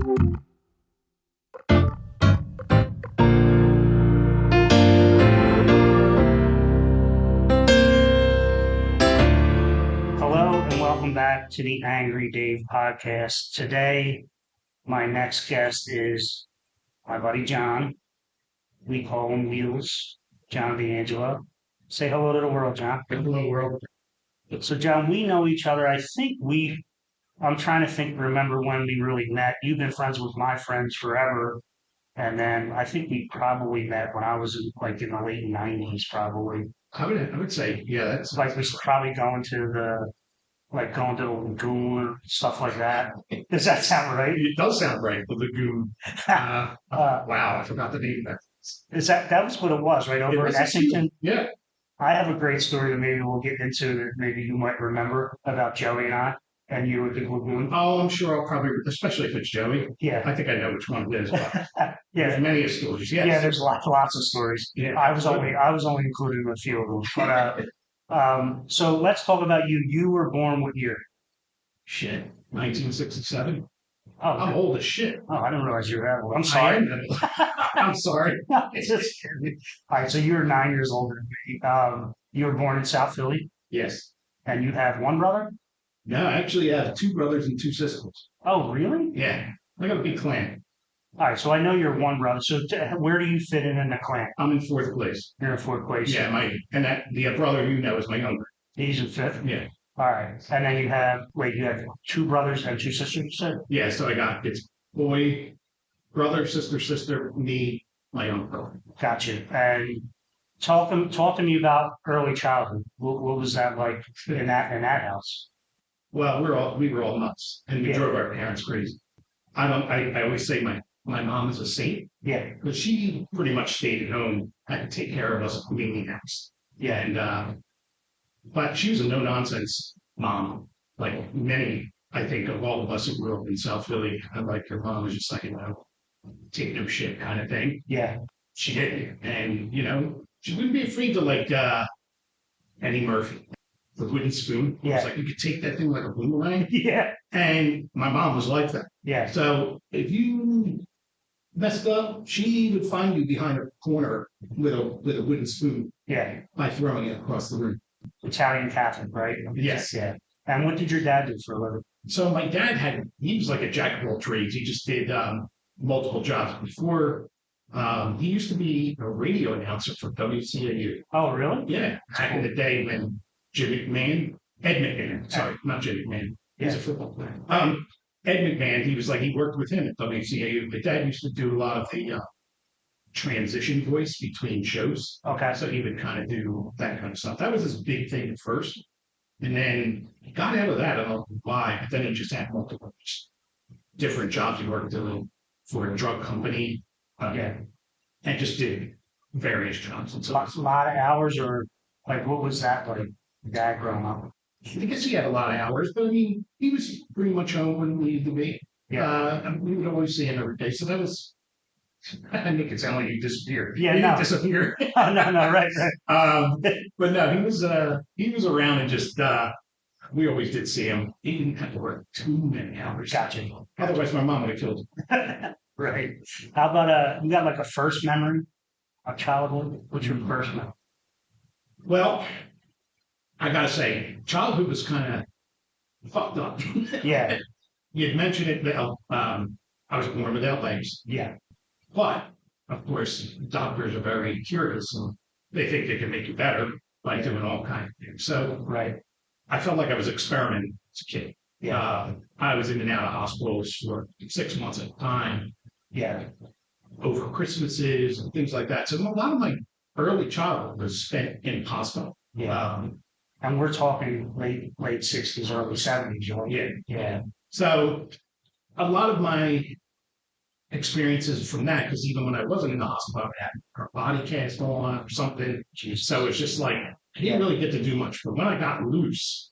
Hello and welcome back to the Angry Dave podcast. Today, my next guest is my buddy John. We call him Wheels, John DeAngelo. Say hello to the world, John. Hello, world. So, John, we know each other. I'm trying to remember when we really met. You've been friends with my friends forever. And then I think we probably met when I was in the late 90s, probably. I would say, yeah, that's Like, we was probably going to the lagoon or stuff like that. Does that sound right? it does sound right. The lagoon. Wow, I forgot the name of that. That was what it was, right? Over in Essington. Yeah. I have a great story that maybe we'll get into that maybe you might remember about Joey and I and you at the lagoon. Oh, I'm sure I'll probably, especially if it's Joey. Yeah. I think I know which one it is. But Yeah. there's many stories. Yes. Yeah, there's lots of stories. Yeah. I was only included in a few of them. But so let's talk about you. You were born what year? Shit. 1967. Oh, I'm old as shit. oh, I didn't realize you were that old. I'm I sorry. am. I'm sorry. It's just all right. So you're 9 years older than me. You were born in South Philly, Yes. and you have one brother. No, I actually have two brothers and two sisters. Oh, really? Yeah. I got a big clan. All right. So I know you're one brother. So where do you fit in the clan? I'm in fourth place. You're in fourth place. Yeah, the brother you know is my younger. He's in fifth. Yeah. All right. And then you have two brothers and two sisters, you said? Yeah, so it's boy, brother, sister, me, my uncle. Gotcha. And talk to me about early childhood. What was that like in that house? Well, we were all nuts, and we Yeah. drove our parents crazy. I always say my mom is a saint, Yeah. but she pretty much stayed at home, had to take care of us maniacs. Yeah. And but she was a no nonsense mom, like many, I think, of all of us who grew up in South Philly. And like her mom was just like, take no shit kind of thing. Yeah. She did, and she wouldn't be afraid to like Eddie Murphy, the wooden spoon. Yeah. It's like you could take that thing like a boomerang. Yeah. And my mom was like that. Yeah. So if you messed up, she would find you behind a corner with a wooden spoon Yeah. by throwing it across the room. Italian Catholic, right? Yes. Yeah. And what did your dad do for a living? So my dad he was like a jack of all trades. He just did multiple jobs before. He used to be a radio announcer for WCAU. Oh, really? Yeah. Back in the day when Ed McMahon, sorry, not Jim McMahon. He's a football player. Ed McMahon, he worked with him at WCAU. My dad used to do a lot of the transition voice between shows. Okay. So he would kind of do that kind of stuff. That was his big thing at first. And then he got out of that. I don't know why, but then he just had multiple different jobs. He worked for a drug company. Yeah. And just did various jobs. And so A lot of hours, or like what was that like? Dad growing up? I guess he had a lot of hours, but I mean, he was pretty much home when we needed to be. Yeah. And we would always see him every day. So that was, I make it sound like he disappeared. Yeah, he no. didn't disappear. Oh, no, right. But no, he was around and just, we always did see him. He didn't have to work too many hours. Gotcha. Otherwise, my mom would have killed him. Right. How about you got like a first memory of childhood? What's your first memory? Well, I gotta say, childhood was kind of fucked up. Yeah. You'd mentioned it, I was born without legs. Yeah. But, of course, doctors are very curious and they think they can make you better by doing all kinds of things. So Right. I felt like I was experimenting as a kid. Yeah. I was in and out of hospitals for 6 months at a time. Yeah. Over Christmases and things like that. So a lot of my early childhood was spent in hospital. Yeah. And we're talking late 60s, early 70s. Yeah. Yeah. So a lot of my experiences from that, because even when I wasn't in the hospital, I would have a body cast on or something. So it's just like, I didn't really get to do much. But when I got loose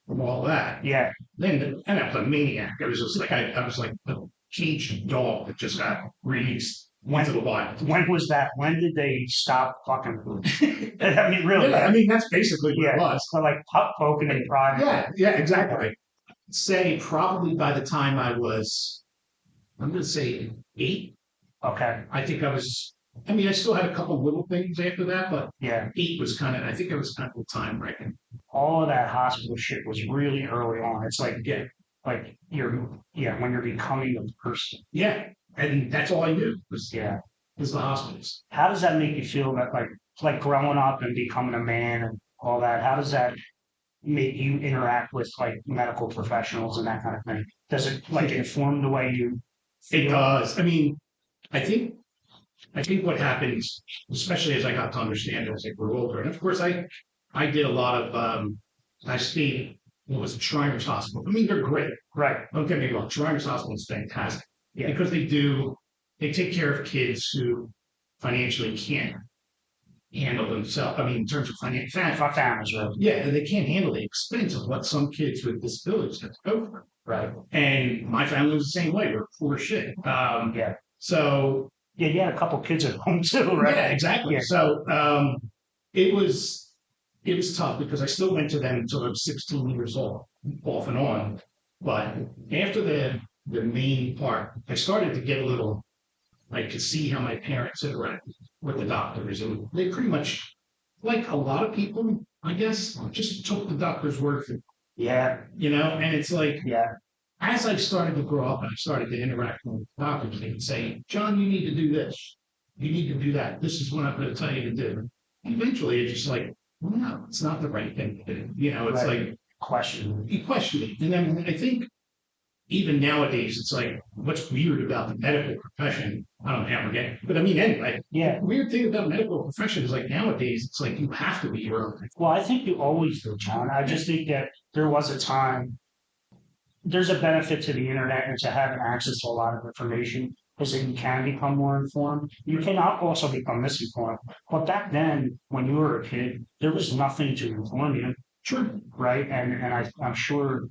from all that, Yeah. then I was a maniac. It was just like, I was like a caged dog that just got released into the wild. When was that? When did they stop fucking? I mean, really? Yeah, I mean, that's basically what it was. So like poking and prying. Yeah, exactly. Say probably by the time I was I'm going to say 8. Okay. I think I still had a couple little things after that, but Yeah. 8 was I think it was kind of the time reckon. All of that hospital shit was really early on. It's like, Yeah. when you're becoming a person. Yeah. And that's all I knew was Yeah. the hospitals. How does that make you feel that like growing up and becoming a man and all that? How does that make you interact with like medical professionals and that kind of thing? Does it like inform the way you It feel? does. I mean, I think what happens, especially as I got to understand it as I grew older, and of course I did a lot of I stayed what was it, Shriners Hospital. I mean, they're great. Right. Don't get me wrong, Shriners Hospital is fantastic. Yeah. Because they take care of kids who financially can't handle themselves. I mean, in terms of Fuck families, right? yeah, they can't handle the expense of what some kids with disabilities have to go through. Right. And my family was the same way. We're poor shit. Yeah. So Yeah, you had a couple kids at home too, right? yeah, exactly. Yeah. So it was tough because I still went to them until I was 16 years old, off and on. But after the main part, I started to get a little, like, to see how my parents interacted with the doctors, and they pretty much, like a lot of people, I guess, just took the doctor's word for it. Yeah. And it's like, Yeah. as I started to grow up and I started to interact with doctors, they would say, John, you need to do this. You need to do that. This is what I'm going to tell you to do. Eventually, it's just like, well, no, it's not the right thing to do. It's Right. like, Question. you question it. And then I think even nowadays, it's like, what's weird about the medical profession? I don't know how we're getting, but I mean, anyway, Yeah. the weird thing about medical profession is like nowadays, it's like you have to be your own. Well, I think you always do, John. I just think that there was a time. There's a benefit to the internet and to having access to a lot of information is that you can become more informed. You can also become misinformed. But back then, when you were a kid, there was nothing to inform you. Sure. Right. And I'm sure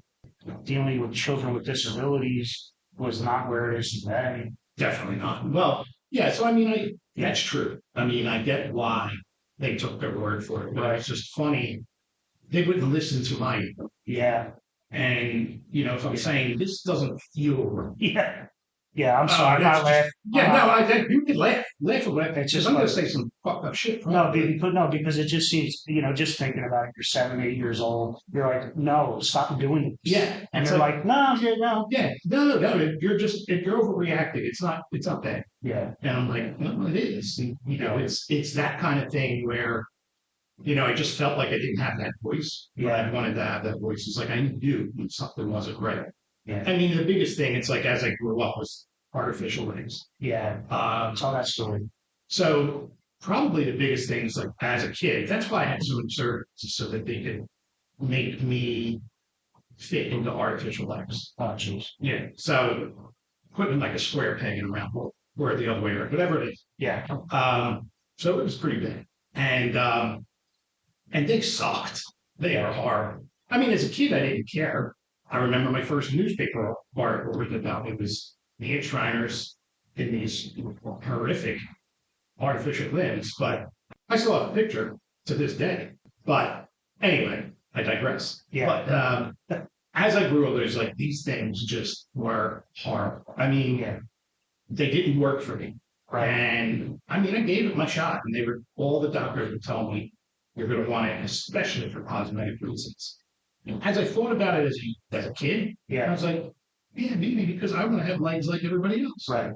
dealing with children with disabilities was not where it is today. Definitely not. Well, yeah. So I mean, that's true. I mean, I get why they took their word for it, but it's just funny. They wouldn't listen to my. Yeah. And if I'm saying this doesn't feel right. Yeah. Yeah, I'm sorry. I'm not laughing. Yeah, you can laugh about it. It's just I'm going to say some fucked up shit. No, because it just seems, just thinking about it, you're 7, 8 years old. You're like, no, stop doing this. Yeah, and they're like, no, no. Yeah, no. You're overreacting. It's not that. Yeah, and I'm like, no, it is. It's that kind of thing where, I just felt like I didn't have that voice. Yeah, I wanted to have that voice. It's like I knew something wasn't right. Yeah. I mean, the biggest thing, it's like as I grew up, was artificial legs. Yeah. Tell that story. So probably the biggest thing is like as a kid, that's why I had so much surgery, so that they could make me fit into artificial legs. Oh, jeez. Yeah. So putting like a square peg in a round hole, or the other way around, whatever it is. Yeah. So it was pretty big. And they sucked. They are horrible. I mean, as a kid, I didn't care. I remember my first newspaper article written about it was the Shriners in these horrific artificial limbs, but I still have a picture to this day. But anyway, I digress. Yeah. But as I grew older, it's like these things just were horrible. I mean, they didn't work for me. Right. And I mean, I gave it my shot, and all the doctors would tell me, you're going to want it, especially for cosmetic reasons. As I thought about it as a kid, I was like, yeah, maybe because I want to have legs like everybody else. Right.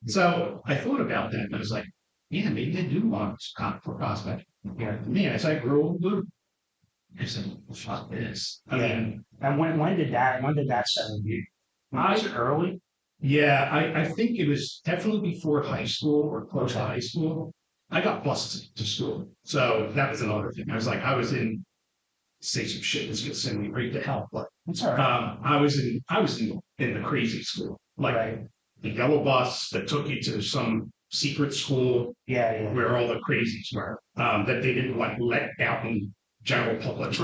So I thought about that, and I was like, yeah, maybe I do want for cosmetic. Yeah. Man, as I grew older, I said, fuck this. I mean, and when did that settle you? Was it early? Yeah, I think it was definitely before high school or close to high school. I got bused to school. So that was another thing. I was in, say some shit that's going to send me right to hell, but it's all right. I was in the crazy school, like the yellow bus that took you to some secret school, where all the crazies were, that they didn't let out in general public.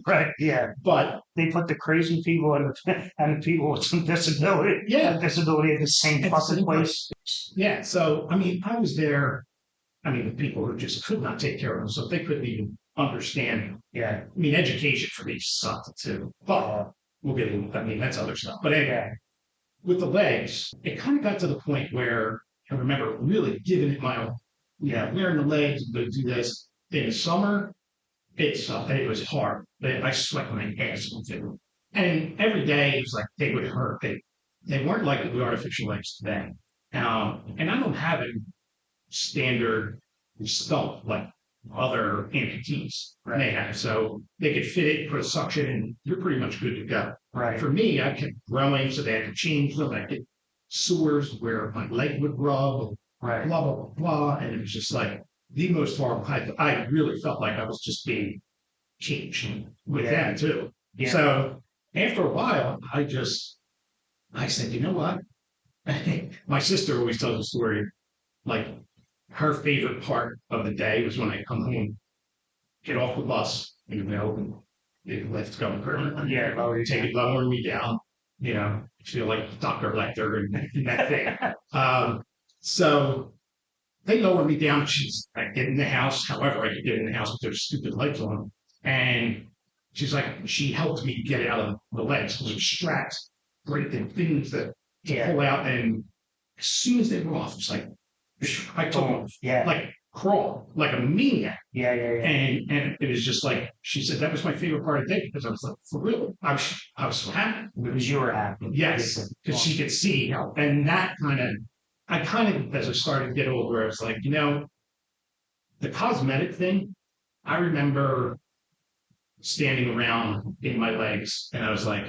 Right. Yeah. But they put the crazy people and the people with some disability, disability at the same fucking place. Yeah. So I mean, I was there. I mean, the people who just could not take care of them, so they couldn't even understand. Yeah. I mean, education for me sucked too. But we'll get into, I mean, that's other stuff. But anyway, with the legs, it kind of got to the point where I remember really giving it my all. Wearing the legs, to do this in the summer. It was hard. I sweat my ass off it. And every day it was like they would hurt. They weren't like the artificial legs today. And I don't have a standard stump like other amputees may have. So they could fit it, put a suction, and you're pretty much good to go. Right. For me, I kept growing, so they had to change them. I get sores where my leg would rub, Right. blah, blah, blah, blah. And it was just like the most horrible. I really felt like I was just being changed with that too. Yeah. So after a while, I said, you know what? My sister always tells a story, like her favorite part of the day was when I come home, get off the bus, and the lift's going permanently. Yeah, Take it, lowering me down, feel like Dr. Lecter and that thing. So they lower me down. I get in the house, however I could get in the house with those stupid lights on. And she's like, she helped me get out of the legs because it was straps, great things to pull out. And as soon as they were off, it's like, I took off, like crawl, like a maniac. Yeah. And it was just like, she said, that was my favorite part of the day because I was like, for real, I was so happy. Because you were happy. Yes, because she could see how, and that I as I started to get older, I was like, the cosmetic thing, I remember standing around in my legs and I was like,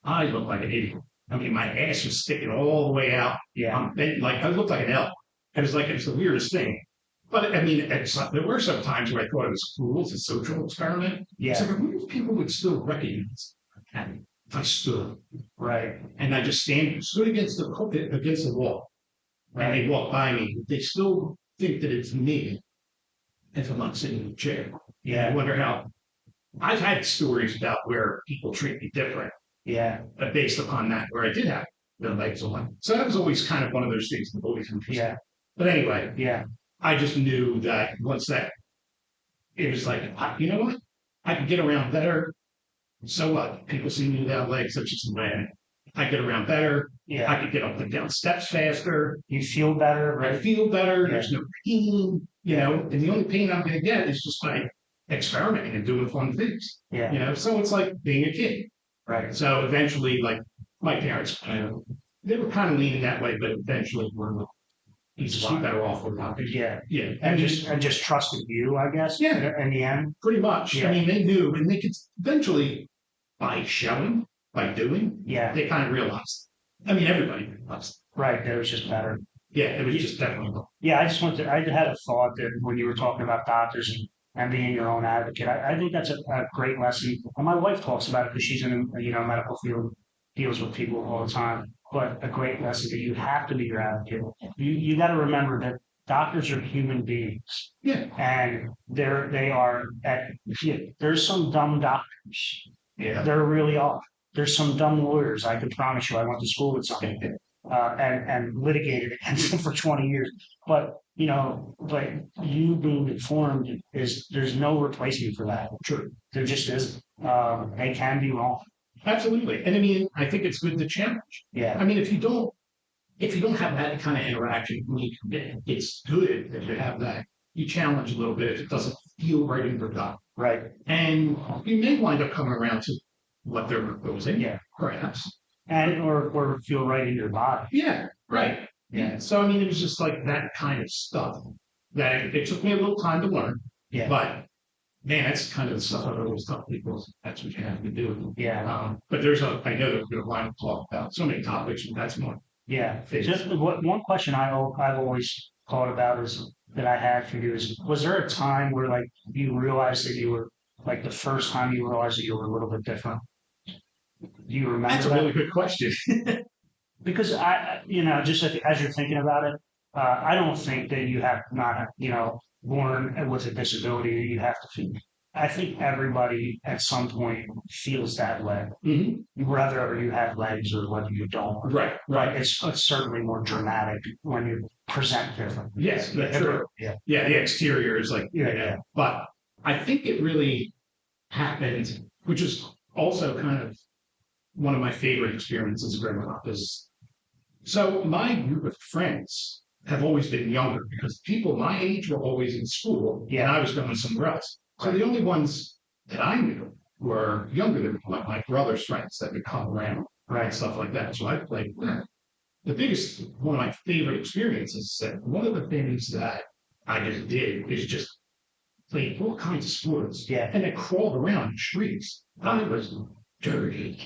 I look like an idiot. I mean, my ass was sticking all the way out. Yeah. I looked like an elf. It was the weirdest thing. But I mean, there were some times where I thought it was cool. It's a social experiment. Yeah. It's like, I wonder if people would still recognize if I stood. Right. And I just stood against the wall. Right. And they walk by me. They still think that it's me if I'm not sitting in the chair. Yeah. I wonder how. I've had stories about where people treat me different. Yeah. Based upon that, where I did have the legs on. So that was always kind of one of those things that always interesting. Yeah. But anyway, yeah, I just knew that once that, it was like, you know what? I can get around better. So what? People see me without legs, that's just the way I get around better. Yeah. I could get up and down steps faster. You feel better, right? I feel better. Yeah. There's no pain, and the only pain I'm going to get is just by experimenting and doing fun things. Yeah. So it's like being a kid. Right. So eventually, like my parents, they were kind of leaning that way, but eventually he's a lot better off with that. Yeah. Yeah. And just trusted you, I guess. Yeah. In the end. Pretty much. Yeah. I mean, they knew, and they could eventually, by showing, by doing, they kind of realized. I mean, everybody realized. Right. That was just better. Yeah, it was just definitely. Yeah, I had a thought that when you were talking about doctors and being your own advocate, I think that's a great lesson. And my wife talks about it because she's in medical field, deals with people all the time. But a great lesson that you have to be your advocate. You got to remember that doctors are human beings. Yeah. And they are there's some dumb doctors. Yeah. There really are. There's some dumb lawyers. I can promise you. I went to school with some and litigated against them for 20 years. But you being informed there's no replacement for that. True. There just isn't. They can be wrong. Absolutely. And I mean, I think it's good to challenge. Yeah. I mean, if you don't have that kind of interaction, it's good that you have that. You challenge a little bit if it doesn't feel right in your gut. Right. And you may wind up coming around to what they're proposing. Yeah. Perhaps. And or feel right in your body. Yeah. Right. Yeah. So I mean, it was just like that kind of stuff that it took me a little time to learn. Yeah. But man, that's kind of the stuff I've always taught people. That's what you have to do. Yeah. But I know there's a line to talk about so many topics, but that's one. Yeah. Just one question I've always thought about that I had for you was there a time where like you realized that you were like the first time you realized that you were a little bit different? Do you remember That's a really good question. Because just as you're thinking about it, I don't think that you have not, born with a disability that you have to feel. I think everybody at some point feels that way, whether you have legs or whether you don't. Right. It's certainly more dramatic when you present differently. Yes, that's true. Yeah. The exterior is like, But I think it really happened, which is also kind of one of my favorite experiences growing up is So my group of friends have always been younger because people my age were always in school and Yeah. I was going somewhere else. So Right. the only ones that I knew were younger than me, like my brother's friends that would come around, right, and stuff like that. So I played with them. The biggest, one of my favorite experiences is that one of the things that I just did is just play all kinds of sports. Yeah. And then crawled around in streets. I was dirty,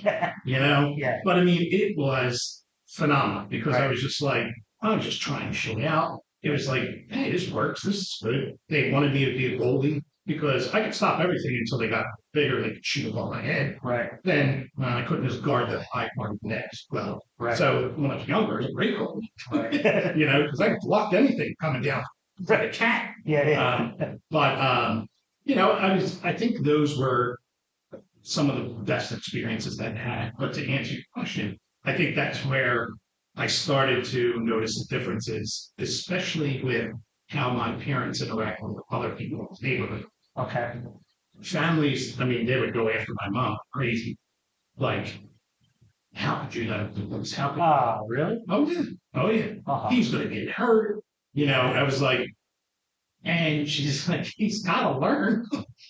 you know? Yeah. But I mean, it was phenomenal because I Right. was just like, I was just trying to shit out. It was like, hey, this works. This is good. They wanted me to be a goalie because I could stop everything until they got bigger. They could shoot above my head. Right. Then I couldn't just guard the high part of the net as well. Right. So when I was younger, I was a great goalie, Right. you know, because I could block anything coming down like a cat. Yeah. Yeah. But you know, I think those were some of the best experiences that I had. But to answer your question, I think that's where I started to notice the differences, especially with how my parents interact with other people in the neighborhood. Okay. Families, I mean, they would go after my mom crazy. Like, how could you let him do this? How could Really? Oh yeah. Oh yeah. Uh-huh. He's gonna get hurt. You know, I was like, and she's like, he's gotta learn.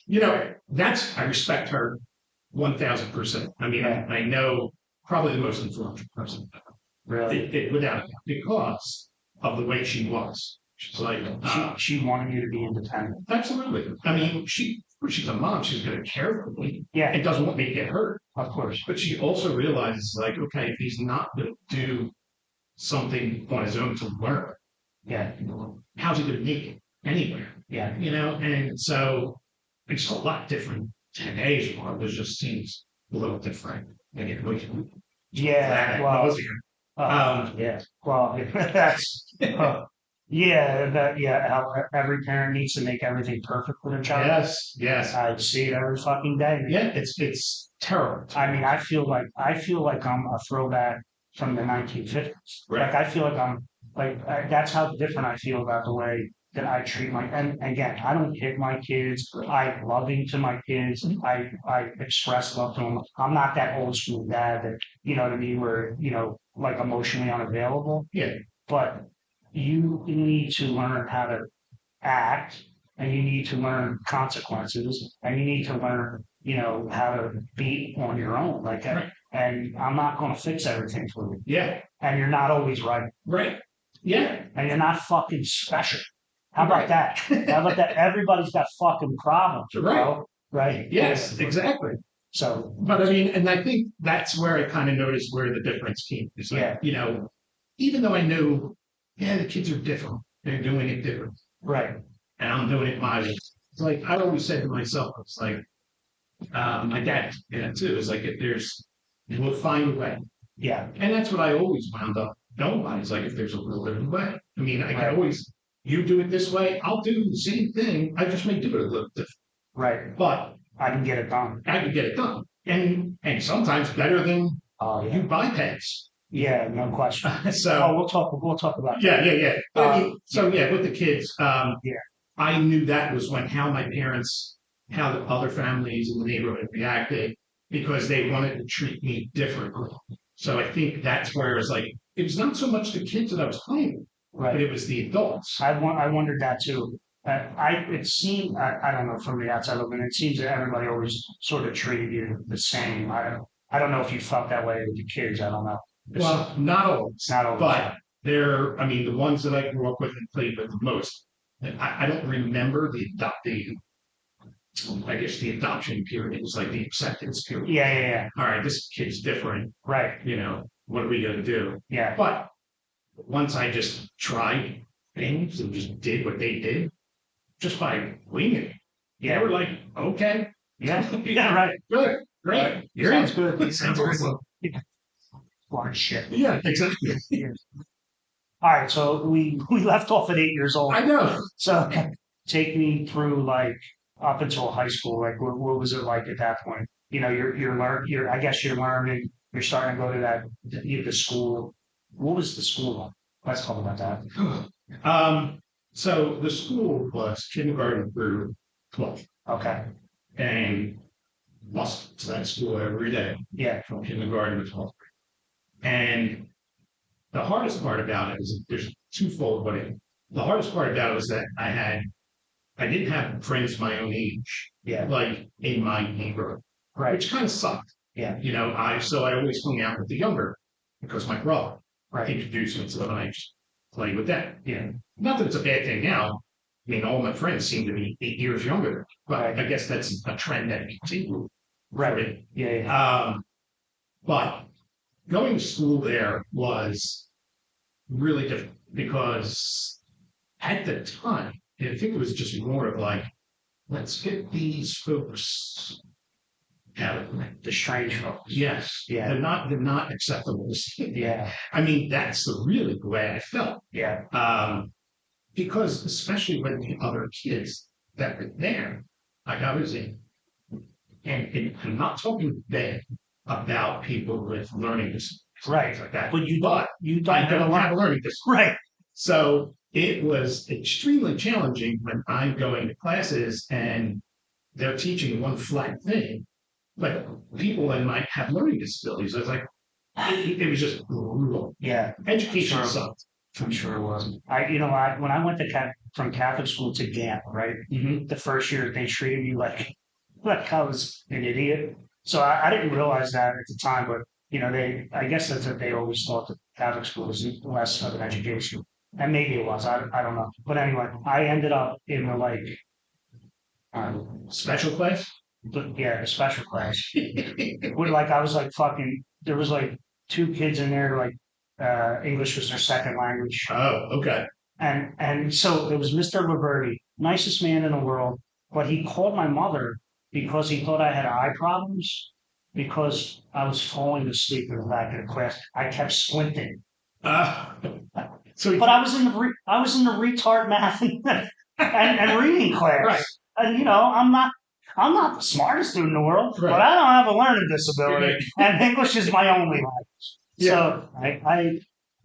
You know, I respect her 1000%. I mean, Yeah. I know probably the most influential person Really? without a doubt, because of the way she was. She's like, She wanted you to be independent. absolutely. I mean, she's a mom. She's going to care for me Yeah. and doesn't want me to get hurt. Of course. But she also realizes, like, okay, if he's not going to do something on his own to learn, Yeah. how's he going to make it anywhere? Yeah. You know, and so it's a lot different. Today's world just seems a little different. Yeah. Well. Yeah. Well, that's. How every parent needs to make everything perfect for their child. Yes. I see it every fucking day. Yeah, it's terrible. I mean, I feel like I'm a throwback from the 1950s. Right. Like I feel like that's how different I feel about the way that I treat and again, I don't hit my kids. I loving to my kids. I express love to them. I'm not that old school dad that, you know what I mean, where, you know, like emotionally unavailable. Yeah. But you need to learn how to act, and you need to learn consequences, and you need to learn, you know, how to be on your own. Like, Right. And I'm not going to fix everything for you. Yeah. And you're not always right. Right. Yeah. And you're not fucking special. How about that? How about that? Everybody's got fucking problems, bro. Right? Yes, exactly. So, but I mean, and I think that's where I kind of noticed where the difference came. It's like, you know, even though I knew, the kids are different, they're doing it different. Right. And I'm doing it my way. It's like, I always said to myself, it's like, my dad, too. It's like, we'll find a way. Yeah. And that's what I always wound up going by. It's like, if there's a real different way. I mean, I can always, you do it this way, I'll do the same thing. I just may do it a little different. Right. But I can get it done. And sometimes better than you bypass. Yeah, no question. So we'll talk about that. Yeah. I mean, with the kids, yeah. I knew that was how my parents, how the other families in the neighborhood reacted, because they wanted to treat me differently. So I think that's where it's like, it was not so much the kids that I was playing with, but it was the adults. I wondered that too. It seemed, I don't know, from the outside looking, it seems that everybody always sort of treated you the same. I don't know if you felt that way with your kids. I don't know. Well, not always. Not always. But the ones that I grew up with and played with the most, I don't remember the adoption period. It was like the acceptance period. Yeah. All right, this kid's different. Right. You know, what are we going to do? Yeah. But once I just tried things and just did what they did, just by winging it, they were like, okay. Yeah, right. Good. Great. Sounds good. Sounds good. A lot of shit. Yeah, exactly. All right, so we left off at 8 years old. I know. So take me through up until high school. Like, what was it like at that point? You know, I guess you're learning. You're starting to go to the school. What was the school like? Let's talk about that. So the school was kindergarten through 12th. Okay. And lost to that school every day. Yeah. From kindergarten to 12th grade. And The hardest part about it is there's twofold. But the hardest part about it was that I didn't have friends my own age, like in my neighborhood, which kind of sucked. Yeah. So I always hung out with the younger because my brother introduced me to them and I just played with them. Yeah. Not that it's a bad thing now. I mean, all my friends seem to be 8 years younger, but I guess that's a trend that continues. Right. Yeah. But going to school there was really different because at the time, I think it was just more of like, let's get these folks out. The strange folks. Yes. Yeah. They're not acceptable. Yeah. I mean, that's really the way I felt. Yeah. Because especially when the other kids that were there, like I was in, and I'm not talking bad about people with learning disabilities, right, like that. But I don't have a learning disability, right? So it was extremely challenging when I'm going to classes and they're teaching one flat thing, but people that might have learning disabilities. I was like, it was just brutal. Yeah, education sucked. I'm sure it was. When I went from Catholic school to GAMP, right? Mm-hmm. The first year they treated me like I was an idiot. So I didn't realize that at the time, but I guess that's what they always thought that Catholic school was less of an education, and maybe it was. I don't know, but anyway, I ended up in the special class. A special class. Where I was there was 2 kids in there English was their second language. Oh, okay. And so it was Mr. Roberti, nicest man in the world, but he called my mother because he thought I had eye problems because I was falling asleep in the back of the class. I kept squinting. But I was in the retard math and reading class. Right. And I'm not the smartest dude in the world, but I don't have a learning disability, and English is my only language. Yeah. So I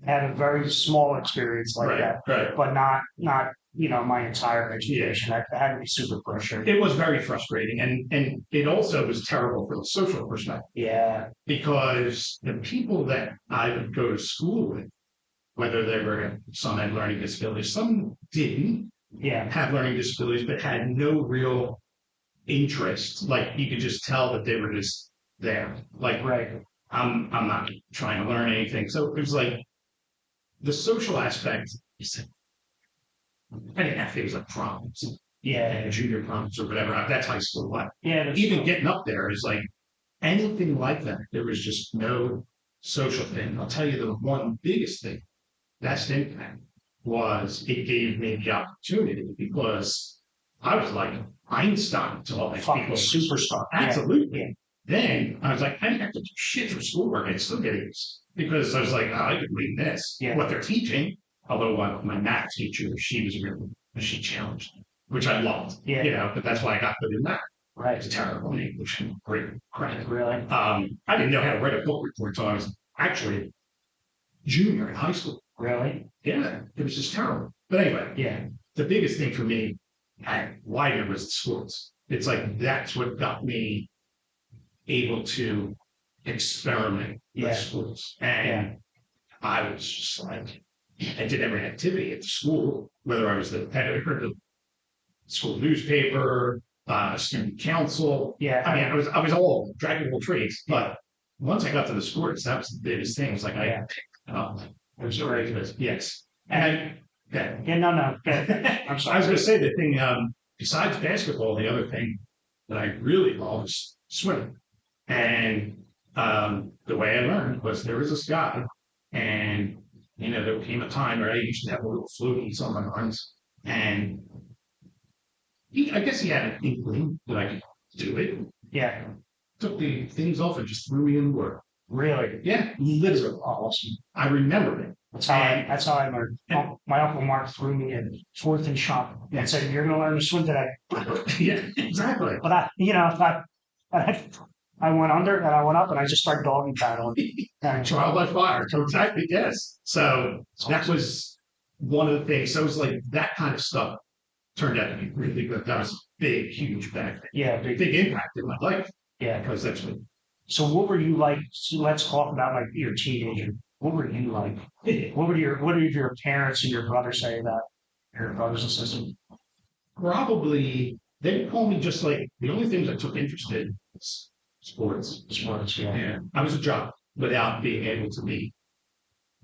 had a very small experience that, but not my entire education. I had to be super frustrated. It was very frustrating, and it also was terrible for the social perspective. Yeah, because the people that I would go to school with, whether they were some had learning disabilities, some didn't have learning disabilities, but had no real interest. Like you could just tell that they were just there. I'm not trying to learn anything. So it was the social aspect. I didn't have things like proms, junior proms or whatever. That's high school life. Yeah, even getting up there is anything like that. There was just no social thing. I'll tell you the one biggest thing that's impact was it gave me the opportunity because I was like Einstein to all these people. Superstar. Absolutely. Yeah. Then I was like, I didn't have to do shit for schoolwork. I'd still get A's because I was like, I could read this, what they're teaching. Although my math teacher, she challenged me, which I loved. Yeah. But that's why I got good in math. Right. It's terrible in English and great credit. Really? I didn't know how to write a book report until I was actually junior in high school. Really? Yeah. It was just terrible. But anyway, the biggest thing for me at Widener was the schools. It's that's what got me able to experiment with schools. And I was just I did every activity at the school, whether I was the editor of the school newspaper, student council. Yeah. I mean, I was all jack of all trades. But once I got to the sports, that was the biggest thing. It was I picked it up. It was very good. Yes. And no. I'm sorry. I was going to say the thing, besides basketball, the other thing that I really loved was swimming. And the way I learned was there was this guy, and there came a time where I used to have a little floaties on my arms, and I guess he had an inkling that I could do it. Yeah. Took the things off and just threw me in the water. Really? Yeah, literally. Awesome. I remember it. That's how I learned. My Uncle Mark threw me in 4th and shop and said, "You're going to learn to swim today." Yeah, exactly. But I went under and I went up and I just started doggy paddling. Trial by fire. Exactly. Yes. So that was one of the things. So it was that kind of stuff turned out to be really good. That was a big, huge benefit. Yeah. Big impact in my life. Yeah. Because that's what So what were you like? So let's talk about like your teenager. What were you like? What did your parents and your brother say about your brothers and sisters? Probably they call me just like the only things I took interest in was sports. Sports, yeah. Yeah, I was a jock without being able to be,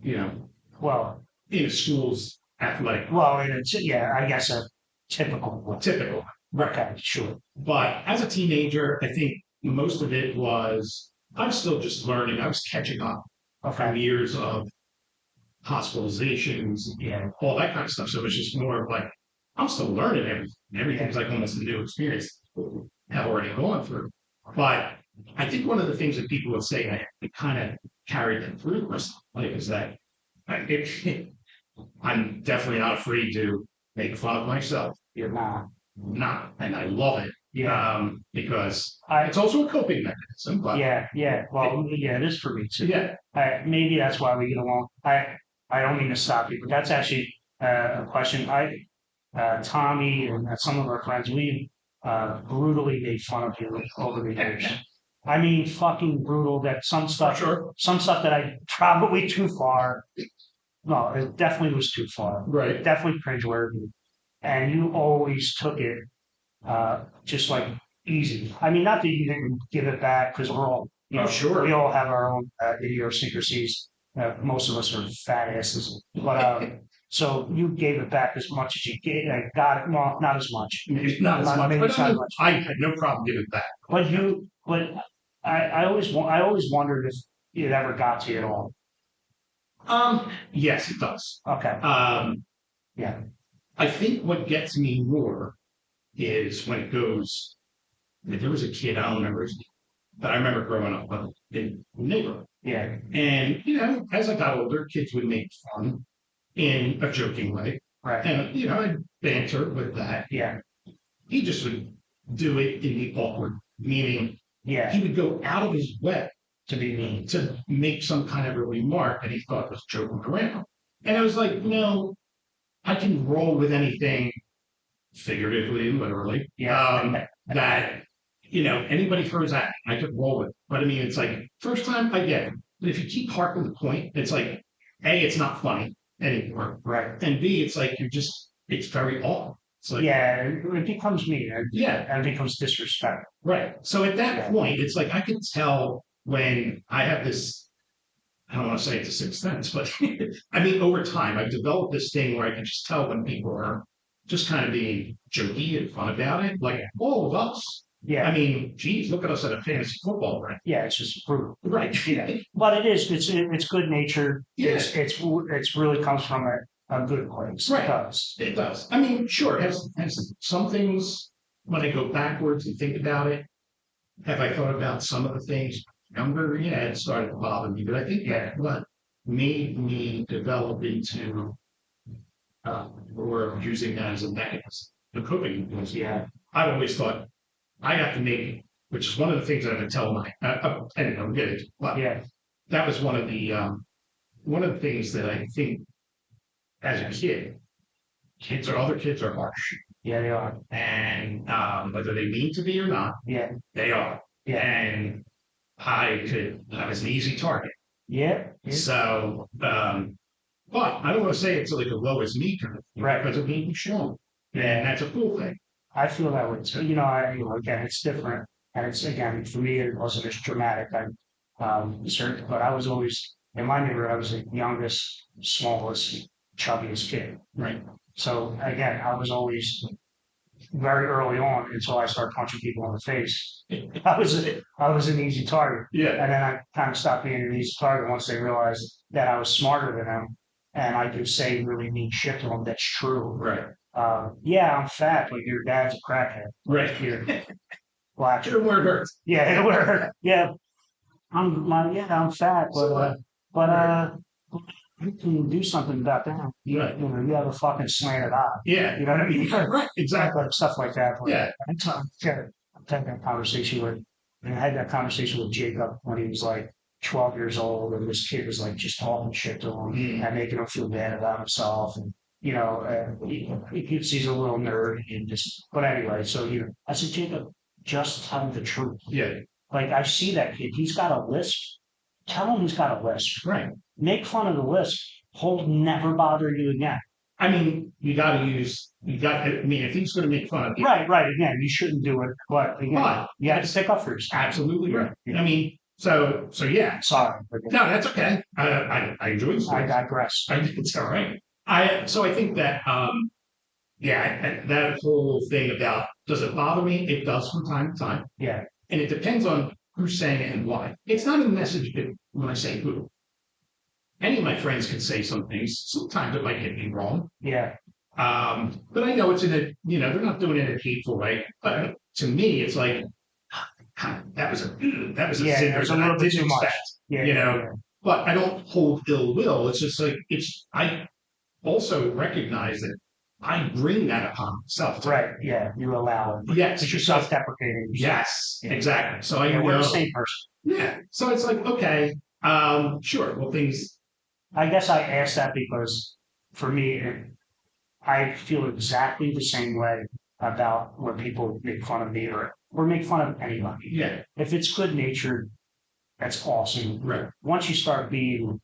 you know, Well, in a school's athletic. well, and it's yeah, I guess a typical one. Typical. Right. Okay, sure. But as a teenager, I think most of it was I'm still just learning. I was catching up from Okay, years of hospitalizations, yeah, all that kind of stuff. So it was just more of like I'm still learning everything. Everything's like almost a new experience I've already gone through. But I think one of the things that people would say I kind of carried them through the rest of life is that I'm definitely not afraid to make fun of myself. you're not. Not, and I love it. Yeah, Because I it's also a coping mechanism. But yeah, yeah. Well, yeah, it is for me too. yeah, Maybe that's why we get along. I don't mean to stop you, but that's actually a question. Tommy and some of our friends, we brutally made fun of you over the years. I mean, fucking brutal. That sure, some stuff that I probably too far. No, it definitely was too far. right. Definitely cringeworthy. And you always took it just like easy. I mean, not that you didn't give it back because we're all, Oh, sure. we all have our own idiosyncrasies. Most of us are fat asses, but so you gave it back as much as you gave. Got it. Well, not as much. Not as much, Maybe but not as much. I had no problem giving back. But I always wondered if it ever got to you at all. Yes, it does. Okay. Yeah. I think what gets me more is when it goes. If there was a kid, I don't remember his name, but I remember growing up in the neighborhood. Yeah. And, as I got older, kids would make fun in a joking way. Right. And, I'd banter with that. Yeah. He just would do it in the awkward, meaning Yeah. he would go out of his way To be mean. to make some kind of a remark that he thought was joking around. And I was like, no, I can roll with anything, figuratively and literally, Yeah. that, anybody throws at me, I could roll with it. But I mean, it's like, first time, I get it. But if you keep harping the point, it's like, A, it's not funny anymore. Right. And B, it's like, it's very odd. It's like, Yeah. It becomes mean. yeah, And it becomes disrespectful. right. So at that Yeah. point, it's like, I can tell when I have this, I don't want to say it's a sixth sense, but I mean, over time, I've developed this thing where I can just tell when people are just kind of being jokey and fun about it, like all of us. Yeah. I mean, geez, look at us at a fantasy football right? Yeah. It's just brutal. Right. Yeah. But it is. It's good natured. Yeah. It's really comes from a good place. Right. It does. It does. I mean, sure, it has some things when I go backwards and think about it. Have I thought about some of the things younger? Yeah, it started to bother me, but I think that what made me develop into or using that as a mechanism, the coping was, Yeah. I've always thought I have to make it, which is one of the things that I've been telling my, anyway, I'll get it. But Yeah. that was one of the things that I think as a kid, other kids are harsh. Yeah. They are. And whether they mean to be or not, Yeah. they are. Yeah. And I was an easy target. Yeah. So, but I don't want to say it's like a low as me kind of thing, Right. because of being shown. And that's a cool thing. I feel that way too. Again, it's different, and it's again for me, it wasn't as dramatic. But I was always in my neighborhood. I was the youngest, smallest, chubbiest kid. Right. So again, I was always very early on until I started punching people in the face. I was an easy target, Yeah. and then I kind of stopped being an easy target once they realized that I was smarter than them, and I could say really mean shit to them. That's true. Right. Yeah, I'm fat, but your dad's a crackhead. Right. Here, black. Where it hurts. Yeah, yeah. I'm fat, but you can do something about that. Right. You have a fucking slanted eye. Yeah. You know what I mean? Right. Exactly. Like stuff like that. But Yeah. I'm having that conversation with. I had that conversation with Jacob when he was like 12 years old, and this kid was like just talking shit to him and making him feel bad about himself, and he thinks he's a little nerd and just. But anyway, so I said, Jacob, just tell him the truth. Yeah. Like I see that kid, he's got a lisp. Tell him he's got a lisp. Right. Make fun of the lisp. He'll never bother you again. I mean, I mean, if he's going to make fun of you. Right. Again, you shouldn't do it, but again, But you have to stick up for yourself. Absolutely right. I mean, so yeah. Sorry. No, that's okay. I enjoy this. I digress. It's all right. So I think that that whole thing about does it bother me? It does from time to time. Yeah. And it depends on who's saying it and why. It's not a message when I say who. Any of my friends can say some things. Sometimes it might get me wrong. Yeah. But I know it's they're not doing it in a hateful way. But to me, it's like, that was a sin. There's a little bit too much. Yeah. But I don't hold ill will. It's just like, I also recognize that I bring that upon myself. Right. Yeah. You allow it. Yes. It's self-deprecating. Yes. Yeah. Exactly. So we're the same person. Yeah. So it's like, okay, sure. Well, I guess I asked that because for me, I feel exactly the same way about when people make fun of me or make fun of anybody. Yeah. If it's good natured, that's awesome. Right. Once you start being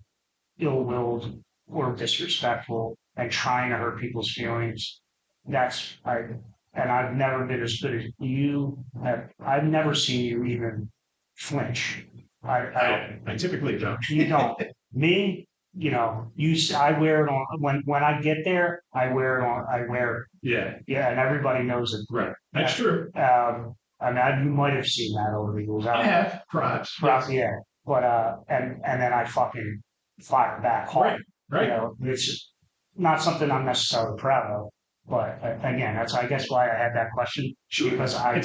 ill-willed or disrespectful and trying to hurt people's feelings, and I've never been as good as you have. I've never seen you even flinch. I typically don't. You don't. Me, I wear it on when I get there. I wear it on. I wear it. Yeah. Yeah, and everybody knows it. Right. That's true. I mean, you might have seen that over the years. I have, perhaps. Yeah. But and then I fucking fire back hard. Right. It's not something I'm necessarily proud of. But again, that's I guess why I had that question. Sure. Because I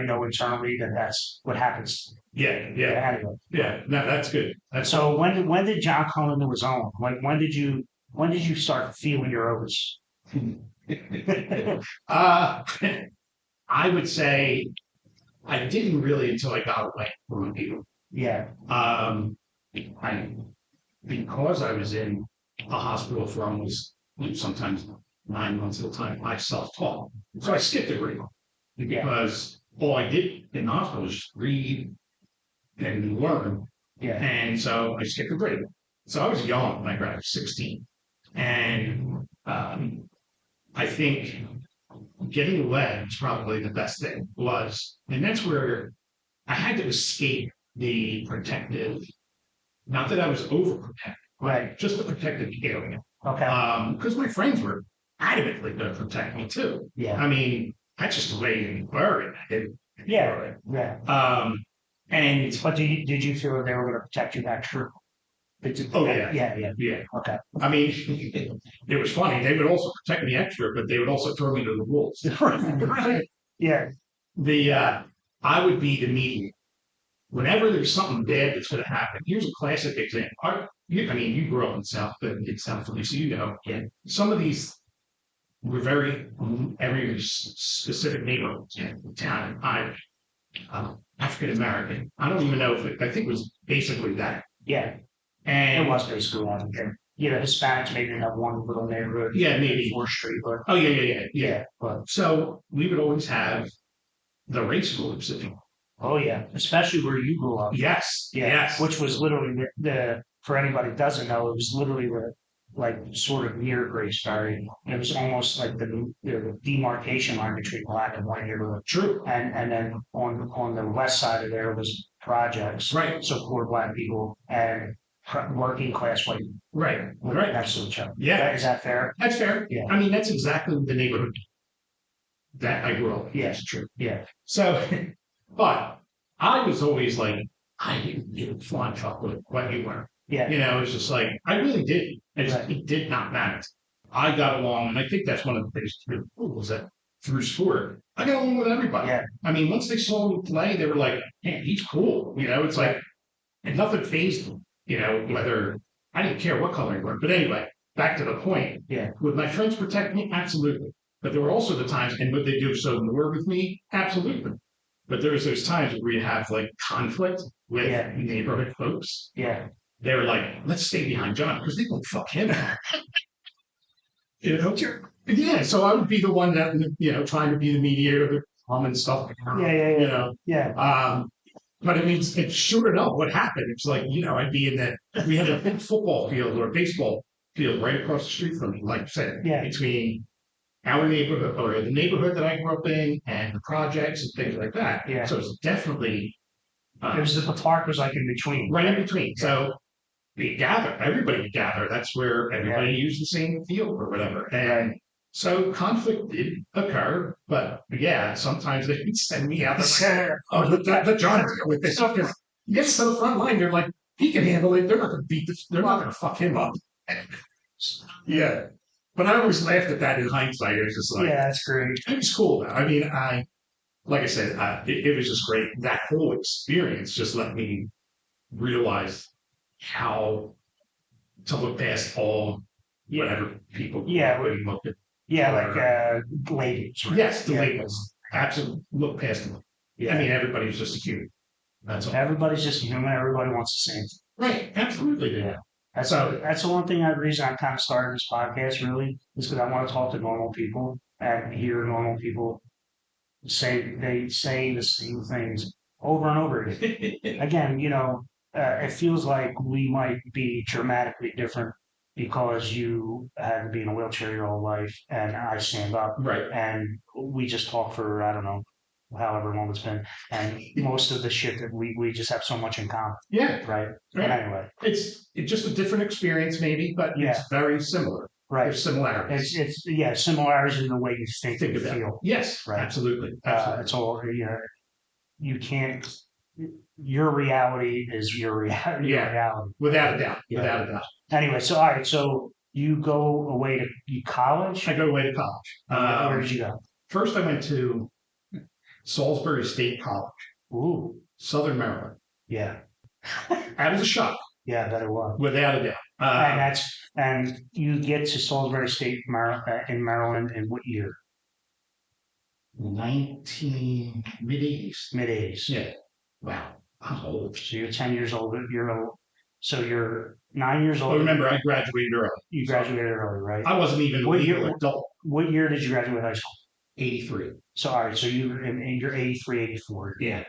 know internally that that's what happens. Yeah. Anyway. Yeah. No, that's good. So when did John come into his own? When did you start feeling your oats? I would say I didn't really until I got away from people. Yeah. Because I was in a hospital for almost sometimes 9 months at a time, I self-taught. So I skipped a grade because all I did in the hospital was just read and learn. Yeah. And so I skipped a grade. So I was young when I graduated, 16. And I think getting away was probably the best thing and that's where I had to escape the protective, not that I was overprotective, right? Just the protective area. Okay. Because my friends were adamantly going to protect me too. Yeah. I mean, that's just the way you were. Yeah. And but did you feel they were going to protect you extra? Yeah. Okay. I mean, it was funny. They would also protect me extra, but they would also throw me to the wolves. Right. Yeah. I would be the mediator. Whenever there's something bad that's going to happen, here's a classic example. You grew up in South Philly, so you know. Yeah. Some of these were very specific neighborhoods in town. I'm African American. I don't even know I think it was basically that. Yeah. And it was basically one. Hispanics maybe have one little neighborhood. Yeah, maybe 4th Street. But yeah. But so we would always have the race groups. Oh yeah, especially where you grew up. Yes. Which was literally for anybody who doesn't know, it was literally sort of near Grace Ferry. It was almost like the demarcation line between black and white neighborhood. True. And then on the west side of there was projects. Right. So poor black people and working class white. Right. Next to each other. Yeah. Is that fair? That's fair. Yeah. I mean, that's exactly the neighborhood that I grew up in. Yeah. That's true. Yeah. So, but I was always like, I didn't give a flying fuck with what you were. Yeah. It was just like, I really did. It did not matter. I got along, and I think that's one of the things really cool was that through sport, I got along with everybody. Yeah. I mean, once they saw me play, they were like, man, he's cool. It's like, and nothing fazed them, whether I didn't care what color you were. But anyway, back to the point. Yeah. Would my friends protect me? Absolutely. But there were also the times, and would they do so more with me? Absolutely. But there's those times where you have conflict with neighborhood folks. Yeah. They were like, let's stay behind John because they won't fuck him. Yeah. So I would be the one that, trying to be the mediator and stuff. Yeah. But it means it's sure enough what happened. It's like, I'd be in that. We had a big football field or a baseball field right across the street from me, like I said, between our neighborhood or the neighborhood that I grew up in and the projects and things like that. Yeah. So it's definitely. The park was like in between. Right in between. Yeah. So we gather, everybody would gather. That's where everybody used the same field or whatever. And so conflict did occur, but yeah, sometimes they would send me out. The John with this. He gets to the front line, they're like, he can handle it. They're not going to beat this. They're not going to fuck him up. Yeah. But I always laughed at that in hindsight. It was just like, yeah, that's great. It was cool. I mean, like I said, it was just great. That whole experience just let me realize how to look past all whatever people. Yeah, like labels. Right? Yes, the labels. Absolutely, look past them. Yeah. I mean, everybody's just a human. That's all. Everybody's just human. Everybody wants the same thing. Right. Absolutely. Yeah. That's the one thing. The reason I kind of started this podcast really is because I want to talk to normal people and hear normal people say the same things over and over again. Again, it feels like we might be dramatically different because you had to be in a wheelchair your whole life and I stand up. Right. And we just talk for, I don't know, however long it's been. And most of the shit that we just have so much in common. Yeah. Right. But anyway. It's just a different experience maybe, but it's very similar. Right. There's similarities. It's similarities in the way you think and feel. Yes. Right. Absolutely. It's all, you can't. Your reality is your reality. Without a doubt. Without a doubt. Anyway, so all right, so you go away to college? I go away to college. Where did you go? First, I went to Salisbury State College. Ooh, Southern Maryland. Yeah. That was a shock. Yeah, that it was. Without a doubt. And you get to Salisbury State in Maryland in what year? Mid-80s. Mid-80s. Yeah. Wow, I'm old. So you're 10 years old. So you're 9 years old. Oh, remember, I graduated early. You graduated early, right? I wasn't even an adult. What year did you graduate high school? 83. So, all right, so you're 83, 84. Yeah.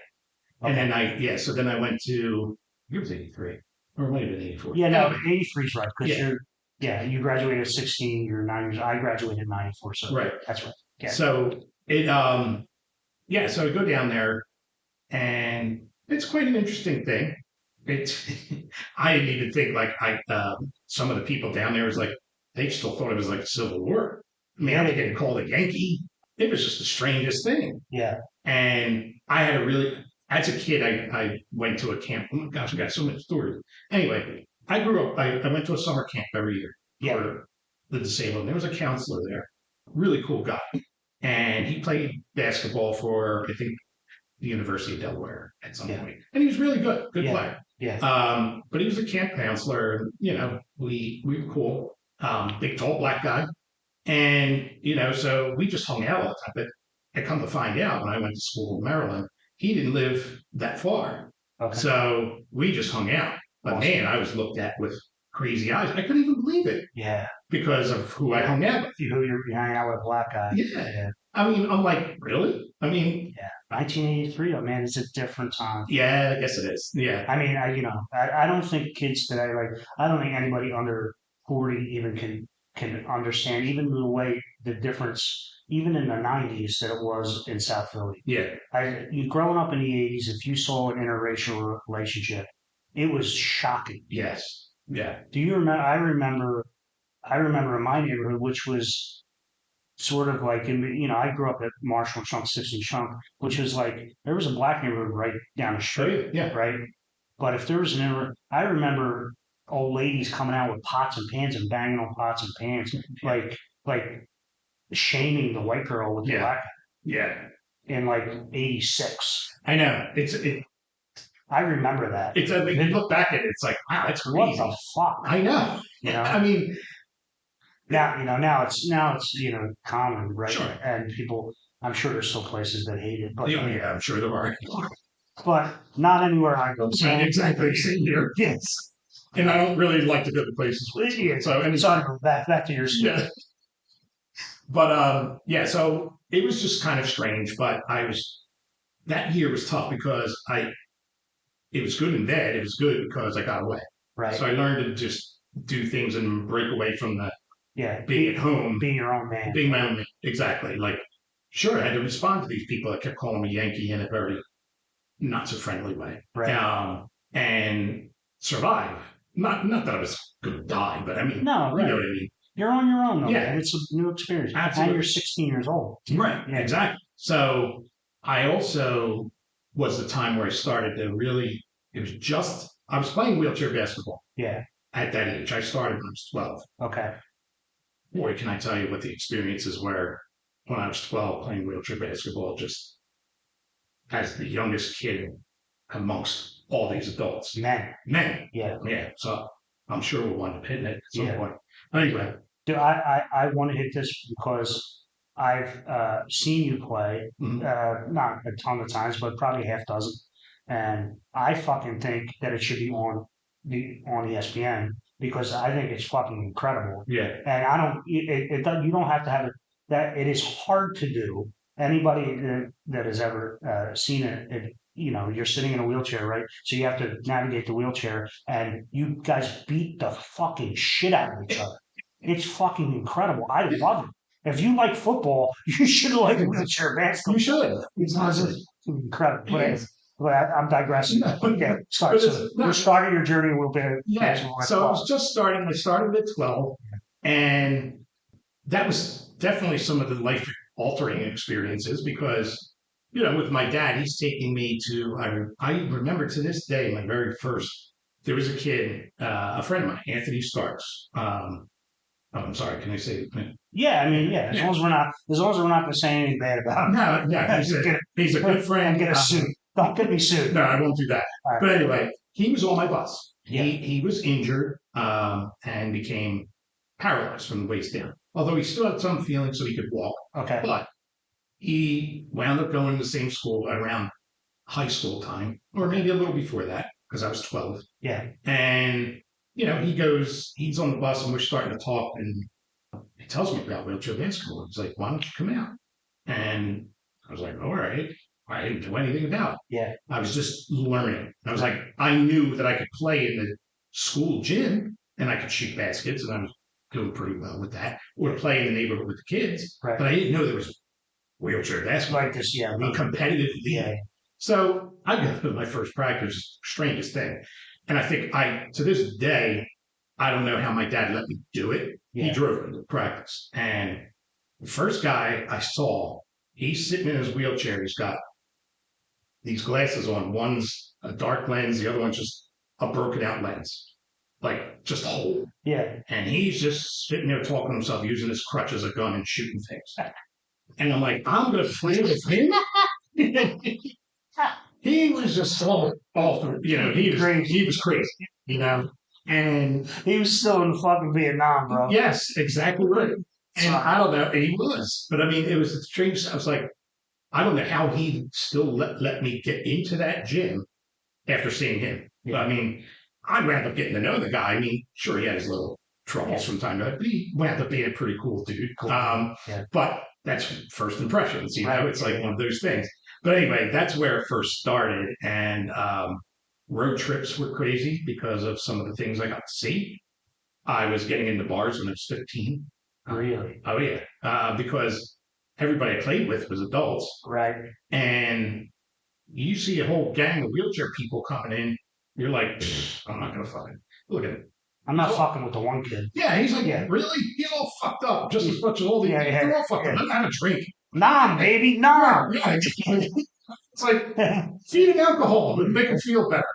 Okay. And then so then I went to, it was 83. Or it might have been 84. Yeah, no, 83 is right. Because you graduated at 16, you're 9 years. I graduated in 94, so right. That's right. Yeah. So so I go down there and it's quite an interesting thing. I didn't even think some of the people down there was like, they still thought it was like a Civil War. I mean, they getting called a Yankee. It was just the strangest thing. Yeah. And I had as a kid, I went to a camp. Oh my gosh, I got so many stories. Anyway, I grew up, I went to a summer camp every year for the disabled. And there was a counselor there, really cool guy. And he played basketball for, I think, the University of Delaware at some point. And he was really good player. Yeah. But he was a camp counselor. We were cool. Big, tall, black guy. And, so we just hung out all the time. But I come to find out when I went to school in Maryland, he didn't live that far. Okay. So we just hung out. But man, I was looked at with crazy eyes. I couldn't even believe it. Yeah. Because of who I hung out with. Who you're hanging out with a black guy. Yeah. I mean, I'm like, really? I mean, 1983. Oh man, it's a different time. Yeah, I guess it is. Yeah. I mean, I don't think kids today, I don't think anybody under 40 even can understand even the difference, even in the 90s that it was in South Philly. Yeah. You growing up in the 80s, if you saw an interracial relationship, it was shocking. Yes. Yeah. Do you remember? I remember in my neighborhood, which was sort of like I grew up at Marshall and Chunk, 60 Chunk, which was like there was a black neighborhood right down the street, right? But if there was I remember old ladies coming out with pots and pans and banging on pots and pans, like shaming the white girl with the black guy. Yeah. In like 86. I know. I remember that. You look back at it, it's like, wow, that's crazy. What the fuck? I know. I mean, now it's common, right? Sure. And people, I'm sure there's still places that hate it, but I'm sure there are. But not anywhere I go. So exactly, same here. Yes. And I don't really like to go to places with you. So sorry, back to your story. Yeah. But so it was just kind of strange. But that year was tough because it was good and bad. It was good because I got away. Right. So I learned to just do things and break away from the being at home, being your own man, being my own man. Exactly. Like, sure, I had to respond to these people that kept calling me Yankee in a very not so friendly way, right? And survive. Not that I was going to die, but I mean, no, right. You know what I mean. You're on your own, though. Yeah, man. It's a new experience. Absolutely. And you're 16 years old. Right. Yeah. Exactly. So I also was the time where I started to really. It was just I was playing wheelchair basketball. Yeah. At that age, I started when I was 12. Okay. Boy, can I tell you what the experiences were when I was 12 playing wheelchair basketball, just as the youngest kid amongst all these adults. Men. Yeah. Yeah. So I'm sure we'll wind up hitting it at some point. Anyway. Dude, I want to hit this because I've seen you play, not a ton of times, but probably a half dozen. And I fucking think that it should be on ESPN because I think it's fucking incredible. Yeah. And I don't, you don't have to have it, that it is hard to do. Anybody that has ever seen it, you know, you're sitting in a wheelchair, right? So you have to navigate the wheelchair and you guys beat the fucking shit out of each other. It's fucking incredible. I love it. If you like football, you should like wheelchair basketball. You should. It's incredible. But I'm digressing. Okay, sorry. So you started your journey a little bit. Yeah. So I was just starting. I started at 12, and that was definitely some of the life-altering experiences because, you know, with my dad, he's taking me to. I remember to this day my very first. There was a kid, a friend of mine, Anthony Starks. I'm sorry. Can I say? Yeah, I mean, yeah. As long as we're not going to say anything bad about him. No, he's a good friend. And get a suit. Don't get me sued. No, I won't do that. Right. But anyway, he was on my bus. Yeah. He was injured and became paralyzed from the waist down. Although he still had some feeling, so he could walk. Okay. But he wound up going to the same school around high school time, or maybe a little before that, because I was 12. Yeah. And you know, he's on the bus, and we're starting to talk, and he tells me about wheelchair basketball. He's like, "Why don't you come out?" And I was like, "All right." I didn't know anything about it. Yeah. I was just learning. I was like, I knew that I could play in the school gym and I could shoot baskets, and I was doing pretty well with that, or play in the neighborhood with the kids. Right. But I didn't know there was wheelchair basketball. Like this, yeah. A competitive league. Yeah. So I got to my first practice, strangest thing. And I think to this day, I don't know how my dad let me do it. Yeah. He drove me to practice. And the first guy I saw, he's sitting in his wheelchair. He's got these glasses on. One's a dark lens, the other one's just a broken out lens, like just a hole. Yeah. And he's just sitting there talking to himself, using his crutch as a gun and shooting things. And I'm like, I'm going to play with him. He was just so awful. You know, he was crazy, you know. And he was still in fucking Vietnam, bro. Yes, exactly right. And I don't know, he was. But I mean, it was a strange, I was like, I don't know how he still let me get into that gym after seeing him. Yeah. I mean, I wound up getting to know the guy. I mean, sure, he had his little troubles from time to time, but he wound up being a pretty cool dude. Cool. But that's first impressions, you know, it's like one of those things. But anyway, that's where it first started. And road trips were crazy because of some of the things I got to see. I was getting into bars when I was 15. Really? Oh, yeah. Because everybody I played with was adults. Right. And you see a whole gang of wheelchair people coming in. You're like, I'm not going to fucking look at him. I'm not fucking with the one kid. Yeah, he's like, really? He's all fucked up just as much as all the they're all fucking up. Let him have a drink. Nah, baby, nah. Yeah. It's like feeding alcohol and make him feel better.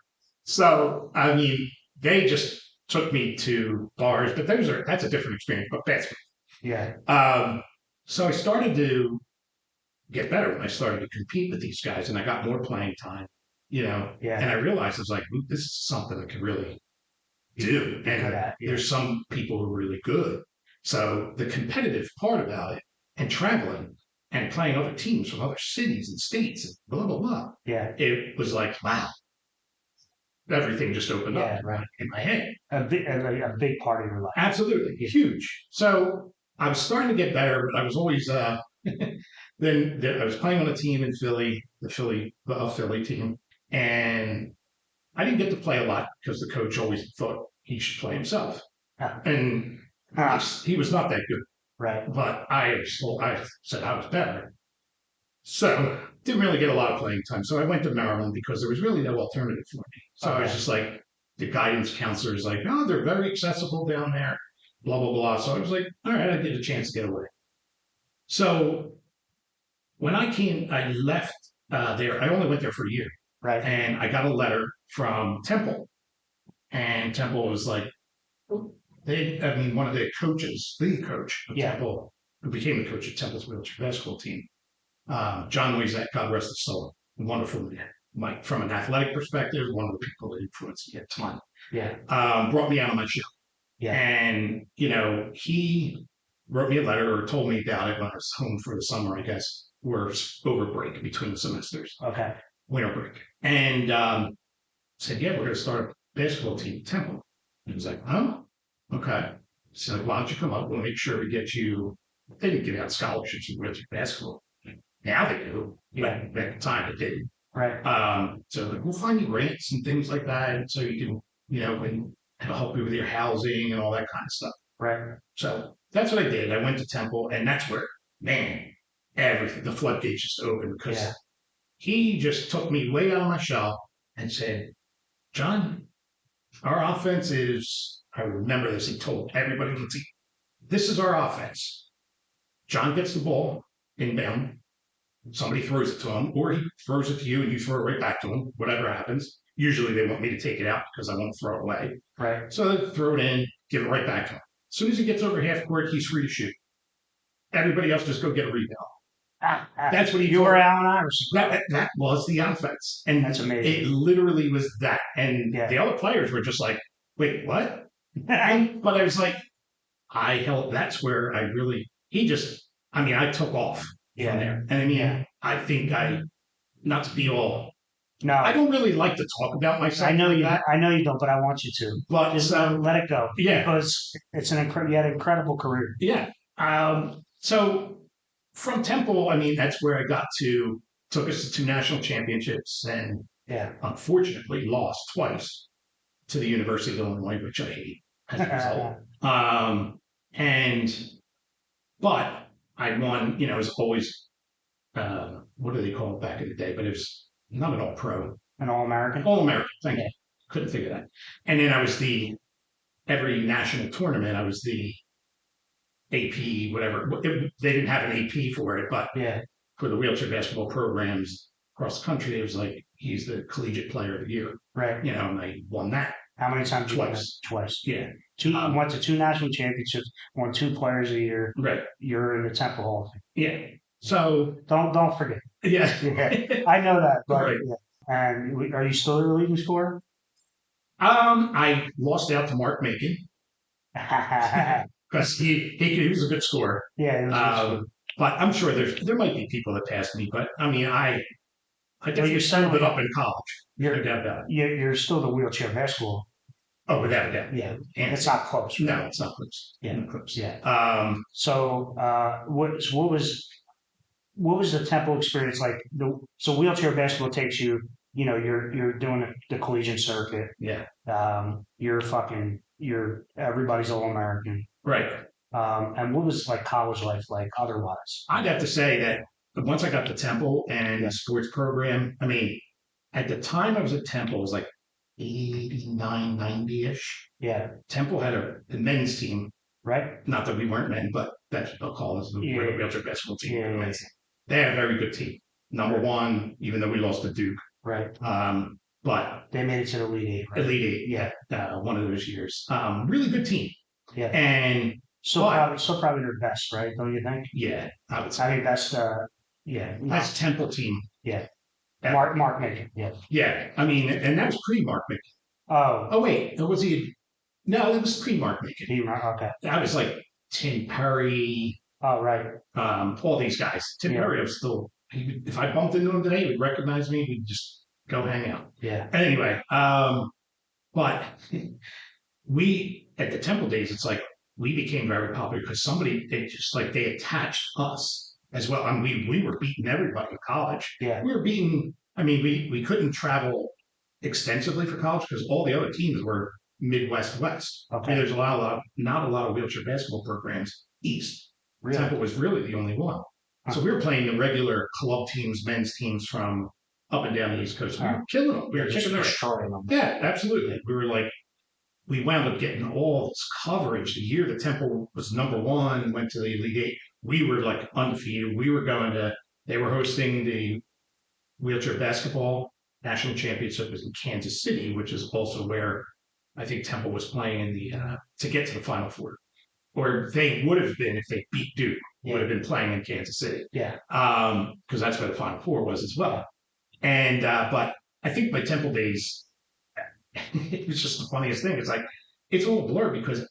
So, I mean, they just took me to bars, but that's a different experience, but that's so I started to get better when I started to compete with these guys, and I got more playing time, you know. Yeah. And I realized I was like, this is something I could really do. And there's some people who are really good. So the competitive part about it, and traveling and playing other teams from other cities and states and blah, blah, blah. Yeah. It was like, wow. Everything just opened up in my head. A big part of your life. Absolutely. Huge. So I was starting to get better, but I was always then I was playing on a team in Philly, the Philly team, and I didn't get to play a lot because the coach always thought he should play himself. Huh. And he was not that good. Right. But I said I was better. So didn't really get a lot of playing time. So I went to Maryland because there was really no alternative for me. So I was just like, the guidance counselor is like, oh, they're very accessible down there, blah, blah, blah. So I was like, all right, I get a chance to get away. So when I left there, I only went there for a year. Right. And I got a letter from Temple. And Temple was like, one of the coaches, the coach of Temple, who became the coach of Temple's wheelchair basketball team, John Wezak, God rest his soul, wonderful man. Like from an athletic perspective, one of the people that influenced me a ton. Yeah. Brought me out on my show. Yeah. And, he wrote me a letter or told me about it when I was home for the summer, I guess, or over break between semesters. Okay. Winter break. And said, yeah, we're going to start a basketball team at Temple. And he was like, oh, okay. So why don't you come up? We'll make sure we get you. They didn't give out scholarships in wheelchair basketball. Now they do. Yeah. But at the time it didn't. Right. So like, we'll find you grants and things like that. So you can, and it'll help you with your housing and all that kind of stuff. Right. So that's what I did. I went to Temple, and that's where, man, everything, the floodgates just opened because he just took me way out of my shell and said, John, our offense is, I remember this, he told everybody on the team, this is our offense. John gets the ball inbound, somebody throws it to him, or he throws it to you and you throw it right back to him, whatever happens. Usually they want me to take it out because I won't throw it away. Right. So they throw it in, give it right back to him. As soon as he gets over half court, he's free to shoot. Everybody else just go get a rebound. That's what you were Allen Iverson. That was the offense. And that's amazing. It literally was that. And the other players were just like, wait, what? But I was like, that's where I took off from there. And I think not to be all, no, I don't really like to talk about myself. I know you don't, but I want you to. But just let it go. Yeah. Because it's you had an incredible career. Yeah. So from Temple, that's where I took us to 2 national championships and unfortunately lost twice to the University of Illinois, which I hate as a result. But I won, it was always, what do they call it back in the day? But it was not an all-pro. An All-American? All-American, thank you. Couldn't think of that. And then I was every national tournament, I was the AP, whatever. They didn't have an AP for it, but for the wheelchair basketball programs across the country, it was like, he's the collegiate player of the year. Right. And I won that. How many times? Twice. Twice. Yeah. Went to 2 national championships, won 2 players a year. Right. You're in the Temple Hall of Fame. Yeah. So don't forget. Yeah. I know that. But, right. And are you still the leading scorer? I lost out to Mark Macon. Because he was a good scorer. Yeah. But I'm sure there might be people that passed me. But I definitely settled it up in college. You're still the wheelchair basketball. Oh, without a doubt. Yeah. And it's not close. Right? No, it's not close. Yeah. Not close. Yeah. So what was the Temple experience like? So wheelchair basketball takes you. You're doing the collegiate circuit. Yeah. You're everybody's All-American. Right. And what was like college life like otherwise? I'd have to say that once I got to Temple and the sports program, at the time I was at Temple, it was like 89, 90-ish. Yeah. Temple had a men's team. Right. Not that we weren't men, but that's what they'll call us, the wheelchair basketball team. Yeah. They had a very good team. Number one, even though we lost to Duke. Right. But they made it to the Elite Eight, right? Elite Eight, yeah. One of those years. Really good team. Yeah. And probably their best, right? Don't you think? Yeah, I would say. Best. Best Temple team. Yeah. Mark Macon. Yeah. Yeah. And that was pre-Mark Macon. Oh, wait. Was he? No, that was pre-Mark Macon. Okay. That was like Tim Perry. Oh, right. All these guys. Tim Perry was still. If I bumped into him today, he would recognize me. We'd just go hang out. Yeah. Anyway, but we at the Temple days, it's like we became very popular because they attached us as well. We were beating everybody in college. Yeah. We were beating. We couldn't travel extensively for college because all the other teams were Midwest West. Okay. And there's not a lot of wheelchair basketball programs East. Really? Temple was really the only one. Huh. So we were playing the regular club teams, men's teams from up and down the East Coast. We were killing them. We were Just just destroying them. yeah, absolutely. We were like, we wound up getting all this coverage the year the Temple was number one, went to the Elite Eight. We were like undefeated. They were hosting the wheelchair basketball national championship was in Kansas City, which is also where I think Temple was playing in the to get to the Final Four, or they would have been if they beat Duke. Would have been playing in Kansas City. Yeah. Because that's where the Final Four was as well. And but I think my Temple days, it was just the funniest thing. It's like it's all a blur because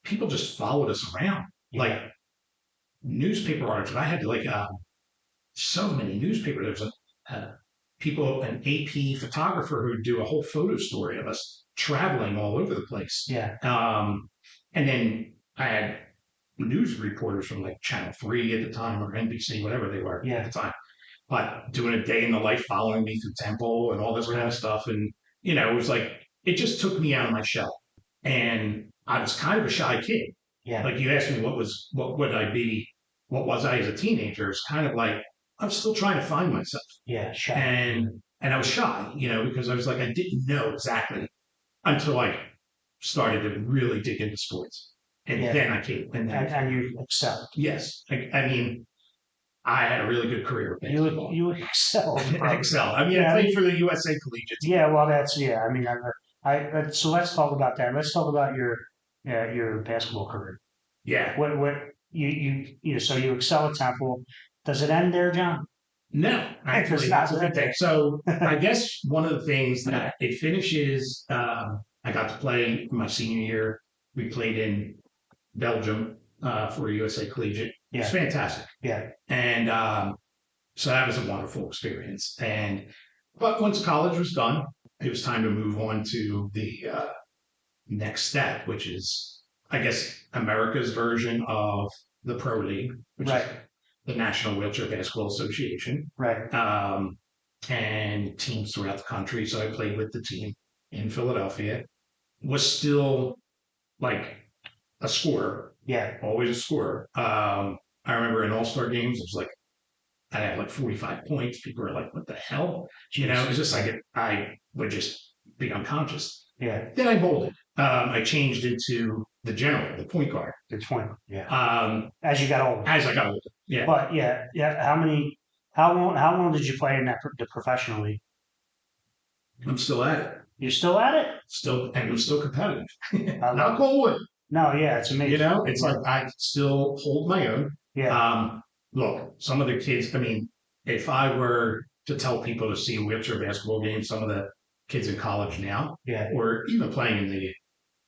people just followed us around like newspaper articles. I had like so many newspapers. There was an AP photographer who'd do a whole photo story of us traveling all over the place. Yeah. And then I had news reporters from like Channel 3 at the time or NBC, whatever they were at the time, but doing a day in the life following me through Temple and all this kind of stuff. And, it was like, it just took me out of my shell. And I was kind of a shy kid. Yeah. Like you asked me what was I as a teenager? It's kind of like, I'm still trying to find myself. Yeah, shy. And I was shy, because I was like, I didn't know exactly until I started to really dig into sports. And then I came. And you excelled. Yes. I mean, I had a really good career. You excelled. Excel. I mean, I played for the USA Collegiate team. Yeah, well, I mean, so let's talk about that. Let's talk about your basketball career. Yeah. So you excel at Temple. Does it end there, John? No, actually, that's a good thing. So I guess one of the things that it finishes, I got to play my senior year. We played in Belgium for USA Collegiate. It was fantastic. Yeah. And so that was a wonderful experience. But once college was done, it was time to move on to the next step, which is, I guess, America's version of the Pro League, which is the National Wheelchair Basketball Association. Right. And teams throughout the country. So I played with the team in Philadelphia. Was still like a scorer. Yeah. Always a scorer. I remember in All-Star games, it was like, I had like 45 points. People were like, what the hell? It was just like, I would just be unconscious. Yeah. Then I molded. I changed into the general, the point guard. The point. Yeah. As you got older. As I got older. Yeah. But how long did you play in the professional league? I'm still at it. You're still at it? Still, and I'm still competitive. Not going. No, yeah, it's amazing. It's like I still hold my own. Yeah. Look, some of the kids, I mean, if I were to tell people to see a wheelchair basketball game, some of the kids in college now, or even playing in the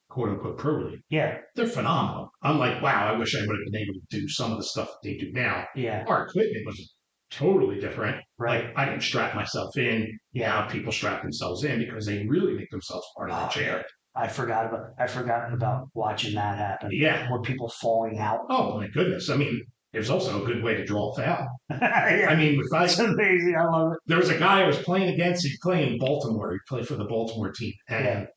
quote unquote pro league, they're phenomenal. I'm like, wow, I wish I would have been able to do some of the stuff that they do now. Yeah. Our equipment was totally different. Right. Like I didn't strap myself in. Yeah. People strap themselves in because they really make themselves part of the chair. I forgot about watching that happen. Yeah. Or people falling out. Oh my goodness. I mean, there's also a good way to draw a foul. I mean, it's amazing. I love it. There was a guy I was playing against. He's playing in Baltimore. He played for the Baltimore team. And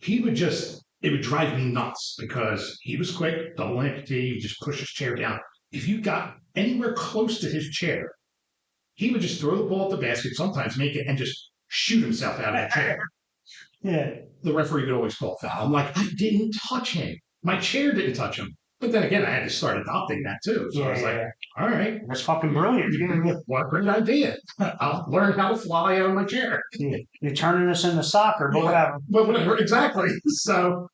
it would drive me nuts because he was quick, double amputee. He just pushed his chair down. If you got anywhere close to his chair, he would just throw the ball at the basket, sometimes make it, and just shoot himself out of the chair. Yeah. The referee could always call foul. I'm like, I didn't touch him. My chair didn't touch him. But then again, I had to start adopting that too. So I was like, all right. That's fucking brilliant. What a great idea. I'll learn how to fly out of my chair. You're turning this into soccer, but whatever. But whatever, exactly. So,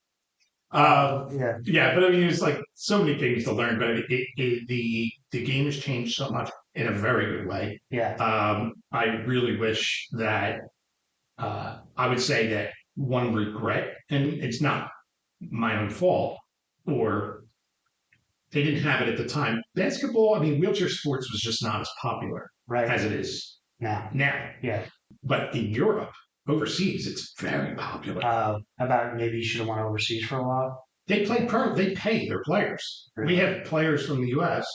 but I mean, it's like so many things to learn, but the game has changed so much in a very good way. Yeah. I really wish that, I would say that one regret, and it's not my own fault, or they didn't have it at the time. Basketball, I mean, wheelchair sports was just not as popular as it is now. Yeah. But in Europe, overseas, it's very popular. How about maybe you should have went overseas for a while? They play they pay their players. Really? We have players from the U.S.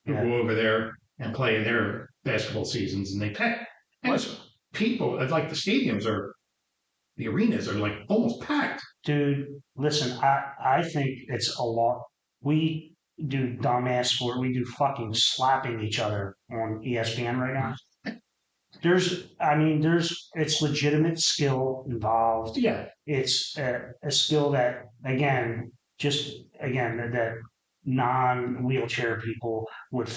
who go over there and play in their basketball seasons, and they pay. And people, like the stadiums the arenas are like almost packed. Dude, listen, I think it's a lot. We do dumbass sport. We do fucking slapping each other on ESPN right now. It's legitimate skill involved. Yeah. It's a skill that, that non-wheelchair people would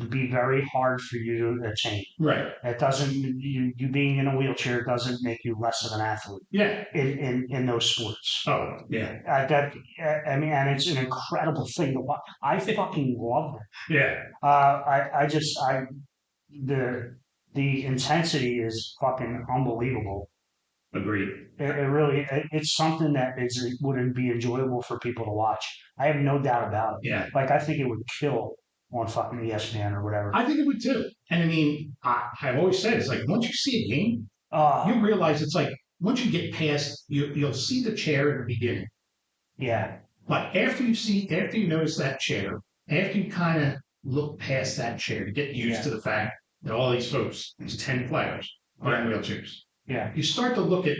be very hard for you to attain. Right. It doesn't you being in a wheelchair doesn't make you less of an athlete. Yeah. In those sports. Oh yeah. And it's an incredible thing to watch. I fucking love it. Yeah. The intensity is fucking unbelievable. Agreed. It's something that wouldn't be enjoyable for people to watch. I have no doubt about it. Yeah. Like, I think it would kill on fucking ESPN or whatever. I think it would too. And I mean, I've always said, it's like, once you see a game, you realize it's like, once you get past, you'll see the chair in the beginning. Yeah. But after you notice that chair, after you kind of look past that chair to get used to the fact that all these folks, these 10 players, are in wheelchairs. Yeah. You start to look at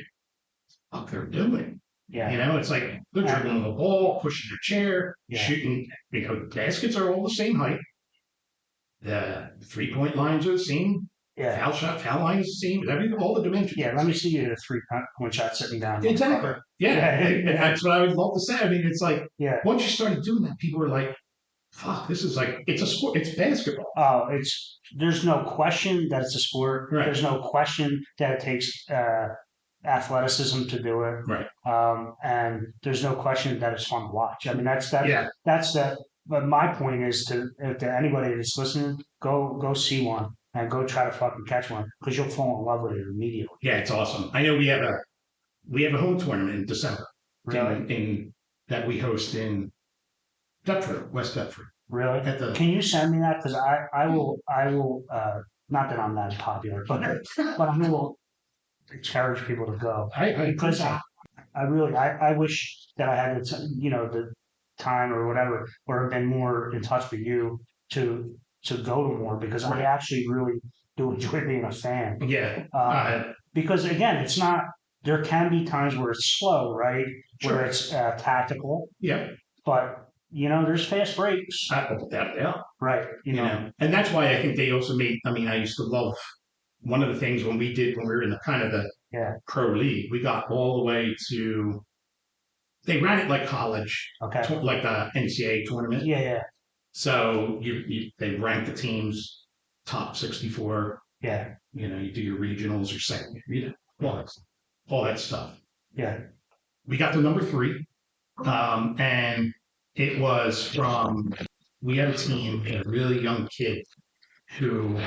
what they're doing. Yeah. You know, it's like they're dribbling the ball, pushing their chair, shooting. Baskets are all the same height. The 3-point lines are the same. Yeah. Foul line is the same. All the dimensions. Yeah. Let me see you hit a 3-point shot sitting down. Exactly. Yeah. That's what I would love to say. I mean, it's like, once you started doing that, people were like, fuck, this is like, it's a sport. It's basketball. Oh, there's no question that it's a sport. Right. There's no question that it takes athleticism to do it. Right. And there's no question that it's fun to watch. I mean, that's that. But my point is to anybody that's listening, go see one and go try to fucking catch one because you'll fall in love with it immediately. Yeah, it's awesome. I know we have a home tournament in December. Really? That we host in Deptford, West Deptford. Really? Can you send me that? Because I will not that I'm that popular, but I will encourage people to go. Because I wish that I had the time or whatever, or have been more in touch with you to go to more because I actually really do enjoy being a fan. Yeah. Because again, it's not. There can be times where it's slow, right? Sure. Where it's tactical. Yeah. But there's fast breaks. Yeah. Right. You know. And that's why I think they also made. I mean, I used to love one of the things when we were in the kind of the pro league, we got all the way to. They ran it like college, like the NCAA tournament. Yeah. So they rank the teams top 64. Yeah. You do your regionals, your second, all that stuff. Yeah. We got to number 3, and it was we had a team, a really young kid who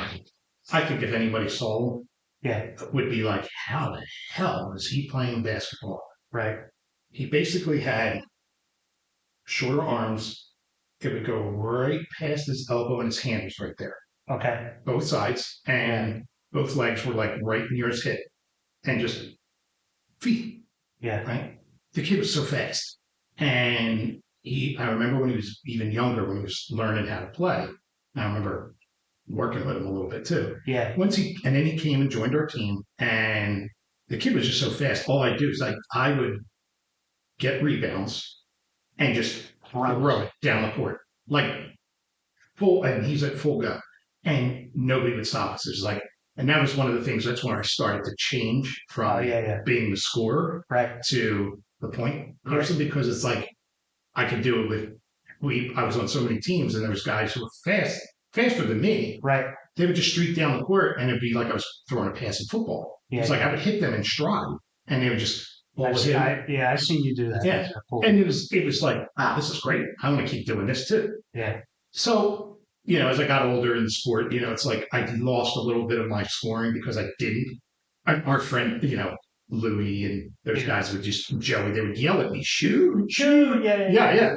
I think if anybody saw him, would be like, how the hell is he playing basketball? Right. He basically had shorter arms. It would go right past his elbow and his hand was right there. Okay. Both sides. And both legs were like right near his hip. And just feet. Yeah. Right? The kid was so fast. And I remember when he was even younger, when he was learning how to play, I remember working with him a little bit too. Yeah. And then he came and joined our team. And the kid was just so fast. All I do is I would get rebounds and just throw it down the court. Like full, and he's at full go. And nobody would stop us. It's like, and that was one of the things, that's when I started to change from being the scorer to the point person, because it's like, I could do it I was on so many teams and there was guys who were faster than me. Right. They would just streak down the court and it'd be like I was throwing a pass in football. It's like I would hit them in stride and they would just I've seen you do that. Yeah. Cool. And it was like, this is great. I want to keep doing this too. Yeah. So, as I got older in the sport, it's like I lost a little bit of my scoring because I didn't. Our friend, Louie and those guys would Joey, they would yell at me, shoot. Yeah.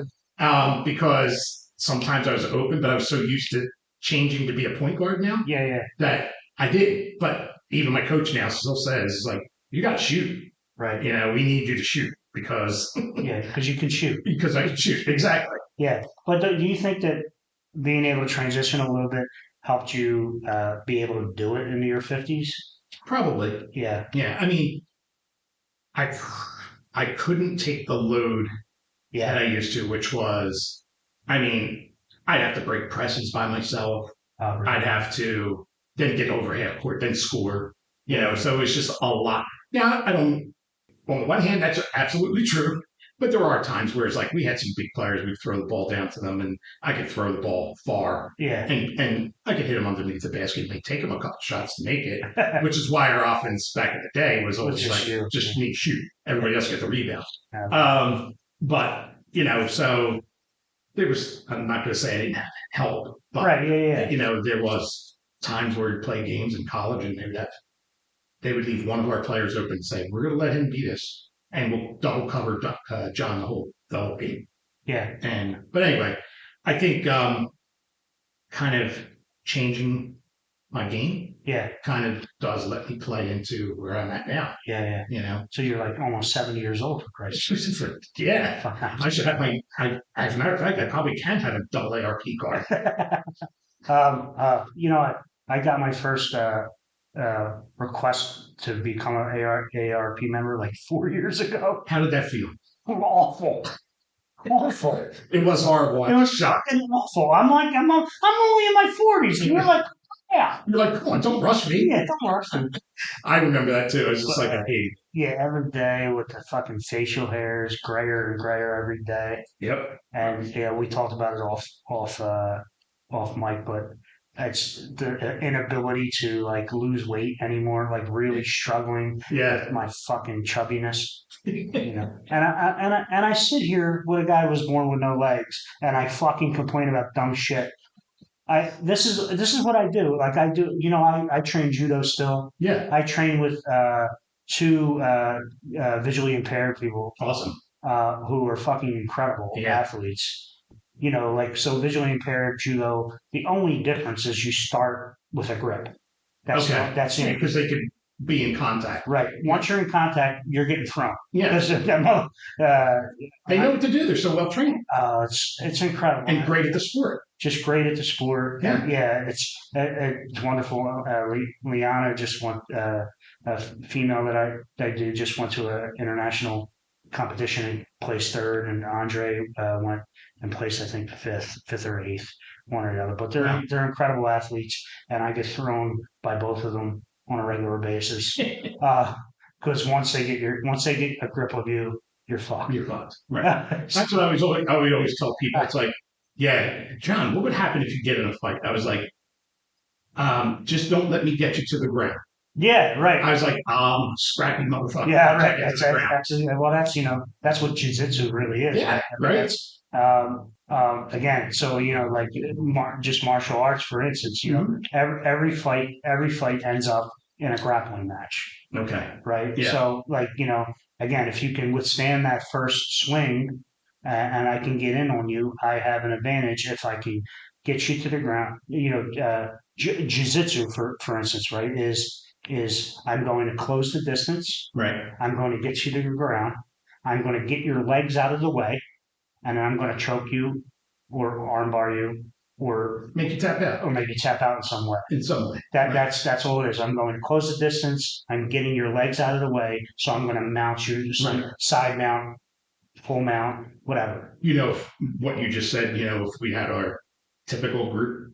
Because sometimes I was open, but I was so used to changing to be a point guard now. Yeah. That I did. But even my coach now still says, like, you got to shoot. Right. We need you to shoot because. Because you can shoot. Because I can shoot. Exactly. Yeah. But do you think that being able to transition a little bit helped you be able to do it into your 50s? Probably. Yeah. Yeah. I mean, I I couldn't take the load that I used to, which was, I mean, I'd have to break presses by myself. Really? I'd have to then get over half court, then score. So it's just a lot. Now, I don't, on the one hand, that's absolutely true. But there are times where it's like we had some big players, we'd throw the ball down to them, and I could throw the ball far. Yeah. And I could hit them underneath the basket and take them a couple shots to make it, which is why our offense back in the day was always just me shoot. Everybody else get the rebound. But, so there was, I'm not going to say I didn't have help, but, there was times where we'd play games in college and they would leave one of our players open and say, we're going to let him beat us and we'll double cover John the whole game. Yeah. But anyway, I think kind of changing my game kind of does let me play into where I'm at now. Yeah. So you're like almost 70 years old, for Christ's sake. Yeah. I should have as a matter of fact, I probably can have a double ARP card. I got my first request to become an ARP member like 4 years ago. How did that feel? Awful. It was horrible. It was shocking awful. I'm only in my 40s. And you're like, yeah. You're like, come on, don't rush me. Yeah, don't rush me. I remember that too. It was just like a hate. Yeah, every day with the fucking facial hairs, grayer and grayer every day. Yep. And we talked about it off mic, but it's the inability to like lose weight anymore, like really struggling with my fucking chubbiness. And I sit here with a guy who was born with no legs, and I fucking complain about dumb shit. This is what I do. Like I do, I train judo still. Yeah. I train with two visually impaired people. Awesome. Who are fucking incredible athletes. So visually impaired judo, the only difference is you start with a grip. That's it. Because they could be in contact. Right. Once you're in contact, you're getting thrown. Yeah. They know what to do. They're so well trained. It's incredible. And great at the sport. Just great at the sport. Yeah. And it's wonderful. Liana just went, a female that I do just went to an international competition and placed third, and Andre went and placed, I think, fifth or eighth, one or the other. But they're incredible athletes, and I get thrown by both of them on a regular basis. Because once they get a grip of you, you're fucked. You're fucked. Right. That's what I would always tell people. It's like, yeah, John, what would happen if you get in a fight? I was like, just don't let me get you to the ground. Yeah, right. I was like, scrappy motherfucker. Yeah, right. That's what jiu-jitsu really is. Yeah, right. Again, so just martial arts, for instance, every fight ends up in a grappling match. Okay. Right. Yeah. So again, if you can withstand that first swing, and I can get in on you, I have an advantage if I can get you to the ground. Jiu-jitsu, for instance, right, is I'm going to close the distance. Right. I'm going to get you to the ground. I'm going to get your legs out of the way, and then I'm going to choke you or armbar you or make you tap out. Or maybe tap out in some way. That's all it is. I'm going to close the distance. I'm getting your legs out of the way, so I'm going to mount you, side mount, full mount, whatever. What you just said, if we had our typical group,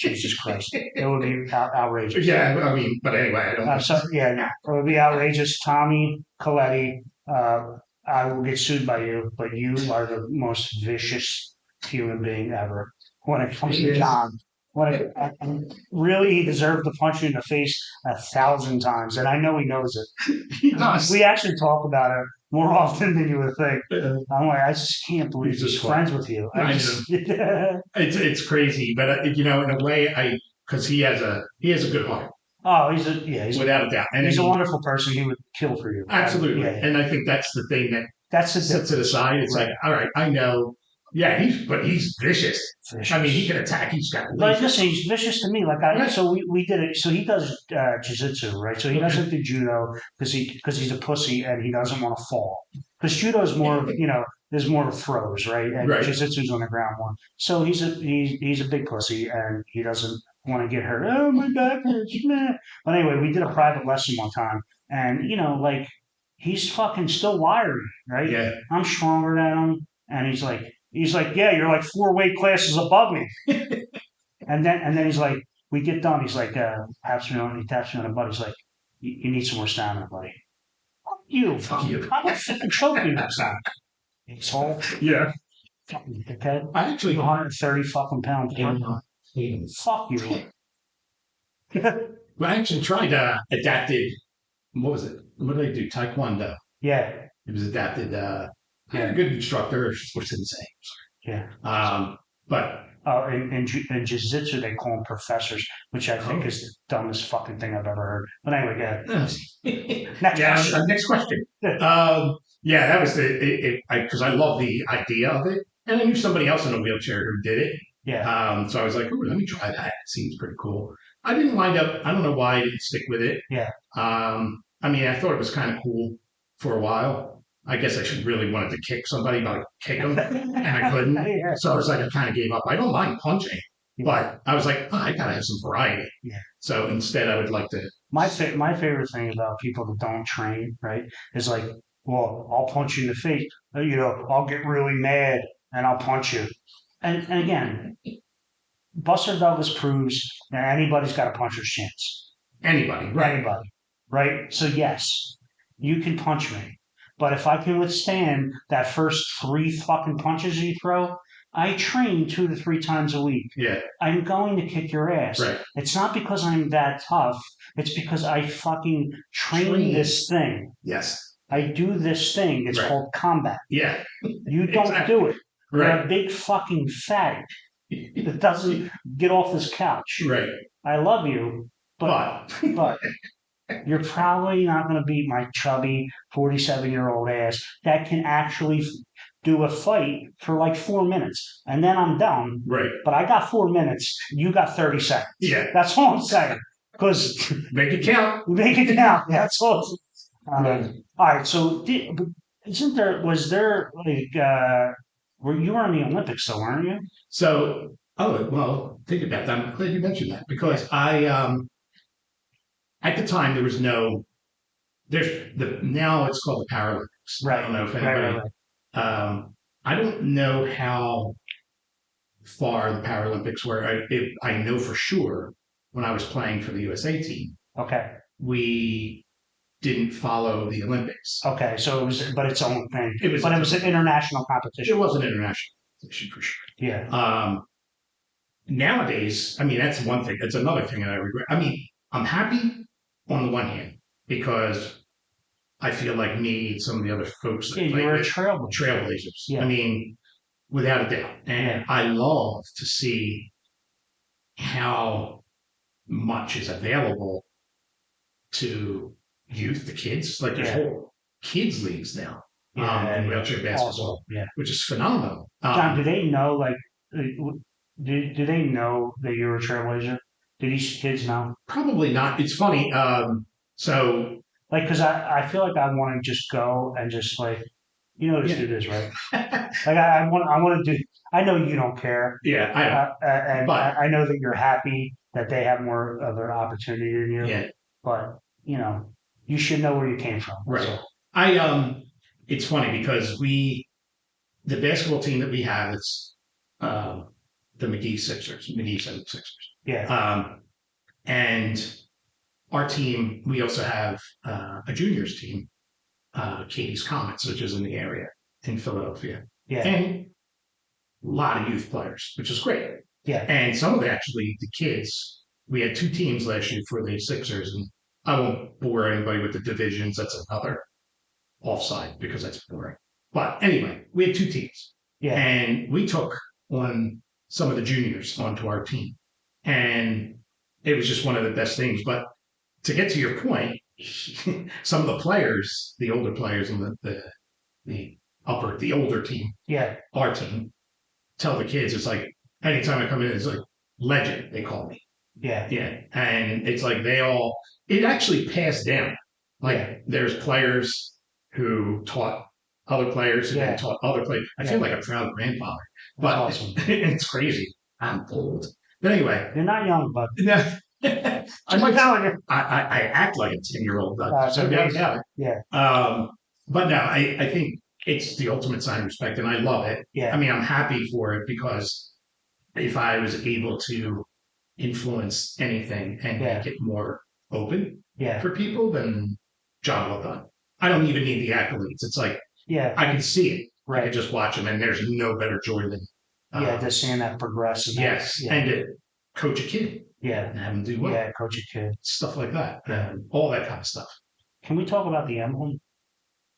Jesus Christ. It would be outrageous. Yeah, I mean, but anyway, I don't it would be outrageous. Tommy Coletti, I will get sued by you, but you are the most vicious human being ever. When it comes to John, really, he deserved to punch you in the face 1,000 times, and I know he knows it. He does. We actually talk about it more often than you would think. I'm like, I just can't believe he's friends with you. It's crazy, but in a way, because he has a good heart. Oh, he's without a doubt, and he's a wonderful person. He would kill for you. Absolutely, and I think that's the thing that sets it aside. It's like, all right, I know. Yeah, he's vicious. I mean, he can attack. He's got. But listen, he's vicious to me. So we did it. So he does jiu-jitsu, right? So he doesn't do judo because he's a pussy and he doesn't want to fall. Because judo is more of there's more throws, right? And jiu-jitsu's on the ground one. So he's a big pussy, and he doesn't want to get hurt. Oh, my back hurts, man. But anyway, we did a private lesson one time, and like he's fucking still wiry, right? Yeah. I'm stronger than him, and he's like, yeah, you're like 4 weight classes above me. and then he's like, we get done. He's like, taps me on the butt. He's like, you need some more stamina, buddy. Fuck you. I'm gonna fucking choke you next time. Asshole. Yeah. Fucking dickhead. I actually 130 fucking pounds. Fuck you. I actually tried adapted. What was it? What did I do? Taekwondo. Yeah. It was adapted. I had a good instructor. What's insane. Yeah. But in jiu-jitsu they call them professors, which I think is the dumbest fucking thing I've ever heard. But anyway, next question. Yeah, that was because I love the idea of it, and I knew somebody else in a wheelchair who did it. Yeah. So I was like, "Ooh, let me try that. It seems pretty cool." I didn't wind up. I don't know why I didn't stick with it. Yeah. I mean, I thought it was kind of cool for a while. I guess I should really wanted to kick somebody, but I kick them, and I couldn't. Yeah. So I was like, I kind of gave up. I don't mind punching, but I was like, I gotta have some variety. Yeah. So instead, I would like to. My favorite thing about people that don't train, right, is like, well, I'll punch you in the face. I'll get really mad and I'll punch you. And again, Buster Douglas proves that anybody's got a puncher's chance. Anybody, right? Anybody, right? So yes, you can punch me. But if I can withstand that first 3 fucking punches you throw, I train 2 to 3 times a week. Yeah. I'm going to kick your ass. Right. It's not because I'm that tough. It's because I fucking train this thing. Yes. I do this thing. It's called combat. Yeah. You don't do it. Right. You're a big fucking fatty that doesn't get off this couch. Right. I love you, but you're probably not going to beat my chubby 47-year-old ass that can actually do a fight for like 4 minutes. And then I'm done. Right. But I got 4 minutes. You got 30 seconds. Yeah. That's all I'm saying. Because make it count. Make it count. That's all. All right. So was there like, you were in the Olympics though, weren't you? So, think about that. I'm glad you mentioned that because at the time, there was now it's called the Paralympics. Right. I don't know if anybody. Right. I don't know how far the Paralympics were. I know for sure when I was playing for the USA team. Okay. We didn't follow the Olympics. Okay, so it was, but its own thing. It was an international competition. It was an international competition for sure. Yeah. Nowadays, I mean, that's one thing. That's another thing that I regret. I mean, I'm happy on the one hand because I feel like me and some of the other folks that you were a trailblazers. Yeah. I mean, without a doubt. And I love to see how much is available to youth, the kids. Like there's whole kids leagues now in wheelchair basketball, which is phenomenal. John, do they know, like, do they know that you're a trailblazer? Do these kids know? Probably not. It's funny. Because I feel like I want to just go and just like, just do this, right? Like I want to do. I know you don't care. Yeah, I know. But I know that you're happy that they have more of an opportunity than you. Yeah. But you should know where you came from. Right. So. It's funny because the basketball team that we have, it's the McGee 76ers. Yeah. And our team, we also have a juniors team, Katie's Comets, which is in the area in Philadelphia. Yeah. And a lot of youth players, which is great. Yeah. And some of the kids, we had 2 teams last year for the Sixers, and I won't bore anybody with the divisions. That's another offside because that's boring. But anyway, we had 2 teams. Yeah. And we took on some of the juniors onto our team. And it was just one of the best things. But to get to your point, some of the players, the older players in the older team, our team, tell the kids, it's like, anytime I come in, it's like, legend, they call me. Yeah. Yeah. And it's like it actually passed down. Like there's players who taught other players and Yeah. then taught other players. I feel like a proud grandfather, but That's awesome. it's crazy. I'm old. But anyway, You're not young, but yeah. I'm telling you. I act like a 10-year-old. It's So amazing. yeah. Yeah, But no, I think it's the ultimate sign of respect, and I love it. I yeah, mean, I'm happy for it because if I was able to influence anything and Yeah. make it more open yeah, for people, then job well done. I don't even need the accolades. It's like yeah. I can see it. I Right. can just watch them, and there's no better joy than Yeah, just seeing that progress. And yes, yeah, and to coach a kid yeah, and have them do well, yeah. Coach a kid. stuff like that, Yeah. all that kind of stuff. Can we talk about the emblem?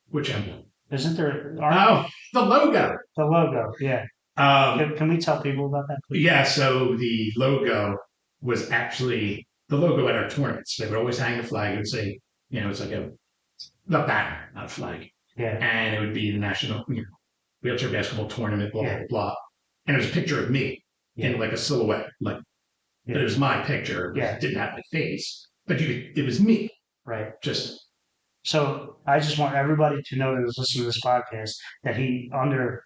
Which emblem? Isn't there Oh, the logo. the logo? Yeah. Can we tell people about that, please? Yeah, so the logo was actually the logo at our tournaments. They would always hang a flag and say, it's like a banner, not a flag. Yeah, And it would be the national, wheelchair basketball tournament, blah, Yeah. blah, blah. And it was a picture of me yeah, in like a silhouette, but it was my picture. Yeah. It didn't have my face, but it was me. right. Just, So I just want everybody to know that is listening to this podcast that I'm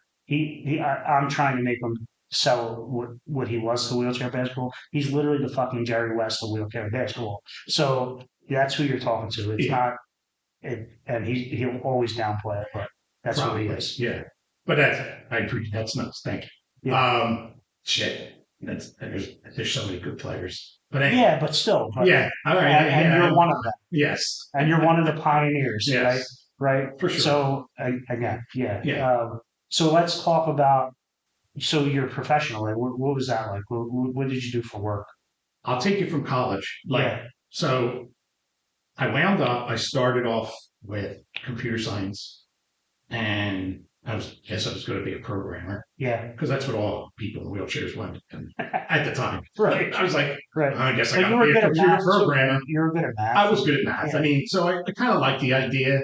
trying to make him sell what he was to wheelchair basketball. He's literally the fucking Jerry West of wheelchair basketball. So that's who you're talking to. It's not, and he'll always downplay it, but that's probably, who he is. yeah. But I appreciate that's nice. Thank you. Yeah. Shit. There's so many good players. But anyway, Yeah, but still. But, yeah. All right. and you're one of them. Yes. And you're one of the pioneers, Yes. right? For sure. So again, yeah. Yeah. So let's talk about. So you're professional. Like, what was that like? What did you do for work? I'll take you from college. Yeah. So I started off with computer science, and I was going to be a programmer. Yeah. Because that's what all people in wheelchairs wanted at the time. Right. I was like, right. I guess I But got you to were be a good at computer math. programmer. You were good at math. I was good at math. Yeah. I mean, so I kind of liked the idea.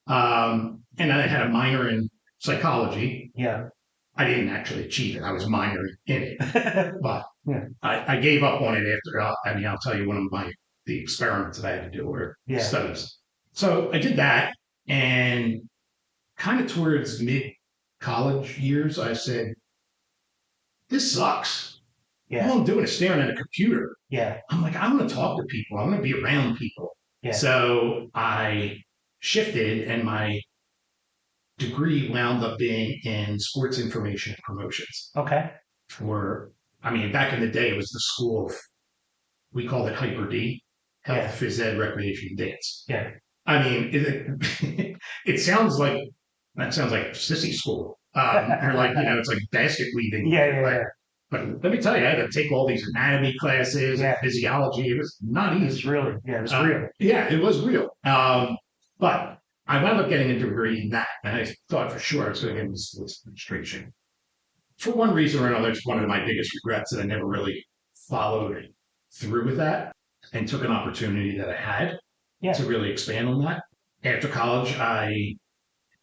And I had a minor in psychology. Yeah. I didn't actually achieve it. I was minoring in it. But Yeah. I gave up on it after, I'll tell you one of the experiments that I had to do were Yeah. studies. So I did that, and kind of towards mid-college years, I said, this sucks. Yeah. All I'm doing is staring at a computer. Yeah. I'm like, I want to talk to people. I want to be around people. Yeah. So I shifted, and my degree wound up being in sports information and promotions. Okay. Back in the day, it was the school of, we called it Hyper D, Health, Yeah. Phys Ed, Recreation, and Dance. Yeah. I mean, it sounds like sissy school. Or like, it's like basket weaving. Yeah. But let me tell you, I had to take all these anatomy classes and physiology. It was not easy. It was real. Yeah, it was real. But I wound up getting a degree in that, and I thought for sure I was going to get into sports administration. For one reason or another, it's one of my biggest regrets that I never really followed through with that and took an opportunity that I had to really expand on that. After college, I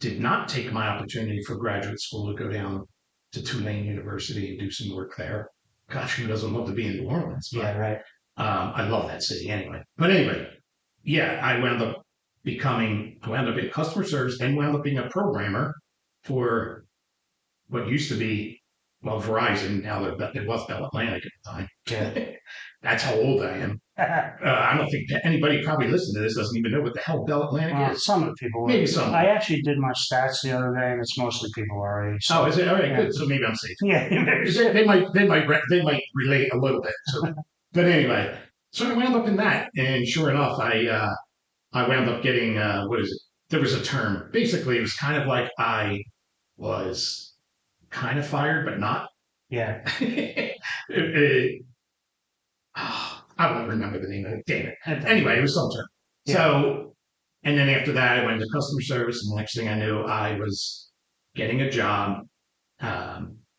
did not take my opportunity for graduate school to go down to Tulane University and do some work there. Gosh, who doesn't love to be in New Orleans? But, yeah, right. I love that city anyway. But anyway, I wound up being customer service, then wound up being a programmer for what used to be, Verizon. Now it was Bell Atlantic at the time. Yeah. That's how old I am. I don't think anybody probably listening to this doesn't even know what the hell Bell Atlantic is. Some of the people. Maybe some. I actually did my stats the other day, and it's mostly people our age. So, oh, is it? All right, good. So maybe I'm safe. Yeah. They might relate a little bit. So, but anyway, so I wound up in that, and sure enough, I wound up getting what is it? There was a term. Basically, it was kind of like I was kind of fired, but not. Yeah. I won't remember the name of it. Damn it. Anyway, it was some term. Yeah. So, and then after that, I went to customer service, and the next thing I knew, I was getting a job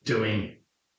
doing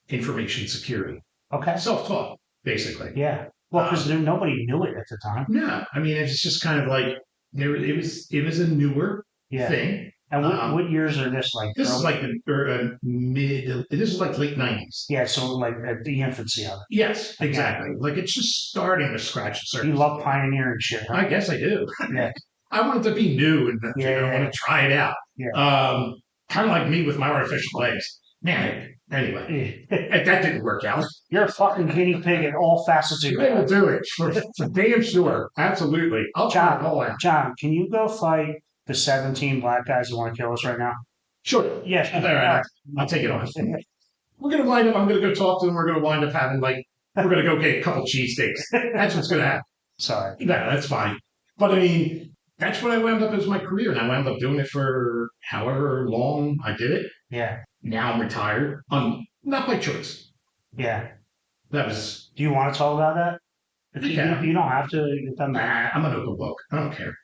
information security. Okay. Self-taught, basically. Yeah. Well, because nobody knew it at the time. No, it's just kind of like it was a newer thing. And what years are this like? This is like this is like late 90s. Yeah, so like at the infancy of it. Yes, exactly. Like it's just starting to scratch the surface. You love pioneering shit, huh? I guess I do. Yeah. I want it to be new and I want to try it out. Yeah. Kind of like me with my artificial legs. Man, anyway, that didn't work out. You're a fucking guinea pig in all facets of your They will life. do it for damn sure. Absolutely. I'll try it all out. John, can you go fight the 17 black guys that want to kill us right now? Sure. Yes. All right. I'll take it on. We're going to wind up, I'm going to go talk to them. We're going to wind up having we're going to go get a couple cheesesteaks. That's what's going to happen. Sorry. No, that's fine. But I mean, that's what I wound up as my career. And I wound up doing it for however long I did it. Yeah. Now I'm retired. Not by choice. Yeah. That was. Do you want to talk about that? If you don't have to. It doesn't matter. I'm an open book. I don't care.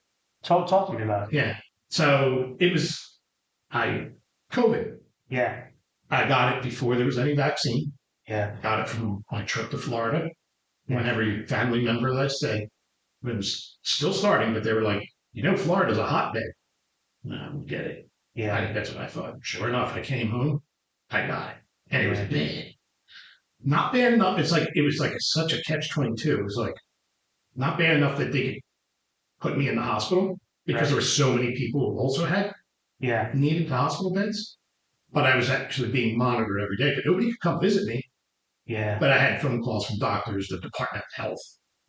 Talk to me about it. Yeah. So it was COVID. Yeah. I got it before there was any vaccine. Yeah. Got it from my trip to Florida. When every family member, let's say, it was still starting, but they were like, Florida's a hotbed. No, I don't get it. Yeah. That's what I thought. Sure enough, I came home, I got it. And it was bad. Not bad enough. It was like such a catch-22. It was like not bad enough that they could put me in the hospital because there were so many people who also had needed the hospital beds. But I was actually being monitored every day because nobody could come visit me. Yeah. But I had phone calls from doctors, the Department of Health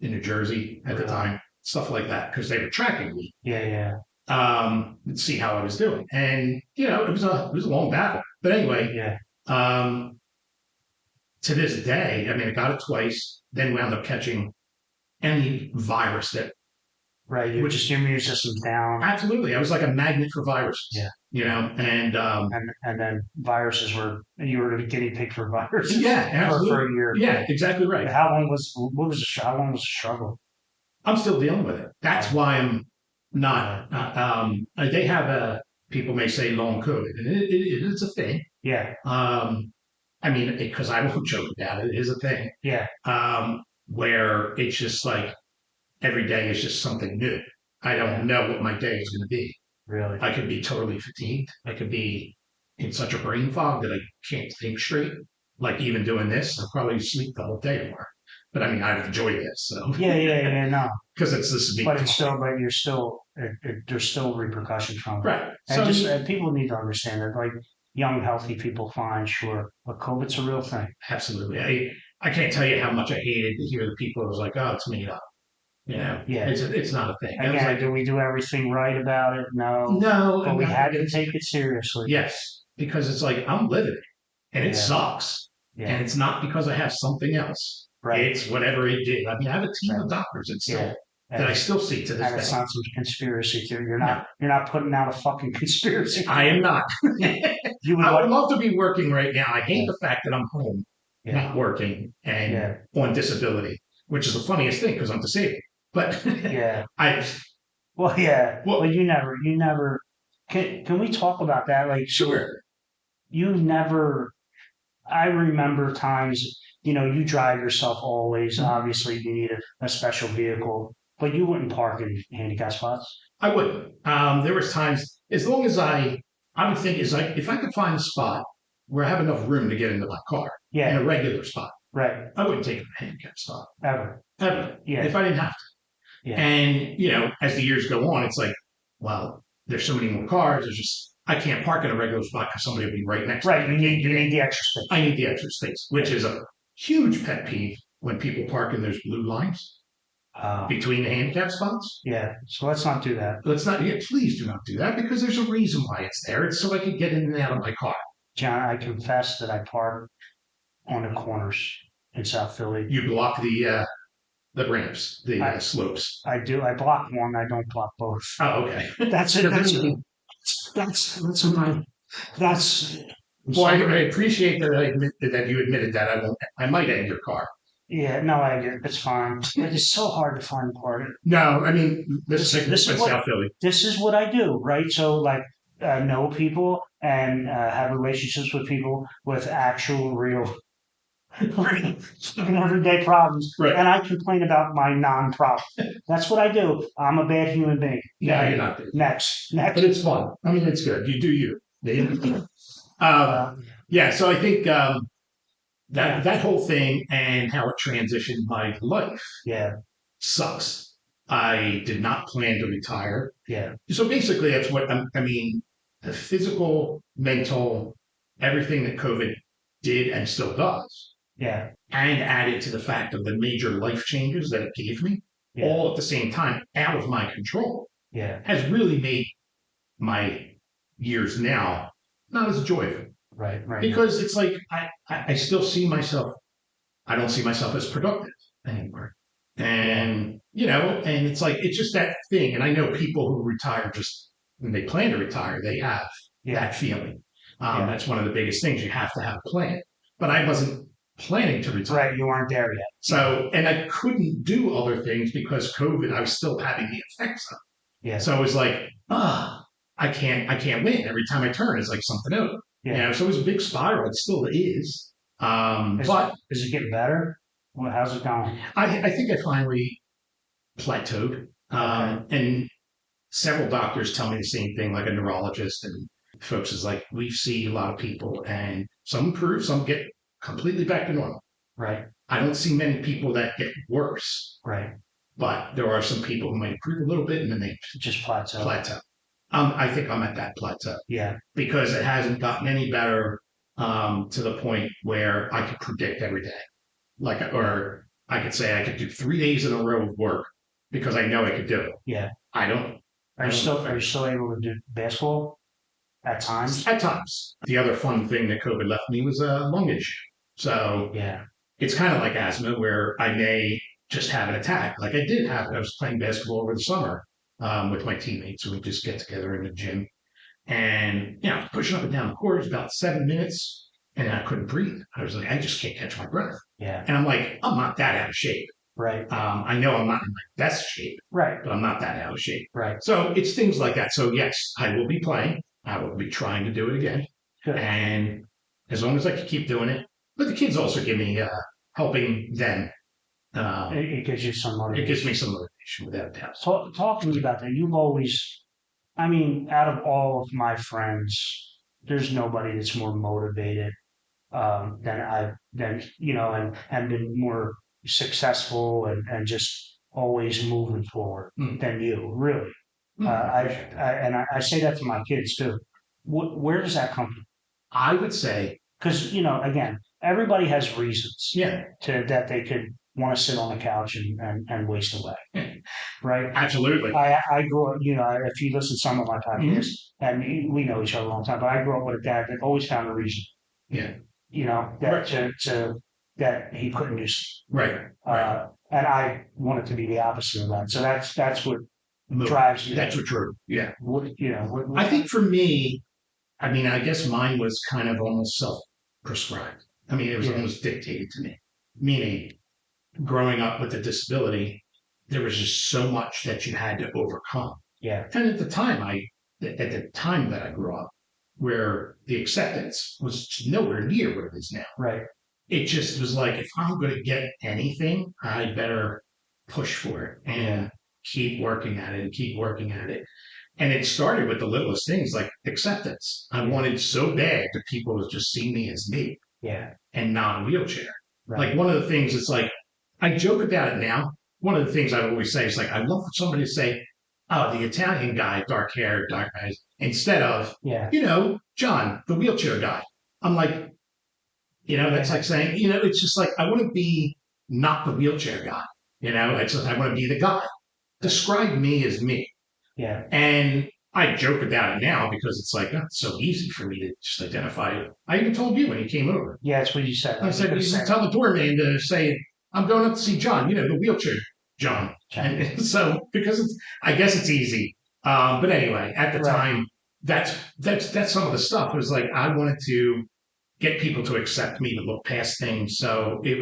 in New Jersey at the time, stuff like that, because they were tracking me. Yeah. To see how I was doing. And, it was a long battle. But anyway, to this day, I got it twice, then wound up catching any virus that. Right, you just your immune system's down. Absolutely. I was like a magnet for viruses. Yeah. And then viruses you were the guinea pig for viruses. Yeah, absolutely. For a year. Yeah, exactly right. How long was the struggle? I'm still dealing with it. That's why I'm not. They have people may say long COVID, and it is a thing. Yeah. Because I won't joke about it. It is a thing. Yeah. Where it's just like every day is just something new. I don't know what my day is going to be. Really? I could be totally fatigued. I could be in such a brain fog that I can't think straight. Like even doing this, I'll probably sleep the whole day tomorrow. But I've enjoyed this. So no. Because this is me. But there's still repercussions from it. Right. And so people need to understand that, like young, healthy people, fine, sure, but COVID's a real thing. Absolutely. I can't tell you how much I hated to hear the people who was like, oh, it's made up. It's not a thing. Again, do we do everything right about it? No. But we had to take it seriously. Yes, because it's like I'm living it, and it sucks. Yeah. And it's not because I have something else. Right. It's whatever it did. I have a team of doctors that I still see to this day. And it's not some conspiracy theory. You're not putting out a fucking conspiracy theory. I am not. I would love to be working right now. I hate the fact that I'm home, not working, and on disability, which is the funniest thing because I'm disabled. But Well, you never. Can we talk about that? Like, sure. You never. I remember times. You drive yourself always. Mm-hmm. Obviously, you need a special vehicle, but you wouldn't park in handicap spots. I wouldn't. There was times, as long as I would think is like if I could find a spot where I have enough room to get into my car, in a regular spot, right? I wouldn't take a handicap spot ever. Yeah. If I didn't have to. Yeah. And, as the years go on, it's like, well, there's so many more cars. I can't park in a regular spot because somebody will be right next to me. You need the extra space. I need the extra space, which is a huge pet peeve when people park and there's blue lines between the handicap spots. Yeah. So let's not do that. Please do not do that because there's a reason why it's there. It's so I can get in and out of my car. John, I confess that I park on the corners in South Philly. You block the ramps, the slopes. I do. I block one. I don't block both. Oh, okay. That's it. Well, I appreciate that you admitted that. I might end your car. Yeah, no, I get it. It's fine. It's so hard to find parking. No, this is South Philly. This is what I do, right? So, know people and have relationships with people with actual, real everyday problems, right. And I complain about my non-problem. That's what I do. I'm a bad human being. No, you're not. Next. But it's fun. It's good. You do you. So I think that whole thing and how it transitioned my life, sucks. I did not plan to retire. Yeah. So basically, that's what the physical, mental, everything that COVID did and still does, Yeah. and added to the fact of the major life changes that it gave me, Yeah. all at the same time, out of my control, Yeah. has really made my years now not as joyful. Right. Right. Because it's like I still see myself, I don't see myself as productive anymore. And, and it's like, it's just that thing. And I know people who retire just when they plan to retire, they have that feeling. That's one of the biggest things. You have to have a plan. But I wasn't planning to retire. Right. You weren't there yet. So, and I couldn't do other things because COVID, I was still having the effects of it. Yeah. So it was like, I can't win. Every time I turn, it's like something over. Yeah. So it was a big spiral. It still is. But is it getting better? Well, how's it going? I think I finally plateaued. And several doctors tell me the same thing, like a neurologist and folks is like, we see a lot of people and some improve, some get completely back to normal. Right. I don't see many people that get worse. Right. But there are some people who might improve a little bit and then they just plateau. I think I'm at that plateau. Yeah. Because it hasn't gotten any better to the point where I could predict every day. Or I could say I could do 3 days in a row of work because I know I could do it. Yeah. I don't. Are you still able to do basketball at times? At times. The other fun thing that COVID left me was a lung issue. So it's kind of like asthma where I may just have an attack. Like I did have. I was playing basketball over the summer with my teammates. We just get together in the gym and pushing up and down the court is about 7 minutes. And I couldn't breathe. I was like, I just can't catch my breath. Yeah. And I'm like, I'm not that out of shape. Right. I know I'm not in my best shape. Right. But I'm not that out of shape. Right. So it's things like that. So yes, I will be playing. I will be trying to do it again. Good. And as long as I can keep doing it. But the kids also give me helping them. It gives you some motivation. It gives me some motivation without a doubt. Talk to me about that. You've always, out of all of my friends, there's nobody that's more motivated and been more successful and just always moving forward than you, really. I say that to my kids too. Where does that come from? I would say, because again, everybody has reasons that they could want to sit on the couch and waste away, right? Absolutely. I grew up, if you listen to some of my podcasts, and we know each other a long time, but I grew up with a dad that always found a reason. Yeah. That he couldn't do something. Right. And I wanted to be the opposite of that. So that's what drives you. That's what true. Yeah. I think for me, I guess mine was kind of almost self-prescribed. It was almost dictated to me. Meaning, growing up with a disability, there was just so much that you had to overcome. Yeah. And at the time that I grew up, where the acceptance was nowhere near what it is now. Right. It just was like, if I'm going to get anything, I better push for it and keep working at it and keep working at it. And it started with the littlest things like acceptance. I wanted so bad that people would just see me as me. Yeah. And not a wheelchair. Right. Like one of the things, it's like, I joke about it now. One of the things I always say is like, I love for somebody to say, oh, the Italian guy, dark hair, dark eyes, instead of, John, the wheelchair guy. I'm like, that's like saying, it's just like, I want to be not the wheelchair guy. It's like, I want to be the guy. Describe me as me. Yeah. And I joke about it now because it's like, it's so easy for me to just identify it. I even told you when you came over. Yeah, that's what you said. I said, you tell the doorman to say, I'm going up to see John, the wheelchair John. And so, because I guess it's easy. But anyway, at the time, that's some of the stuff. It was like, I wanted to get people to accept me, to look past things. So I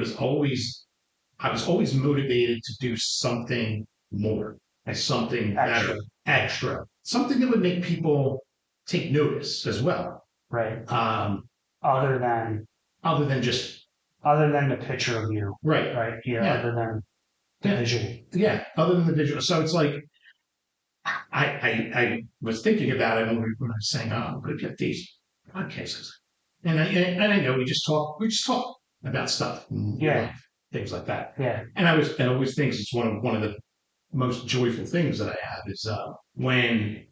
was always motivated to do something more, something better, extra, something that would make people take notice as well. Right. Other than the picture of you. Right. Right. Other than the visual. Yeah. Other than the visual. So it's like, I was thinking about it when I was saying, I'm going to get these podcasts. And I know we just talk about stuff. Things like that. Yeah. And I always think it's one of the most joyful things that I have is when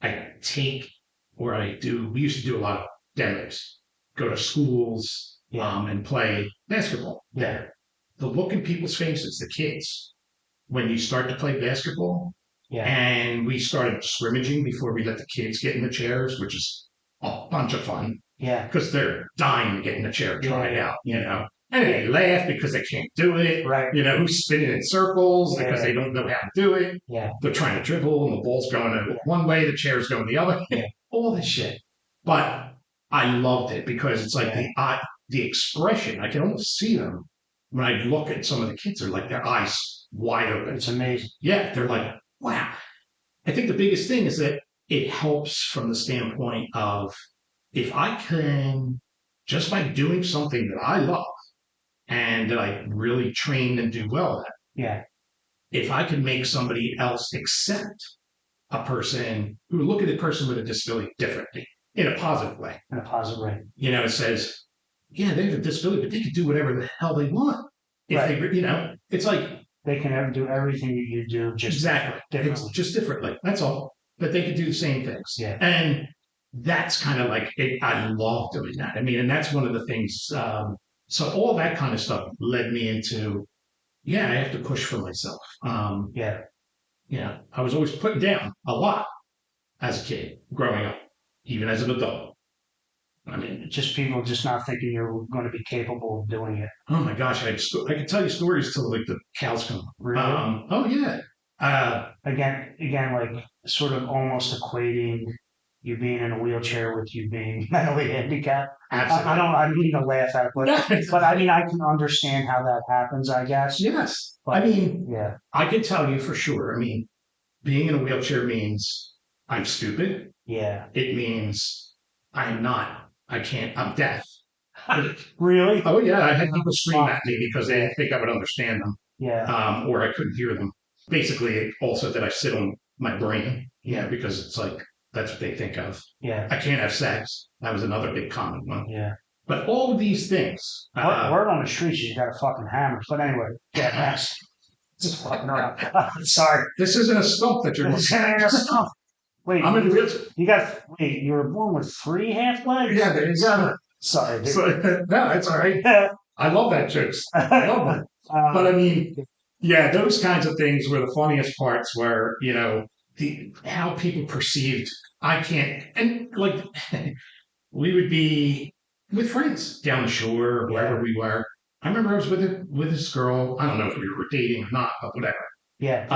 I take we used to do a lot of demos, go to schools, and play basketball there. The look in people's faces, the kids, when you start to play basketball, and we started scrimmaging before we let the kids get in the chairs, which is a bunch of fun. Yeah. Because they're dying to get in the chair, try it out, And they laugh because they can't do it. Right. Who's spinning in circles because they don't know how to do it. Yeah. They're trying to dribble and the ball's going one way, the chair's going the other. All this shit. But I loved it because it's like the expression, I can almost see them when I look at some of the kids, they're like their eyes wide open. It's amazing. Yeah, they're like, wow. I think the biggest thing is that it helps from the standpoint of if I can, just by doing something that I love and that I really train and do well at, if I can make somebody else accept a person who look at a person with a disability differently in a positive way. In a positive way. It says, yeah, they have a disability, but they can do whatever the hell they want. If they, it's like they can do everything that you do, just exactly differently. It's just differently. That's all. But they could do the same things. Yeah. And that's kind of like it. I love doing that. I mean, and that's one of the things. So all that kind of stuff led me into, I have to push for myself. I was always put down a lot as a kid growing up, even as an adult. I mean, just people just not thinking you're going to be capable of doing it. Oh my gosh, I could tell you stories till like the cows come. Really? Oh yeah. Again, like sort of almost equating you being in a wheelchair with you being mentally handicapped. Absolutely. I don't mean to laugh at it, but I mean I can understand how that happens, I guess. Yes. But, I can tell you for sure. I mean, being in a wheelchair means I'm stupid. Yeah. It means I'm deaf. Really? Oh yeah, I had people scream at me because they didn't think I would understand them. Yeah. Or I couldn't hear them. Basically, also that I sit on my brain. Yeah, because it's like that's what they think of. Yeah. I can't have sex. That was another big common one. Yeah. But all of these things. Word on the streets, you got a fucking hammer. But anyway, next. Just fucking around. Sorry. This isn't a stump that you're looking at. Wait, I'm in wheelchair. You were born with 3 half legs? Yeah, there you go. Sorry. No, it's all right. I love that jokes. I love that. But I mean, those kinds of things were the funniest parts where, how people perceived I can't. And like, we would be with friends down the shore or wherever we were. I remember I was with this girl. I don't know if we were dating or not, but whatever. Yeah.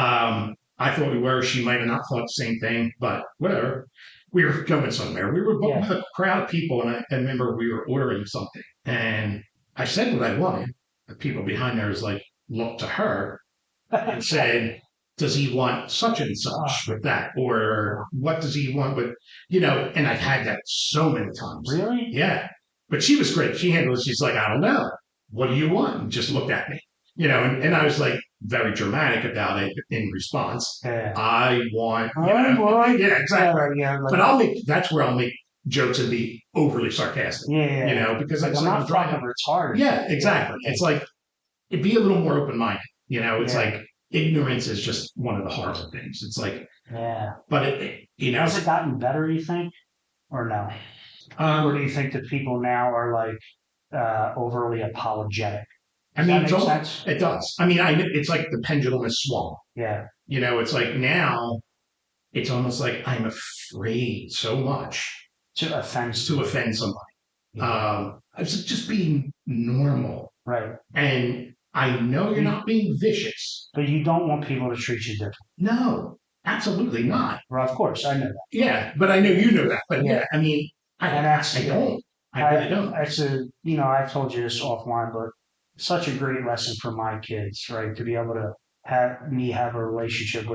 I thought we were. She might have not thought the same thing, but whatever. We were going somewhere. We were with a crowd of people, and I remember we were ordering something. And I said what I wanted. The people behind there was like, looked to her and said, does he want such and such with that? Or what does he want with, and I've had that so many times. Really? Yeah. But she was great. She handled it. She's like, I don't know. What do you want? And just looked at me, and I was like very dramatic about it in response. Yeah. I want, yeah, exactly. Yeah, but that's where I'll make jokes and be overly sarcastic. Yeah. Because like, I'm not fucking retarded. Yeah, exactly. Yeah. It's like, it'd be a little more open-minded. It's like ignorance is just one of the horrible things. It's like, but has it gotten better, you think, or no? Or do you think that people now are like overly apologetic? I mean, it does. I mean, it's like the pendulum is swung. Yeah. It's like now, it's almost like I'm afraid so much to offend somebody. I was just being normal. Right. And I know you're not being vicious. But you don't want people to treat you different. No, absolutely not. Well, of course, I know that. Yeah, but I know you know that. But I mean, I don't. I really don't. It's I've told you this offline, but such a great lesson for my kids, right? To be able to have a relationship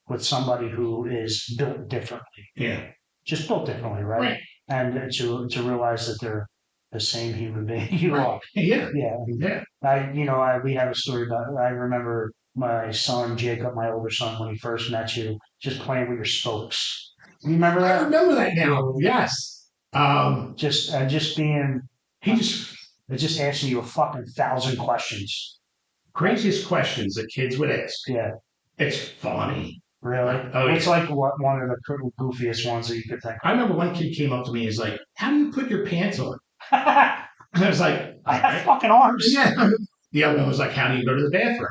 with somebody who is built differently. Yeah. Just built differently, right? And to realize that they're the same human being you are. Yeah. We have a story about it. I remember my son, Jacob, my older son, when he first met you, just playing with your spokes. You remember that? I remember that now. Yes. Just being just asking you a fucking 1,000 questions. Craziest questions that kids would ask. Yeah. It's funny. Really? Oh, It's yeah. like one of the goofiest ones that you could think I remember one kid came up to me and was like, "How do you put your pants on?" of. I And I was like, "All have right." fucking arms. Yeah. The other one was like, "How do you go to the bathroom?"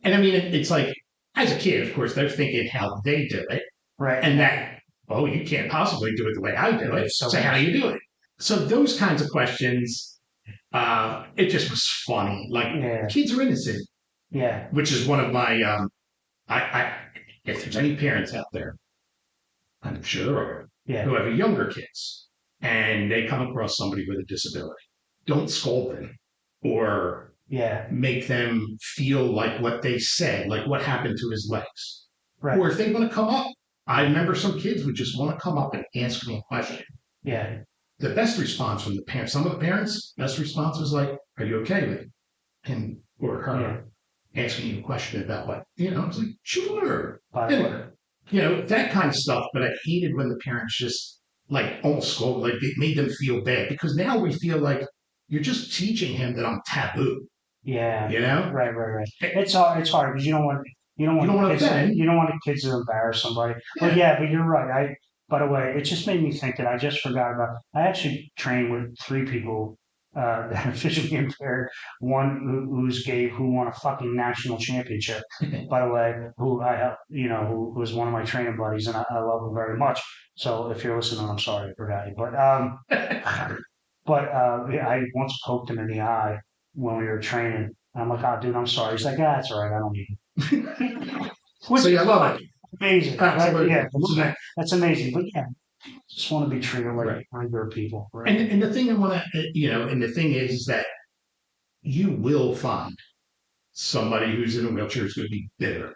And I mean, it's like, as a kid, of course, they're thinking how they do it. Right. And that, oh, you can't possibly do it the way I do it. So how do you do it? So those kinds of questions, it just was funny. Like, Yeah. kids are innocent, Yeah. which is one of my, if there's any parents out there, I'm sure, Yeah. who have younger kids and they come across somebody with a disability, don't scold them or Yeah. make them feel like what they said, like what happened to his legs. Right. Or if they want to come up, I remember some kids would just want to come up and ask me a question. Yeah. The best response from the parents, some of the parents, best response was like, "Are you okay with him or her asking you a question about what?" I was like, "Sure." Anyway, that kind of stuff. But I hated when the parents just like almost scolded, like it made them feel bad because now we feel like you're just teaching him that I'm taboo. Yeah. You know? Right. It's hard. It's hard because you don't want kids. You don't want the kids to embarrass somebody. Yeah. But you're right. By the way, it just made me think that I just forgot about. I actually trained with 3 people that are visually impaired. One who's gay, who won a fucking national championship. By the way, who I helped, who was one of my training buddies, and I love him very much. So if you're listening, I'm sorry I forgot you. Yeah, I once poked him in the eye when we were training. And I'm like, "Oh, dude, I'm sorry." He's like, "Ah, it's all right. I don't need it." Which So, yeah, I love it. amazing. Absolutely. Yeah, that's amazing. But yeah, just want to be treated like Right. regular people. Right? And the thing I want to, and the thing is that you will find somebody who's in a wheelchair is going to be bitter.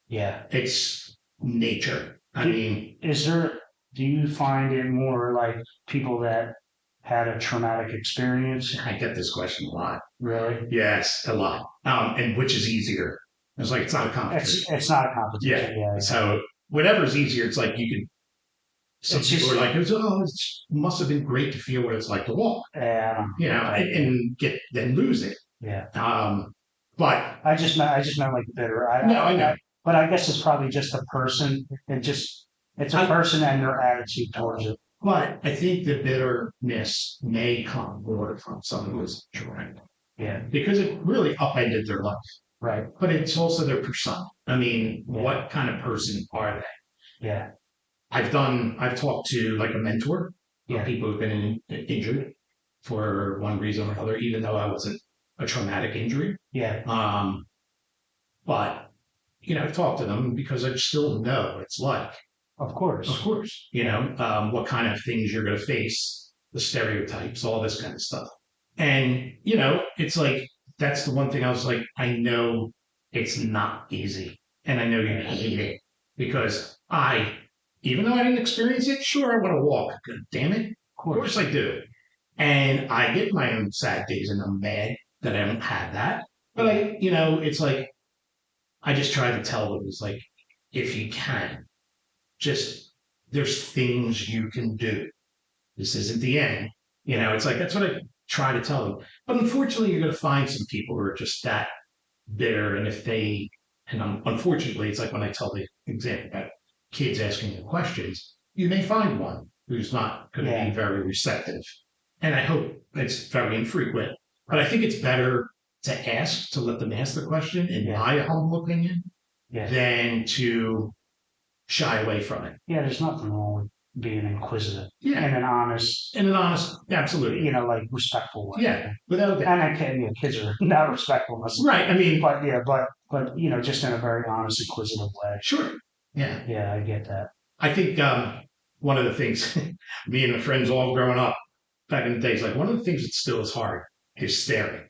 Yeah. It's nature. I mean, do you find it more like people that had a traumatic experience? I get this question a lot. Really? Yes, a lot. And which is easier? It's like, it's not a competition. It's not a competition. Yeah. So whatever's easier, it's like you can. Some people are like, "Oh, it must have been great to feel what it's like to walk." Yeah. And lose it. Yeah. But I just meant like bitter. I know. But I guess it's probably just a person. It's a person and their attitude towards it. But I think the bitterness may come more from someone who's traumatic. Yeah. Because it really upended their life. Right. But it's also their persona. I mean, what kind of person are they? Yeah. I've talked to like a mentor of people who've been injured for one reason or another, even though I wasn't a traumatic injury. Yeah. But I've talked to them because I still know what it's like. Of course. What kind of things you're going to face, the stereotypes, all this kind of stuff. And, it's like, that's the one thing I was like, I know it's not easy. And I know you hate it because even though I didn't experience it, sure, I want to walk. God damn it. Of course I do. And I get my own sad days and I'm mad that I don't have that. But it's like, I just try to tell them, it's like, if you can, there's things you can do. This isn't the end. It's like, that's what I try to tell them. But unfortunately, you're going to find some people who are just that bitter. And unfortunately, it's like when I tell the example about kids asking you questions, you may find one who's not going to be very receptive. And I hope it's very infrequent. But I think it's better to let them ask the question, in my humble opinion, than to shy away from it. Yeah, there's nothing wrong with being inquisitive in an honest, absolutely, like respectful way. Yeah, without that. And kids are not respectful, right? I mean, but just in a very honest, inquisitive way. Sure. Yeah. Yeah, I get that. I think one of the things, me and my friends all growing up back in the days, like one of the things that still is hard is staring.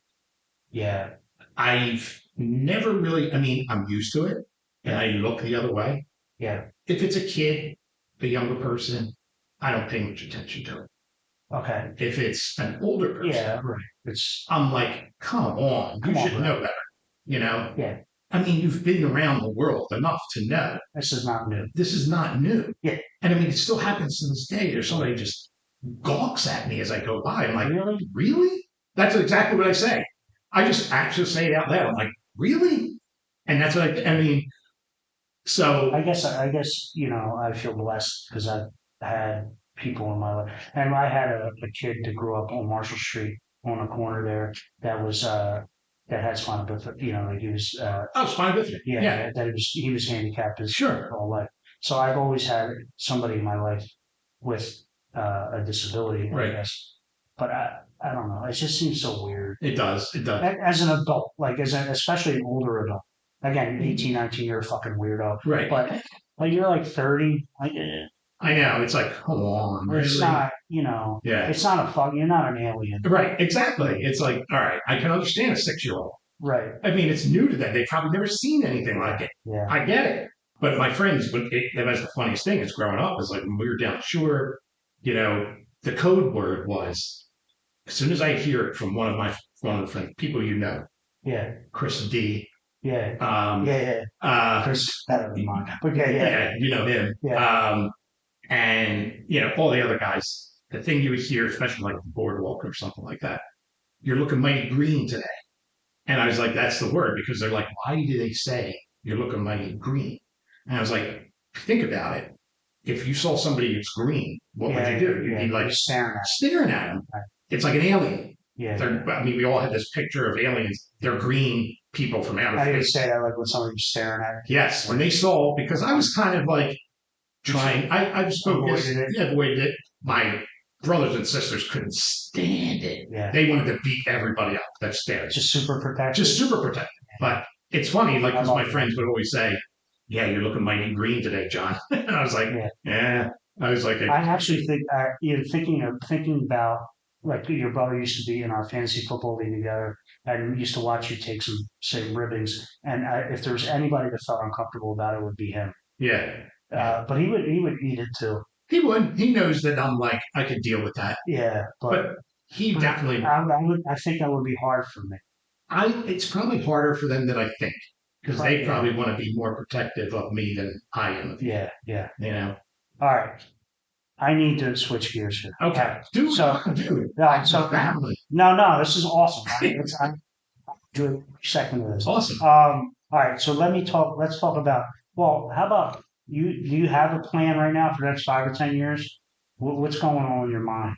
Yeah. I've never really. I mean, I'm used to it, and I look the other way. Yeah. If it's a kid, a younger person, I don't pay much attention to it. Okay. If it's an older person, right. I'm like, come on, you should know better. Yeah. I mean, you've been around the world enough to know this is not new. This is not new. Yeah. And I mean, it still happens to this day. There's somebody just gawks at me as I go by. I'm like, really? That's exactly what I say. I just actually say it out loud. I'm like, really? And that's what I mean. So I guess I feel blessed because I've had people in my life, and I had a kid that grew up on Marshall Street on a corner there that was that had spina bifida. Like he was I was fine with it. Yeah, that he was handicapped his sure. whole life. So I've always had somebody in my life with a disability, I Right. guess. But I don't know. It just seems so weird. It does. It does. As an adult, like especially an older adult. Again, 18, 19, you're a fucking weirdo. Right. But like you're like 30, like I know. It's like, come on, it's really? not, Yeah. it's not a fuck. You're not an alien, Right. Exactly. It's like, all right, I can understand a 6-year-old. right? I mean, it's new to them. They've probably never seen anything like it. Yeah, I get it. But my friends, that was the funniest thing is growing up is like when we were down the shore, the code word was, as soon as I hear it from one of the friends, people yeah, Chris D. yeah, Um, yeah. Chris, that would be mine. But yeah, you know him. Yeah. And all the other guys. The thing you would hear, especially like the boardwalk or something like that, you're looking mighty green today. And I was like, that's the word because they're like, why do they say you're looking mighty green? And I was like, think about it. If you saw somebody who's green, what would you do? You'd be like staring at them. Right. It's like an alien. Yeah. I mean, we all have this picture of aliens. They're green people from outer space. I didn't say that like when somebody's staring at it. Yes, when they saw, because I was kind of like trying, I just avoided it. My brothers and sisters couldn't stand it. Yeah. They wanted to beat everybody up that stared. Just super protective. Just super protective. But it's funny, like, because my friends would always say, yeah, you're looking mighty green today, John. And I was like, yeah. I was like, I actually think, thinking about, like, your brother used to be in our fantasy football league together, and used to watch you take some ribbons. And if there was anybody that felt uncomfortable about it, it would be him. Yeah. But he would eat it too. He would. He knows that I'm like, I could deal with that. Yeah. But he definitely. I think that would be hard for me. It's probably harder for them than I think. Because they probably want to be more protective of me than I am of you. Yeah. All right. I need to switch gears here. Okay. Dude. No, this is awesome. I'm doing a second of this. Awesome. All right. So let's talk about, how about do you have a plan right now for the next 5 or 10 years? What's going on in your mind?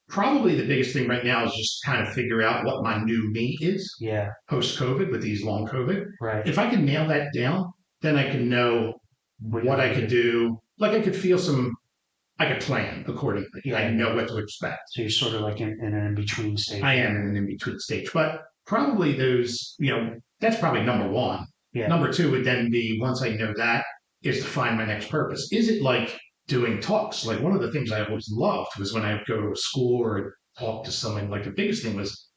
Probably the biggest thing right now is just kind of figure out what my new me is. Yeah. Post-COVID with these long COVID. Right. If I can nail that down, then I can know what I could do. Like I could plan accordingly. Yeah. I know what to expect. So you're sort of like in an in-between stage. I am in an in-between stage. But probably those, that's probably number one. Yeah. Number two would then be, once I know that, is to find my next purpose. Is it like doing talks? Like one of the things I always loved was when I would go to a school or talk to someone, like the biggest thing was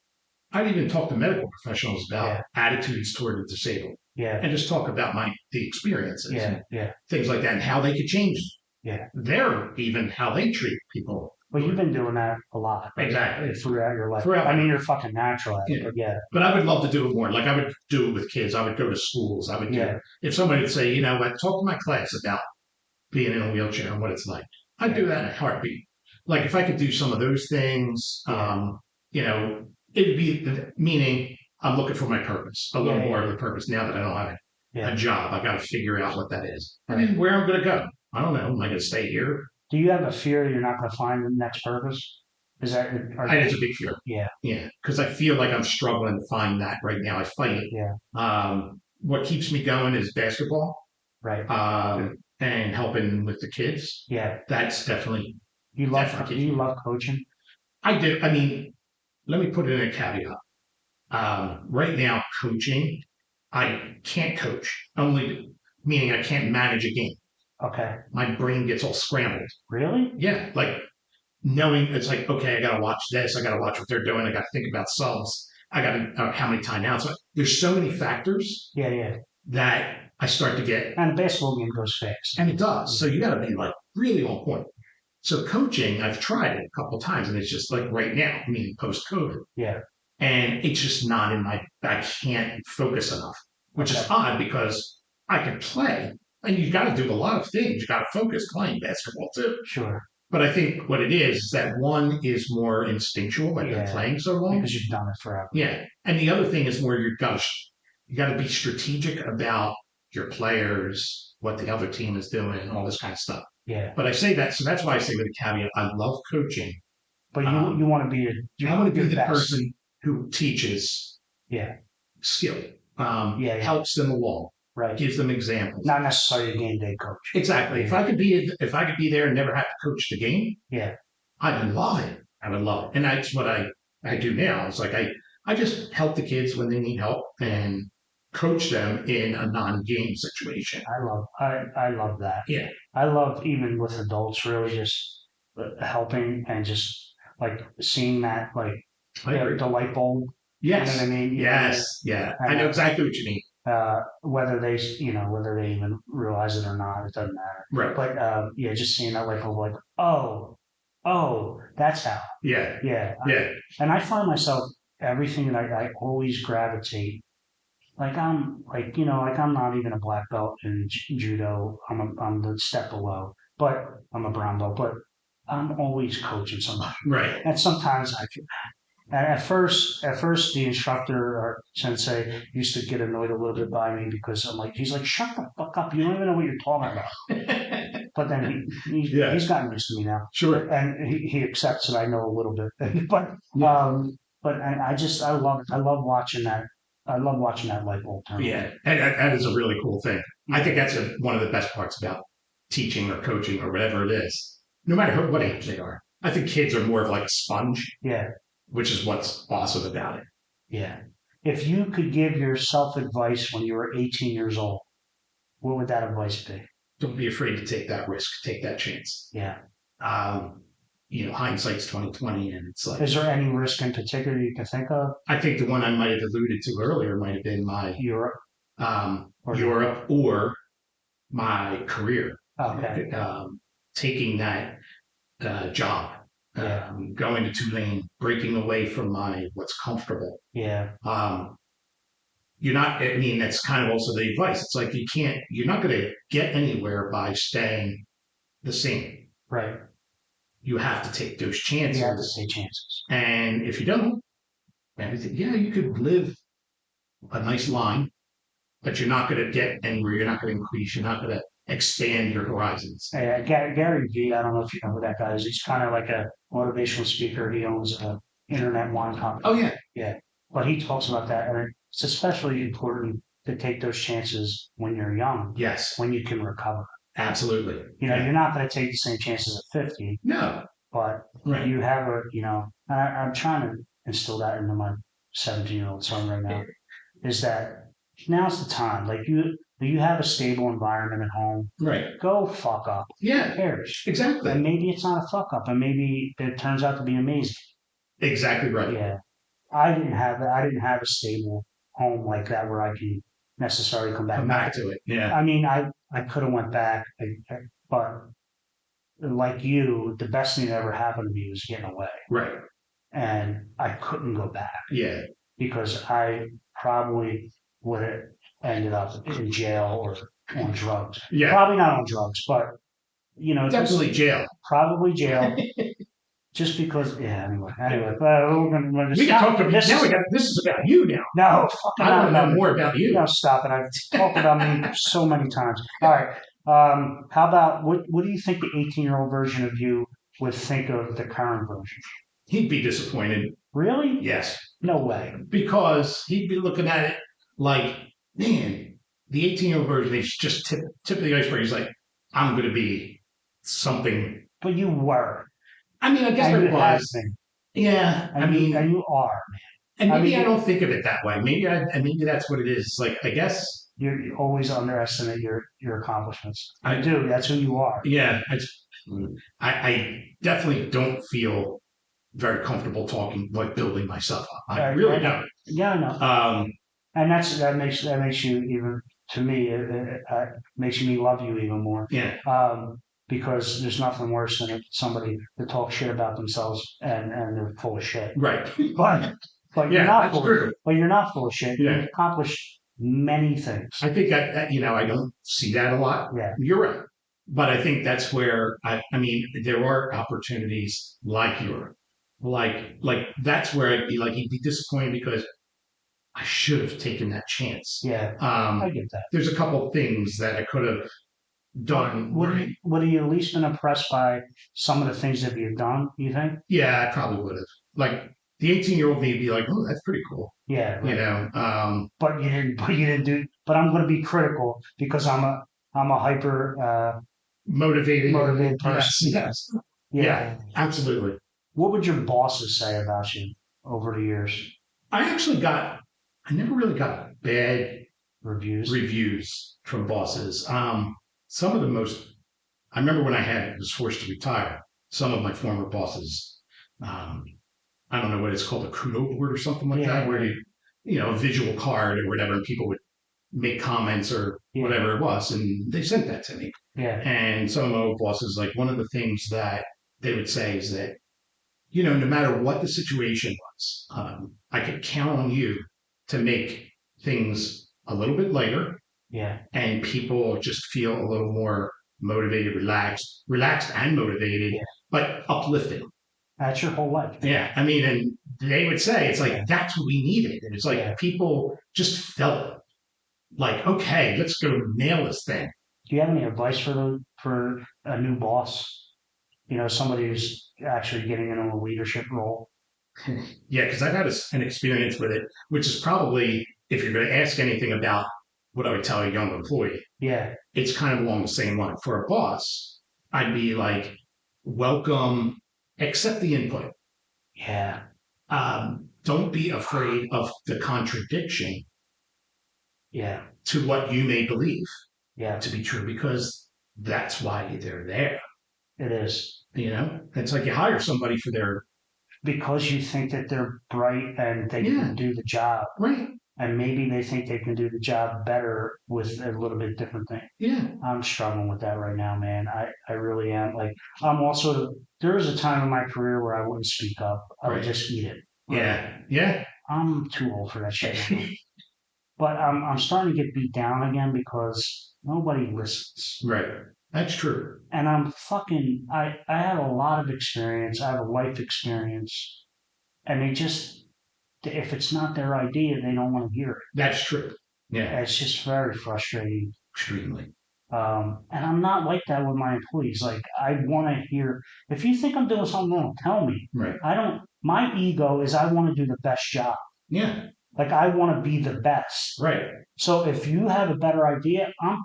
I'd even talk to medical professionals about attitudes toward the disabled. Yeah. And just talk about the experiences. Yeah. Things like that and how they could change even how they treat people. Well, you've been doing that a lot. Exactly. Throughout your life. I mean, you're fucking natural at it, But I would love to do it more. Like I would do it with kids. I would go to schools. I would do it. If somebody would say, talk to my class about being in a wheelchair and what it's like, I'd do that in a heartbeat. Like if I could do some of those things, it'd be meaning I'm looking for my purpose, a little more of the purpose now that I don't have a job. I got to figure out what that is. And then where I'm going to go. I don't know. Am I going to stay here? Do you have a fear you're not going to find the next purpose? It's a big fear. Yeah. Because I feel like I'm struggling to find that right now. I fight it. Yeah. What keeps me going is basketball. Right. And helping with the kids. Yeah. That's definitely. You love coaching? I do. I mean, let me put it in a caveat. Right now, coaching, I can't coach. Meaning I can't manage a game. Okay. My brain gets all scrambled. Really? Yeah. Like knowing it's like, okay, I got to watch this. I got to watch what they're doing. I got to think about subs. I got to how many timeouts. There's so many factors. Yeah. That I start to get. And a basketball game goes fast. And it does. So you got to be like really on point. So coaching, I've tried it a couple of times, and it's just like right now, post-COVID. Yeah. And it's just not I can't focus enough, which is odd because I can play. And you've got to do a lot of things. You got to focus playing basketball too. Sure. But I think what it is that one is more instinctual, like you're playing so long. Because you've done it forever. Yeah. And the other thing is more you've got to You got to be strategic about your players, what the other team is doing, all this kind of stuff. Yeah. But I say that, so that's why I say with a caveat, I love coaching. But you want to be I want to be the best. person who teaches skill, helps them along, right? Gives them examples. Not necessarily a game day coach. Exactly. Yeah. If I could be there and never have to coach the game, I would love it. I would love it. And that's what I do now. It's like I just help the kids when they need help and coach them in a non-game situation. I love that. Yeah. I love, even with adults, really just helping and just like seeing that, like the light bulb. Yes. You know what I mean? Yes. Yeah. I know exactly what you mean. Whether they even realize it or not, it doesn't matter. Right. But just seeing that light bulb, like, oh, that's how. Yeah. Yeah. Yeah. And I find myself, everything that I always gravitate. Like I'm not even a black belt in judo. I'm the step below, but I'm a brown belt. But I'm always coaching somebody. Right. And sometimes I can. At first, the instructor or sensei used to get annoyed a little bit by me because he's like, shut the fuck up. You don't even know what you're talking about. But then he's gotten used to me now. Sure. And he accepts that I know a little bit. But I love it. I love watching that. I love watching that light bulb turn. Yeah, and that is a really cool thing. I think that's one of the best parts about teaching or coaching or whatever it is, no matter what age they are. I think kids are more of like a sponge. Yeah. Which is what's awesome about it. Yeah. If you could give yourself advice when you were 18 years old, what would that advice be? Don't be afraid to take that risk, take that chance. Yeah. Hindsight's 20/20, and it's like. Is there any risk in particular you can think of? I think the one I might have alluded to earlier might have been my Europe, or my career. Okay. Taking that job. Going to Tulane, breaking away from what's comfortable. Yeah. That's kind of also the advice. It's like you're not going to get anywhere by staying the same. Right. You have to take those chances. You have to take chances. And if you don't, you could live a nice line, but you're not going to get anywhere. You're not going to increase. You're not going to expand your horizons. Gary Vee, I don't know if you know who that guy is. He's kind of like a motivational speaker. He owns an internet wine company. Oh, yeah. Yeah. But he talks about that. And it's especially important to take those chances when you're young. Yes. When you can recover. Absolutely. You're not going to take the same chances at 50. No. But you have I'm trying to instill that into my 17-year-old son right now, is that now's the time. Like you have a stable environment at home. Right. Go fuck up. Yeah. Who cares? Exactly. And maybe it's not a fuck up, and maybe it turns out to be amazing. Exactly right. Yeah. I didn't have a stable home like that where I can necessarily come back to it. Yeah. I mean, I could have went back, but like you, the best thing that ever happened to me was getting away. Right. And I couldn't go back. Yeah. Because I probably would have ended up in jail or on drugs. Yeah. Probably not on drugs, but definitely jail. Probably jail. Just because, anyway. We can talk about this. This is about you now. No, I want to know more about you. No, stop it. I've talked about me so many times. All right. How about what do you think the 18-year-old version of you would think of the current version? He'd be disappointed. Really? Yes. No way. Because he'd be looking at it like, man, the 18-year-old version is just tip of the iceberg. He's like, I'm going to be something. But you were. I mean, I guess I was. Yeah. And you are, man. And maybe I don't think of it that way. Maybe that's what it is. Like, I guess you always underestimate your accomplishments. I do. That's who you are. Yeah. I definitely don't feel very comfortable building myself up. I really don't. Yeah, I know. And that makes you, even to me, it makes me love you even more. Yeah. Because there's nothing worse than somebody that talks shit about themselves and they're full of shit. Right. But you're not full of shit. Yeah. You've accomplished many things. I think that I don't see that a lot. Yeah. You're right. But I think that's where there are opportunities like yours. Like that's where he'd be disappointed because I should have taken that chance. Yeah, I get that. There's a couple of things that I could have done. Would you at least been impressed by some of the things that you've done, you think? Yeah, I probably would have. Like the 18-year-old me would be like, oh, that's pretty cool. Yeah, right. You know, but you didn't do. But I'm going to be critical because I'm a hyper motivated person. Yes. Yeah. Yeah, absolutely. What would your bosses say about you over the years? I never really got bad Reviews from bosses. Some of the most, I remember when was forced to retire, some of my former bosses, I don't know what it's called, a kudo board or something like that, where a visual card or whatever, and people would make comments or whatever it was, and they sent that to me. Yeah. And some of my old bosses, like one of the things that they would say is that, no matter what the situation was, I could count on you to make things a little bit lighter. Yeah. And people just feel a little more motivated, relaxed and motivated, but uplifted. That's your whole life. Yeah. I mean, and they would say, it's like, that's what we needed. And it's like, people just felt like, okay, let's go nail this thing. Do you have any advice for a new boss? Somebody who's actually getting into a leadership role. Yeah, because I've had an experience with it, which is probably, if you're going to ask anything about what I would tell a young employee, it's kind of along the same line. For a boss, I'd be like, welcome, accept the input. Yeah. Don't be afraid of the contradiction. Yeah. To what you may believe. Yeah. To be true, because that's why they're there. It is. It's like you hire somebody because you think that they're bright and they can do the job. Right. And maybe they think they can do the job better with a little bit different thing. Yeah. I'm struggling with that right now, man. I really am. Like, there was a time in my career where I wouldn't speak up. I would just eat it. Yeah. Yeah. I'm too old for that shit. But I'm starting to get beat down again because nobody listens. Right. That's true. And I have a lot of experience. I have a life experience. And if it's not their idea, they don't want to hear it. That's true. Yeah. It's just very frustrating. Extremely. And I'm not like that with my employees. Like, I want to hear, if you think I'm doing something wrong, tell me. Right. My ego is I want to do the best job. Yeah. Like, I want to be the best. Right. So if you have a better idea, I'm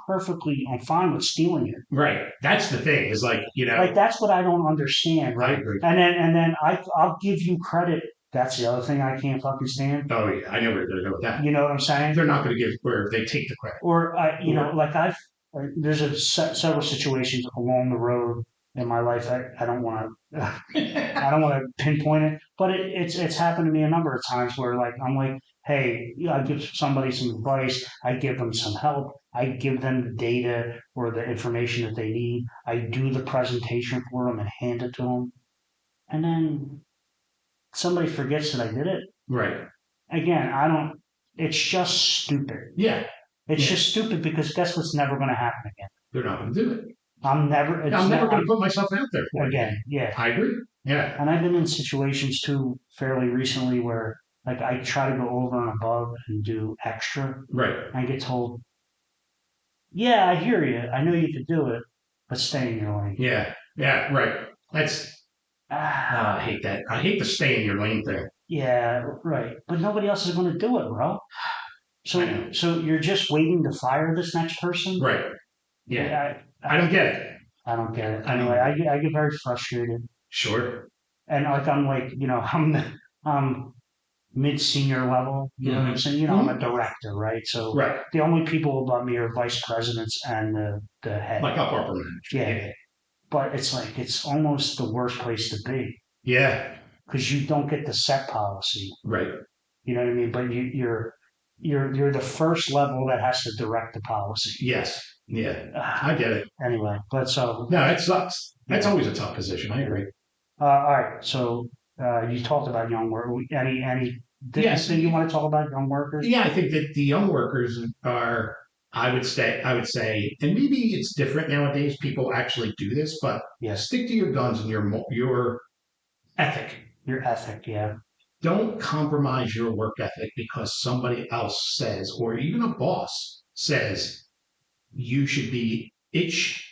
fine with stealing it. Right. That's the thing, is like, Like, that's what I don't understand, right? I agree. And then I'll give you credit. That's the other thing I can't fucking stand. Oh, yeah. I know where they're going to go with that. You know what I'm saying? They're not going to give where they take the credit. Or, there's several situations along the road in my life. I don't want to pinpoint it, but it's happened to me a number of times where, like, I'm like, hey, I give somebody some advice, I give them some help, I give them the data or the information that they need, I do the presentation for them and hand it to them, and then somebody forgets that I did it. Right. Again, it's just stupid. Yeah. It's just stupid because guess what's never going to happen again? They're not going to do it. I'm never going to put myself out there for again. Yeah. I agree. Yeah. And I've been in situations too fairly recently where, like, I try to go over and above and do extra. Right. I get told, yeah, I hear you. I know you could do it, but stay in your lane. Yeah. Yeah. Right. I hate that. I hate the stay in your lane thing. Yeah. Right. But nobody else is going to do it, bro. So you're just waiting to fire this next person? Right. Yeah. I don't get it. I don't get it. Anyway, I get very frustrated. Sure. And I'm mid-senior level, you know what I'm saying? I'm a director, right? So the only people above me are vice presidents and the head. Like upper manager. Yeah. But it's like, it's almost the worst place to be. Yeah. Because you don't get the set policy. Right. You know what I mean? But you're the first level that has to direct the policy. Yes. Yeah. I get it. Anyway, but so. No, it sucks. That's always a tough position. I agree. All right. So you talked about young workers. Anything you want to talk about young workers? Yeah, I think that the young workers are, I would say, and maybe it's different nowadays. People actually do this, but stick to your guns and your ethic. Your ethic, yeah. don't compromise your work ethic because somebody else says, or even a boss says, you should be,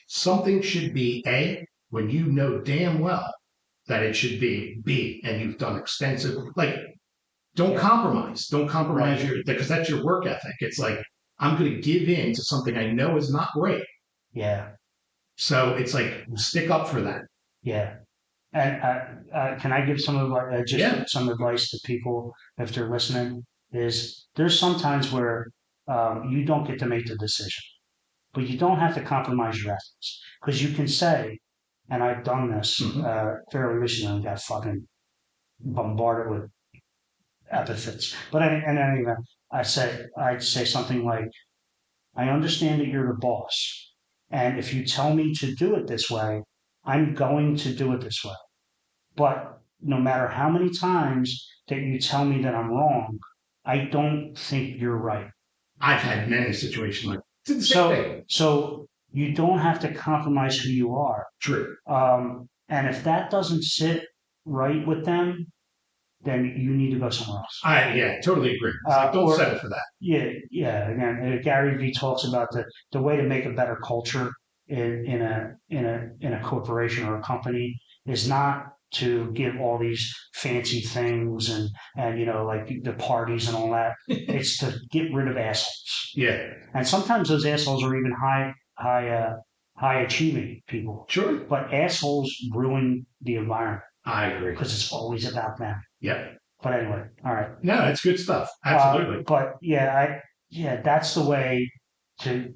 something should be A, when you know damn well that it should be B, and you've done extensive, like, don't compromise. Don't compromise because that's your work ethic. It's like, I'm going to give in to something I know is not great. Yeah. So it's like, stick up for that. Yeah. And can I give some some advice to people if they're listening? Is there's sometimes where you don't get to make the decision, but you don't have to compromise your ethics because you can say, and I've done this fairly recently, and got fucking bombarded with epithets. But in any event, I'd say something like, I understand that you're the boss, and if you tell me to do it this way, I'm going to do it this way. But no matter how many times that you tell me that I'm wrong, I don't think you're right. I've had many situations like so you don't have to compromise who you are. True. And if that doesn't sit right with them, then you need to go somewhere else. I totally agree. Don't settle for that. Yeah. Again, Gary Vee talks about the way to make a better culture in a corporation or a company is not to give all these fancy things and like the parties and all that. It's to get rid of assholes. Yeah. And sometimes those assholes are even high achieving people. Sure. But assholes ruin the environment. I agree. Because it's always about them. Yeah. But anyway, all right. No, that's good stuff. Absolutely. But that's the way to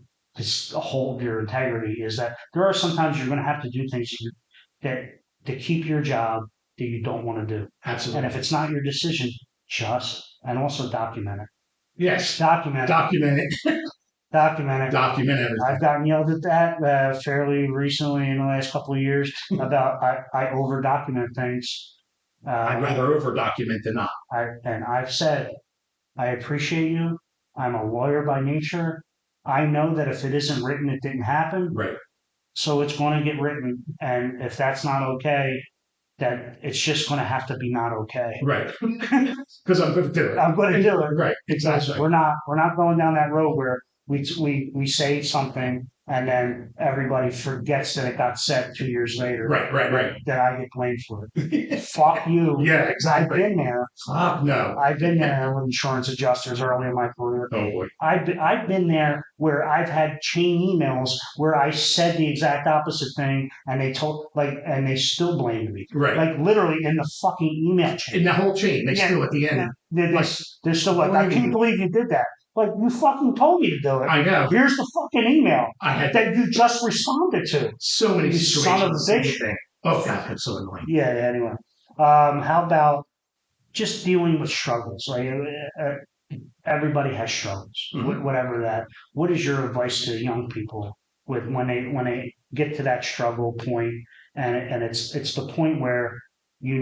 hold your integrity, is that there are sometimes you're going to have to do things that to keep your job that you don't want to do. Absolutely. And if it's not your decision, and also document it. Yes. Document it. Document it. Document it. Document everything. I've gotten yelled at that fairly recently in the last couple of years about I over document things. I'd rather over document than not. I've said, I appreciate you. I'm a lawyer by nature. I know that if it isn't written, it didn't happen. Right. So it's going to get written. And if that's not okay, that it's just going to have to be not okay. Right. Because I'm going to do it. I'm going to do it. Right. Exactly. We're not going down that road where we say something and then everybody forgets that it got said 2 years later. Right. That I get blamed for it. Fuck you. Yeah, exactly. I've been there. Fuck no. I've been there with insurance adjusters early in my career. Oh boy. I've been there where I've had chain emails where I said the exact opposite thing and they still blamed me. Right. Like literally in the fucking email chain. In the whole chain, they still at the end. They're still like, I can't believe you did that. Like, you fucking told me to do it. I know. Here's the fucking email that you just responded to. So many situations. Son of a bitch. Oh, God, that's so annoying. Yeah, anyway. How about just dealing with struggles? Like, everybody has struggles, whatever that. What is your advice to young people with when they get to that struggle point and it's the point where you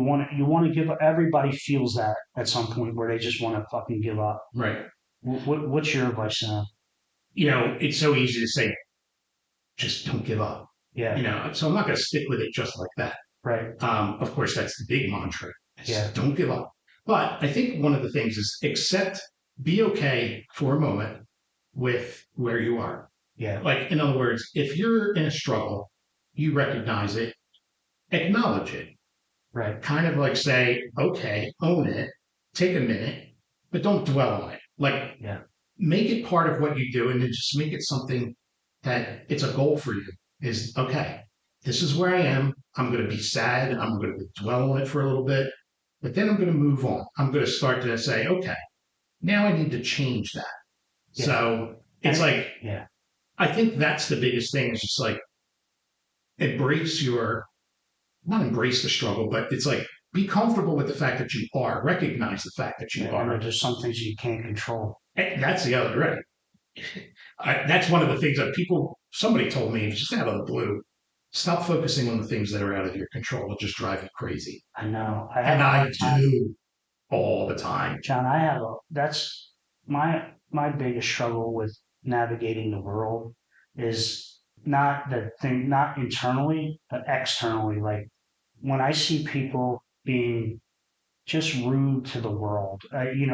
want to give, everybody feels that at some point where they just want to fucking give up. Right. What's your advice now? It's so easy to say, just don't give up. Yeah. So I'm not going to stick with it just like that. Right. Of course, that's the big mantra. Yeah. Don't give up. But I think one of the things is be okay for a moment with where you are. Yeah. Like, in other words, if you're in a struggle, you recognize it, acknowledge it. Right. Kind of like say, okay, own it, take a minute, but don't dwell on it. Like, make it part of what you do and then just make it something that it's a goal for you. Is, okay, this is where I am. I'm going to be sad. I'm going to dwell on it for a little bit, but then I'm going to move on. I'm going to start to say, okay, now I need to change that. Yeah. So it's I think that's the biggest thing, is just like, not embrace the struggle, but it's like, be comfortable with the fact that you are. Recognize the fact that you are. And there's some things you can't control. And that's the other, right? That's one of the things that somebody told me, just out of the blue, stop focusing on the things that are out of your control. It'll just drive you crazy. I know. I do all the time. John, that's my biggest struggle with navigating the world is not internally, but externally. Like, when I see people being just rude to the world.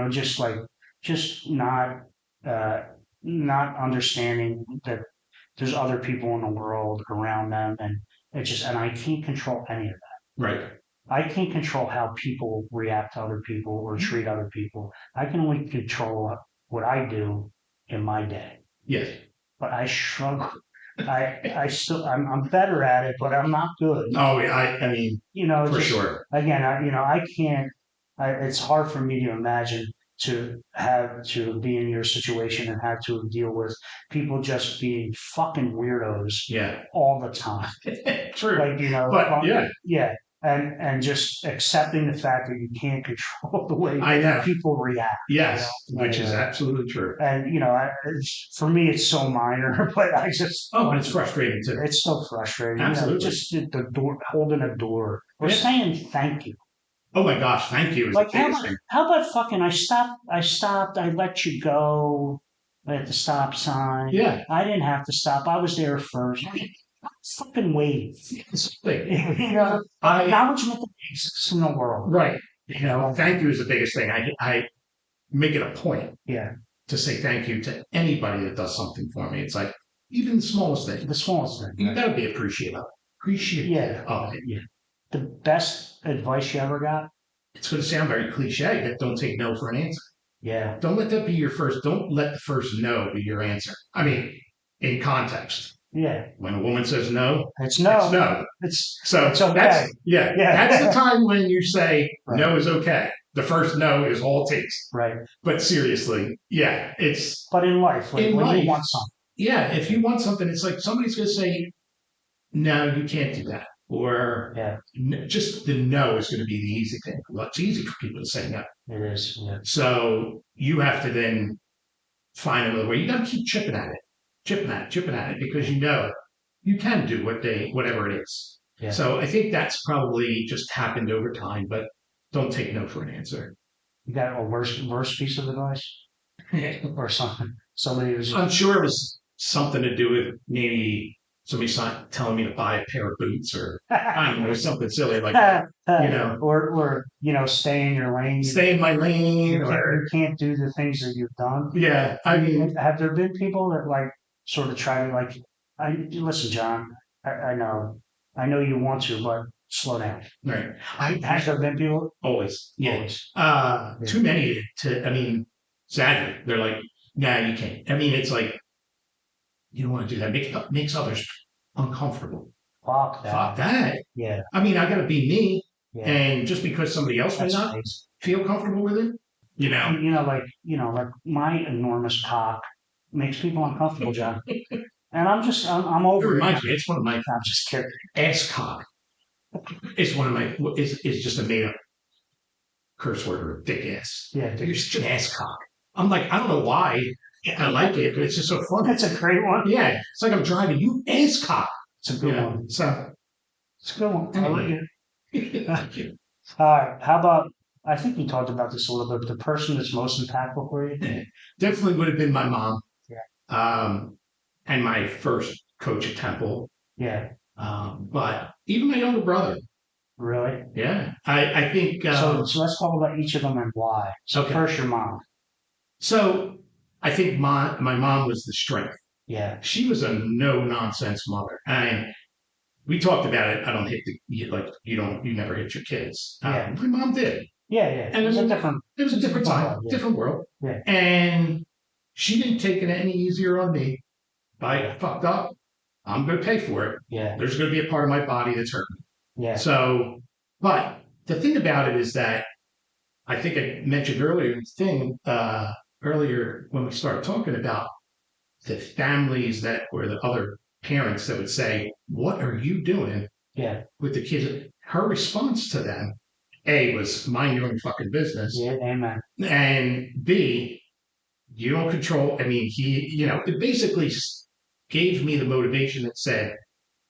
Just like just uh, not understanding that there's other people in the world around them, and I can't control any of that. Right. I can't control how people react to other people or treat other people. I can only control what I do in my day. Yes. But I struggle. I'm better at it, but I'm not good. Oh, yeah. I mean, for sure. Again, I can't. It's hard for me to imagine to have to be in your situation and have to deal with people just being fucking weirdos. Yeah. All the time. True. Like, but yeah. And just accepting the fact that you can't control the way people react. Yes, which is absolutely true. And for me, it's so minor, but I just but it's frustrating too. It's so frustrating. Absolutely, just the door, holding a door or saying thank you. Oh my gosh, thank you. Like how about fucking? I stopped. I let you go at the stop sign. Yeah, I didn't have to stop. I was there first. Fucking wave. Acknowledgement that exists in the world. Right. Thank you is the biggest thing. I make it a point. Yeah. To say thank you to anybody that does something for me. It's like even the smallest thing. The smallest thing. You gotta be appreciative. Yeah. Of it. Yeah. The best advice you ever got? It's going to sound very cliche, but don't take no for an answer. Yeah. Don't let that be your first. Don't let the first no be your answer. I mean, in context. Yeah. When a woman says no, it's no. It's no. It's okay. That's the time when you say no is okay. The first no is all it takes. Right. But seriously, it's. But in life, when you want something. Yeah, if you want something, it's like somebody's going to say, no, you can't do that. Or just the no is going to be the easy thing. Well, it's easy for people to say no. It is. Yeah. So you have to then find another way. You got to keep chipping at it, because you can do whatever it is. Yeah. So I think that's probably just happened over time, but don't take no for an answer. You got a worse piece of advice? Or something? Somebody was. I'm sure it was something to do with maybe somebody telling me to buy a pair of boots, or I don't know, something silly like that. Or stay in your lane. Stay in my lane. You can't do the things that you've done. Yeah, I mean, have there been people that sort of try to listen, John? I know you want to, but slow down. Right. Has there been people? Always. Yeah. Always. Too many sadly, they're like, nah, you can't. I mean, it's like, you don't want to do that. Makes others uncomfortable. Fuck that. Yeah. I mean, I got to be me. Yeah. And just because somebody else may not feel comfortable with it, like my enormous cock makes people uncomfortable, John. And I'm over it. Reminds me, it's one of my. I'm just kidding. Ass cock. It's one of my. It's just a made up curse word or dick ass. Yeah. You're such an ass cock. I'm like, I don't know why I like it, but it's just so fun. That's a great one. Yeah. It's like I'm driving you ass cock. It's a good one. So it's a good one. Anyway. Thank you. All right. How about, I think we talked about this a little bit, but the person that's most impactful for you? Definitely would have been my mom. Yeah. And my first coach at Temple. Yeah. But even my younger brother. Really? Yeah. I think. So let's talk about each of them and why. So first, your mom. So I think my mom was the strength. Yeah. She was a no-nonsense mother. And we talked about it. I don't hit you never hit your kids. Yeah. My mom did. Yeah. And it was a different time, different world. Yeah. And she didn't take it any easier on me. If I fucked up, I'm going to pay for it. Yeah. There's going to be a part of my body that's hurting. Yeah. So, but the thing about it is that I think I mentioned earlier when we started talking about the families that were the other parents that would say, what are you doing with the kids? Her response to them, A, was mind your own fucking business. Yeah, amen. And B, you don't control. I mean, it basically gave me the motivation that said,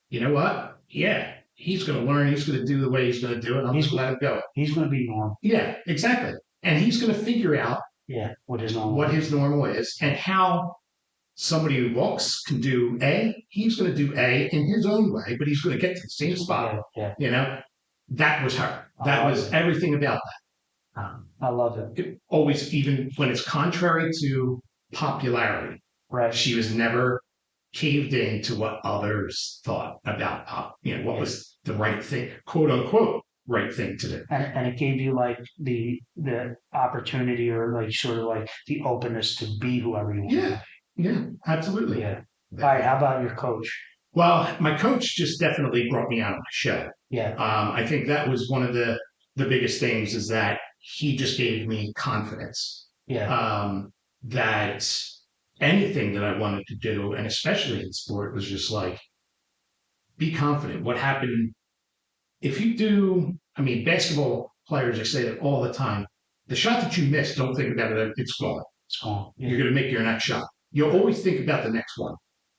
you know what? Yeah, he's going to learn. He's going to do the way he's going to do it. I'm just going to let him go. He's going to be normal. Yeah, exactly. And he's going to figure out what his normal is and how somebody who walks can do A. He's going to do A in his own way, but he's going to get to the same spot. Yeah. That was her. That was everything about that. I love it. Always, even when it's contrary to popularity, Right. she was never caved in to what others thought about what was the right thing, quote unquote, right thing to do. And it gave you like the opportunity or like sort of like the openness to be whoever you want. Yeah, absolutely. Yeah. All right. How about your coach? Well, my coach just definitely brought me out of my shell. Yeah. I think that was one of the biggest things is that he just gave me confidence. Yeah. That anything that I wanted to do, and especially in sport, was just like, be confident. What happened if you do? I mean, basketball players, I say that all the time. The shot that you miss, don't think about it. It's gone. It's gone. Yeah. You're going to make your next shot. You'll always think about the next one.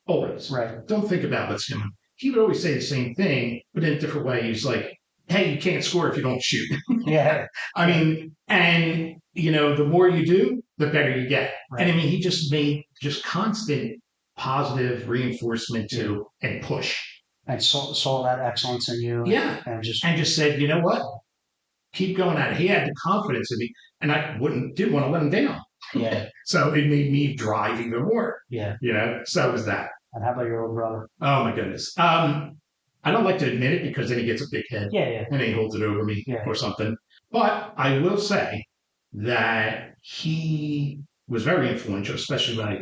Always. Right. Don't think about what's coming. He would always say the same thing, but in a different way. He's like, hey, you can't score if you don't shoot. Yeah. I mean, and, the more you do, the better you get. Right. And I mean, he just made just constant positive reinforcement to and push. And saw that excellence in you. Yeah. And just said, you know what? Keep going at it. He had the confidence in me, and I didn't want to let him down. Yeah. So it made me drive even more. Yeah. So it was that. And how about your old brother? Oh my goodness. I don't like to admit it because then he gets a big head. Yeah. And he holds it over me or something. But I will say that he was very influential, especially when I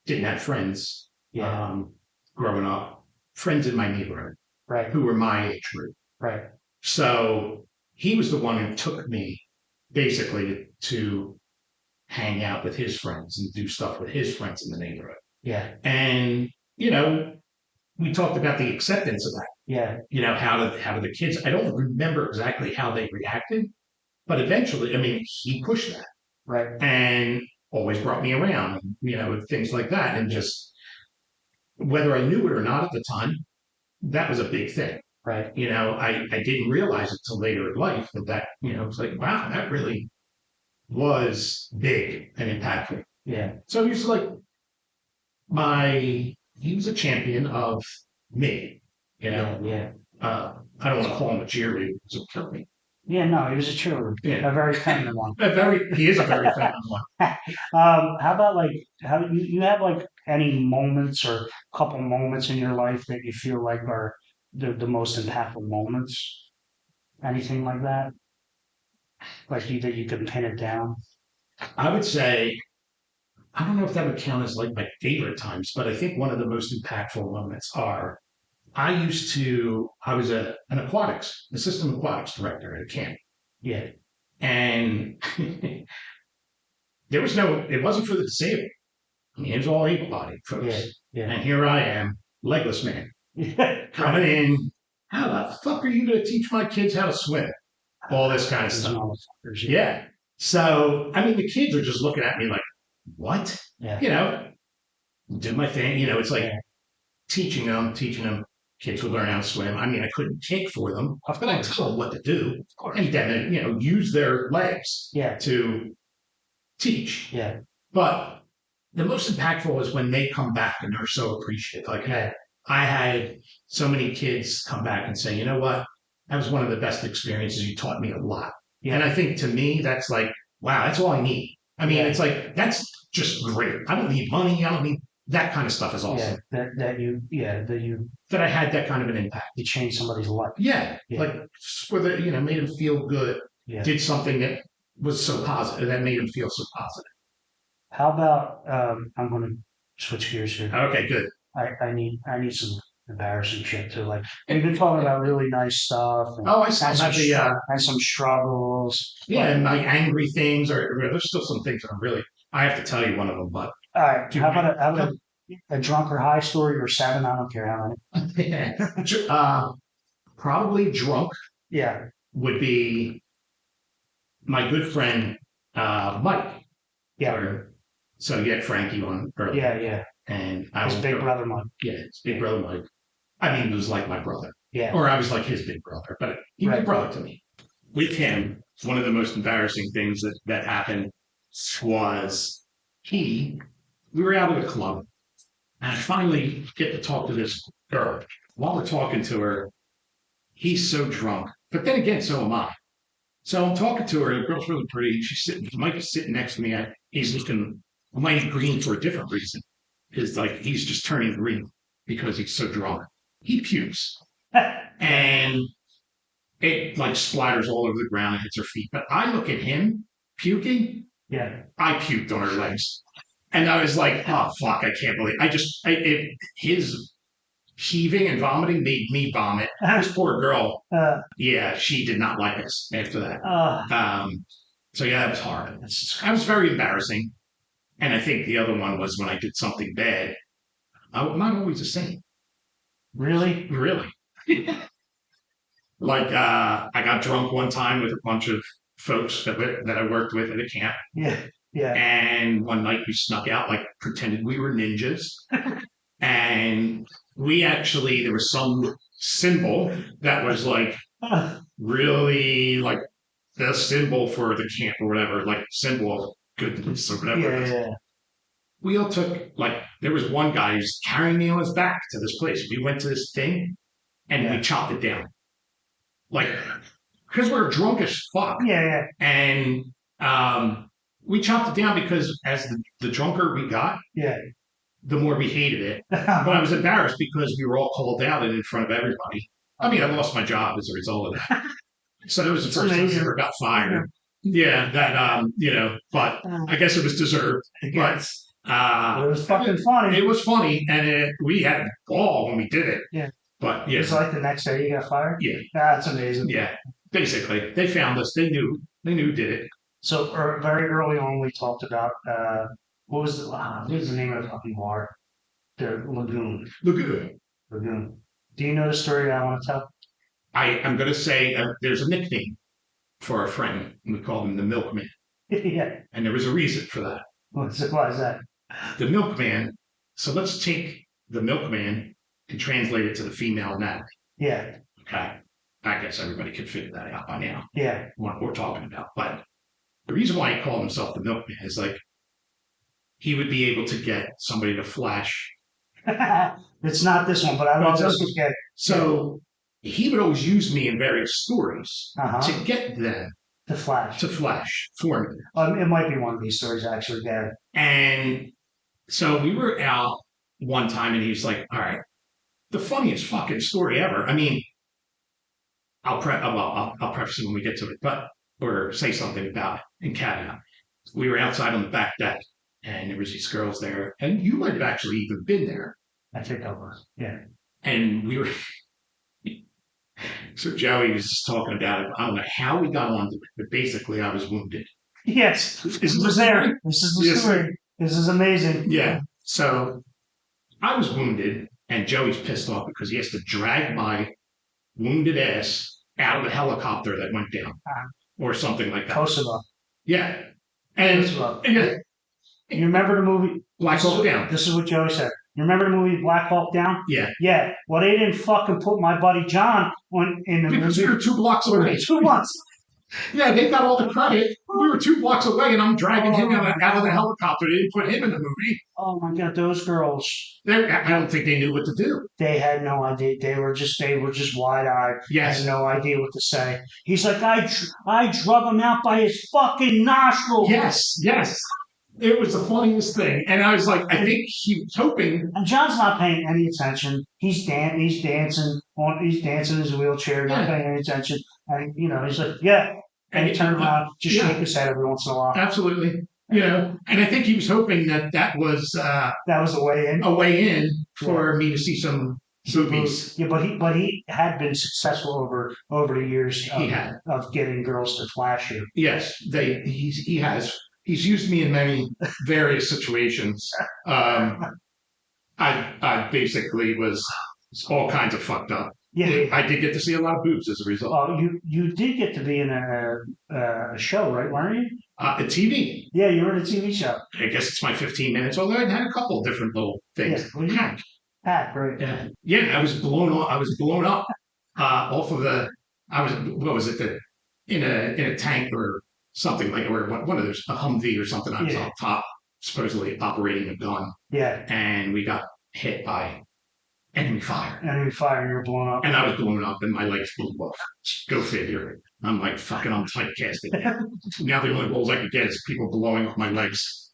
didn't have friends growing up. Friends in my neighborhood. Right. Who were my age group. Right. So he was the one who took me basically to hang out with his friends and do stuff with his friends in the neighborhood. Yeah. And, we talked about the acceptance of that. Yeah. How do the kids, I don't remember exactly how they reacted, but eventually, I mean, he pushed that. Right. And always brought me around, things like that. And just, whether I knew it or not at the time, that was a big thing. Right. I didn't realize it till later in life that, it's like, wow, that really was big and impactful. Yeah. So he's like he was a champion of me, Yeah. I don't want to call him a cheerleader because it'll kill me. Yeah, no, he was a cheerleader. Yeah. A very feminine one. He is a very feminine one. How about how you have any moments or couple moments in your life that you feel like are the most impactful moments? Anything like that? That you could pin it down? I would say, I don't know if that would count as my favorite times, but I think one of the most impactful moments are I was an system aquatics director at a camp. Yeah. And it wasn't for the disabled. I mean, it was all able-bodied folks. Yeah. And here I am, legless man, coming in. How the fuck are you going to teach my kids how to swim? All this kind of stuff. Yeah. So, I mean, the kids are just looking at me like, what? Yeah. Do my thing. It's like teaching them. Kids will learn how to swim. I mean, I couldn't kick for them, but I tell them what to do. And then, use their legs to teach. Yeah. But the most impactful is when they come back and they're so appreciative. I had so many kids come back and say, you know what? That was one of the best experiences. You taught me a lot. Yeah. And I think to me, that's like, wow, that's all I need. I mean, it's like, that's just great. I don't need money. I don't need that kind of stuff is awesome. Yeah, that I had that kind of an impact. You changed somebody's life. Yeah. Like made him feel good. Yeah. Did something that was so positive, that made him feel so positive. How about, I'm going to switch gears here. Okay, good. I need some embarrassing shit too. We've been talking about really nice stuff. And, I saw and some struggles. Yeah, and my angry things, or there's still some things that I have to tell you one of them, but. All right. How about a drunk or high story or 7? I don't care how many. Probably drunk. Yeah. Would be my good friend, Mike. Yeah. So you had Frankie on earlier. Yeah. And his big brother Mike. Yeah, his big brother Mike. I mean, he was like my brother. Yeah. Or I was like his big brother, but he was a brother to me. With him, one of the most embarrassing things that happened was we were out at a club, and I finally get to talk to this girl. While we're talking to her, he's so drunk. But then again, so am I. So I'm talking to her. The girl's really pretty. Mike is sitting next to me. He's looking, Mike green for a different reason. It's like he's just turning green because he's so drunk. He pukes. And it like splatters all over the ground and hits her feet. But I look at him puking. Yeah. I puked on her legs. And I was like, oh, fuck, I can't believe his heaving and vomiting made me vomit. This poor girl, yeah, she did not like us after that. So yeah, that was hard. That was very embarrassing. And I think the other one was when I did something bad. I'm not always the same. Really? Really. Like I got drunk one time with a bunch of folks that I worked with at a camp. Yeah. Yeah. And one night we snuck out, like pretended we were ninjas. And there was some symbol that was like really like the symbol for the camp or whatever, like symbol of goodness or whatever. Yeah. We all took, like, there was one guy who's carrying me on his back to this place. We went to this thing and we chopped it down. Like, because we were drunk as fuck. Yeah. And we chopped it down because as the drunker we got, the more we hated it. But I was embarrassed because we were all called out in front of everybody. I mean, I lost my job as a result of that. So that was the first time I ever got fired. Yeah, but I guess it was deserved. But it was fucking funny. It was funny, and we had a ball when we did it. Yeah. But yeah. It was like the next day you got fired? Yeah. That's amazing. Yeah. Basically, they found us. They knew who did it. So very early on, we talked about what was the name of the fucking bar? The Lagoon. Lagoon. Do you know the story I want to tell? I'm going to say there's a nickname for our friend. We called him the Milkman. Yeah. And there was a reason for that. Why is that? The Milkman. So let's take the Milkman and translate it to the female anatomy. Yeah. Okay. I guess everybody could figure that out by now. Yeah. What we're talking about. But the reason why he called himself the Milkman is like he would be able to get somebody to flash. It's not this one, but I don't know. So he would always use me in various stories to get them to flash for me. It might be one of these stories, actually, Dad. And so we were out one time, and he was like, "All right, the funniest fucking story ever." I mean, I'll preface it when we get to it, or say something about it in caveat. We were outside on the back deck, and there was these girls there, and you might have actually even been there. I think I was, yeah. And we were. So Joey was just talking about it. I don't know how we got onto it, but basically I was wounded. Yes, this was there. This is the story. This is amazing. Yeah. So I was wounded, and Joey's pissed off because he has to drag my wounded ass out of the helicopter that went down, or something like that. Kosovo. Yeah. And you remember the movie Black Hawk Down? This is what Joey said. You remember the movie Black Hawk Down? Yeah. Yeah. Well, they didn't fucking put my buddy John in the because movie. We were 2 blocks away. 2 months. Yeah, they got all the credit. We were 2 blocks away, and I'm dragging him out of the helicopter. They didn't put him in the movie. Oh my God, those girls! I don't think they knew what to do. They had no idea. They were just wide-eyed. Yes. Had no idea what to say. He's like, I drug him out by his fucking nostrils. Yes. It was the funniest thing, and I was like, I think he was hoping. And John's not paying any attention. He's dancing in his wheelchair, not paying any attention. And he's like, yeah. And he turned around, just shake his head every once in a while. Absolutely. And I think he was hoping that was a way in. A way in for me to see some movies. Yeah, but he had been successful over the years. Of getting girls to flash you. Yes, he has. He's used me in many various situations. I basically was all kinds of fucked up. Yeah, I did get to see a lot of boobs as a result. Oh, you did get to be in a show, right? Weren't you? A TV. Yeah, you were in a TV show. I guess it's my 15 minutes. Although I had a couple of different little things. Yeah, Hack, right? Yeah, I was blown up. Off of the. In a tank or something like, or one of those, a Humvee or something. I was on top, supposedly operating a gun. Yeah. And we got hit by enemy fire. Enemy fire, and you're blown up. And I was blowing up and my legs blew off. Go figure. I'm like, fucking, I'm typecasted. Now the only roles I could get is people blowing up my legs.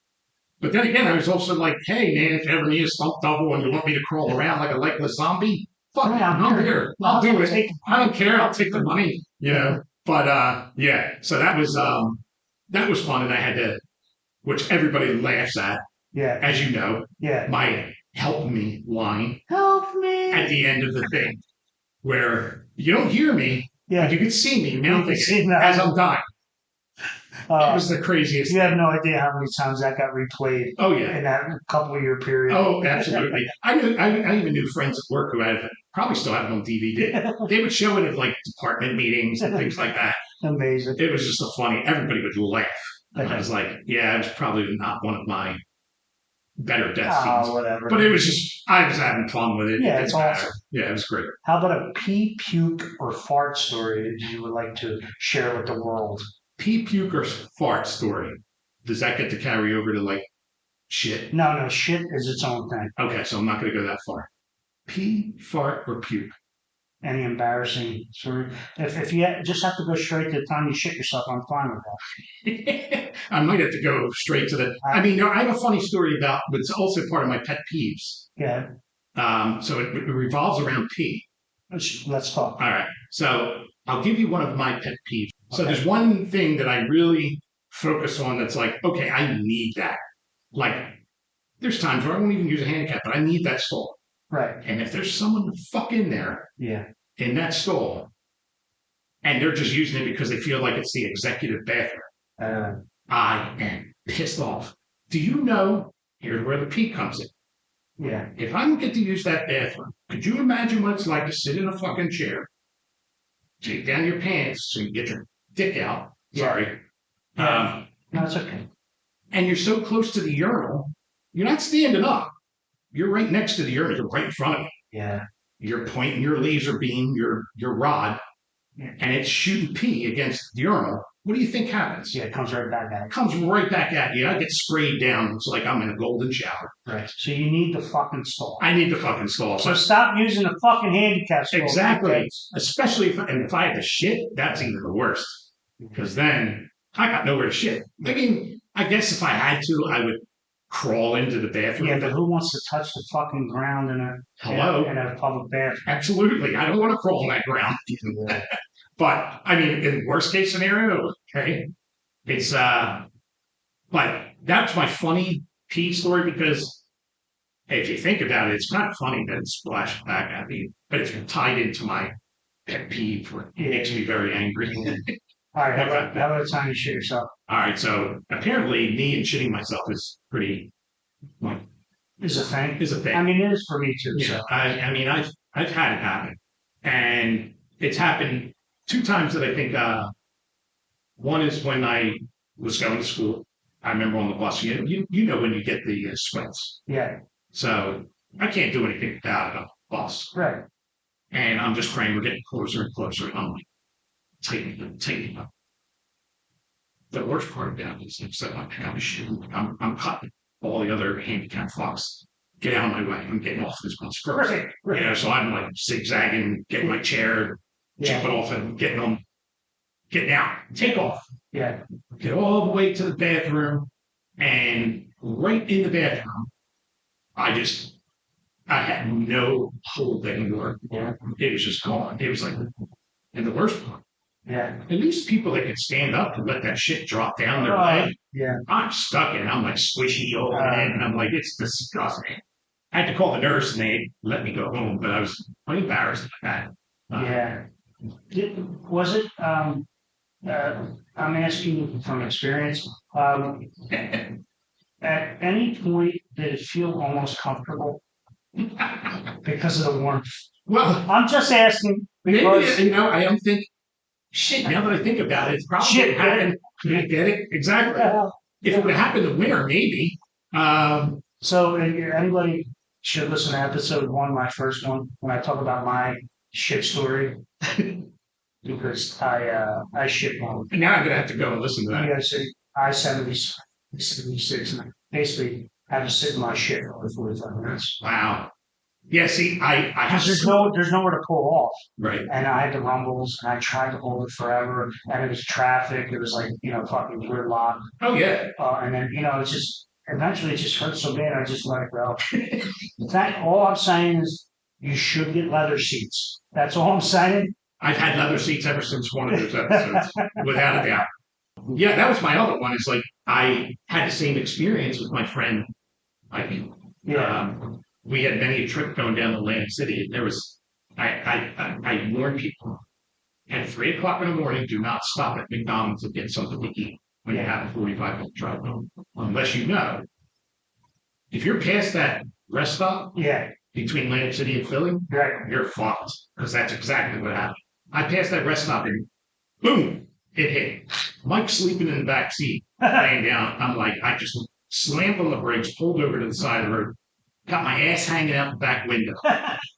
But then again, I was also like, hey, man, if you ever need a stunt double and you want me to crawl around like a legless zombie, fuck yeah, I'm here. I'll do it. I don't care. I'll take the money, you know. But yeah, so that was fun, and I had to, which everybody laughs at, Yeah. as you know, Yeah. my "help me" line Help me. at the end of the thing, where you don't hear me, Yeah. but you can see me mouthing see it that. as I'm dying. It was the craziest. You have no idea how many times that got replayed. Oh yeah, in that couple of year period. Oh, absolutely. I even knew friends at work who had it, probably still have it on DVD. They would show it at like department meetings and things like that. Amazing. It was just so funny. Everybody would laugh. And I was like, yeah, it was probably not one of my better death scenes. Whatever. But it was just, I was having fun with it. Yeah, it's awesome. Yeah, it was great. How about a pee, puke, or fart story that you would like to share with the world? Pee, puke, or fart story. Does that get to carry over to like shit? No, shit is its own thing. Okay, so I'm not going to go that far. Pee, fart, or puke? Any embarrassing story? If you just have to go straight to the time you shit yourself, I'm fine with that. I might have to go straight to the. I mean, I have a funny story about, but it's also part of my pet peeves. Yeah. So it revolves around pee. Let's talk. All right. So I'll give you one of my pet peeves. So there's one thing that I really focus on that's like, okay, I need that. Like, there's times where I won't even use a handicap, but I need that stall. Right. And if there's someone fuck in there, in that stall, and they're just using it because they feel like it's the executive bathroom, I am pissed off. Do you know? Here's where the pee comes in. Yeah. If I don't get to use that bathroom, could you imagine what it's like to sit in a fucking chair, take down your pants so you get your dick out? Sorry. No, it's okay. And you're so close to the urinal, you're not standing up. You're right next to the urinal. You're right in front of it. Yeah. You're pointing your laser beam, your rod, and it's shooting pee against the urinal. What do you think happens? Yeah, it comes right back at you. It comes right back at you. I get sprayed down. It's like I'm in a golden shower. Right. So you need the fucking stall. I need the fucking stall. So stop using the fucking handicap stall. Exactly. Especially if I have to shit, that's even the worst. Because then I got nowhere to shit. I mean, I guess if I had to, I would crawl into the bathroom. Yeah, but who wants to touch the fucking ground in a public bathroom? Absolutely. I don't want to crawl on that ground. Yeah. But I mean, in worst case scenario, okay, it's but that's my funny pee story because if you think about it, it's kind of funny that it splashed back at me, but it's tied into my pet peeve where it makes me very angry. All right, how about the time you shit yourself? All right, so apparently me and shitting myself is pretty, like, is a thing. Is a thing. I mean, it is for me too. Yeah, so. I mean, I've had it happen, and it's happened 2 times that I think. One is when I was going to school. I remember on the bus. You know when you get the sweats. Yeah. So I can't do anything about it on the bus. Right. And I'm just praying we're getting closer and closer. And I'm like, tightening up. The worst part about it is that I'm cutting all the other handicapped fucks. Get out of my way. I'm getting off this bus first. Right. You know, so I'm like zigzagging, getting my chair, jumping off and getting out, take off. Yeah. Get all the way to the bathroom, and right in the bathroom, I had no hold anymore. Yeah. It was just gone. It was like, and the worst part. Yeah. At least people that can stand up and let that shit drop down their leg. Yeah. I'm stuck in it. I'm like squishy old head, and I'm like, it's disgusting. I had to call the nurse and they let me go home, but I was quite embarrassed by that. Was it, I'm asking from experience, at any point did it feel almost comfortable because of the warmth? Well, I'm just asking because, maybe, I am thinking, shit, now that I think about it, it's probably happened. You get it? Exactly. If it would have happened in winter, maybe. So anybody should listen to episode 1, my first one, when I talk about my shit story. Because I shit one. And now I'm gonna have to go and listen to that. Yeah, so I-76, and I basically had to sit in my shit for 45 minutes. Wow. Yeah, see, I have Because there's nowhere to pull off. right. And I had the rumbles, and I tried to hold it forever, and it was traffic. It was like, fucking gridlock. Oh yeah, And then, it's just, eventually it just hurt so bad, I just let it go. All I'm saying is you should get leather seats. That's all I'm saying. I've had leather seats ever since one of those episodes, without a doubt. Yeah, that was my other one. Is like I had the same experience with my friend. I mean, Yeah. we had many a trip going down to Atlantic City. There was, I warned people at 3 o'clock in the morning, do not stop at McDonald's to get something to eat when you have a 45-minute drive home, unless you know if you're past that rest stop Yeah. between Atlantic City and Philly, Right. you're fucked because that's exactly what happened. I passed that rest stop and boom, it hit. Mike's sleeping in the back seat, laying down. I'm like, I just slammed on the brakes, pulled over to the side of the road, got my ass hanging out the back window.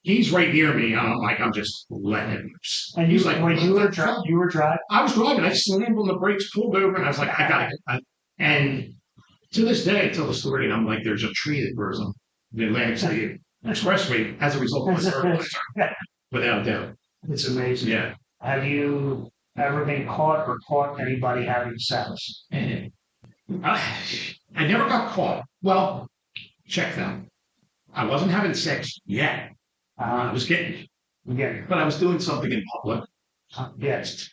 He's right near me, and I'm like, I'm just letting him loose. And he's like, when you were driving? I was driving. I slammed on the brakes, pulled over, and I was like, I gotta get. And to this day, I tell the story, and I'm like, there's a tree that grows on the Atlantic City Expressway as a result of my fertilizer, without doubt. It's amazing. Yeah. Have you ever been caught or caught anybody having sex? I never got caught. Well, check that. I wasn't having sex yet. I was getting it. But I was doing something in public. Yes.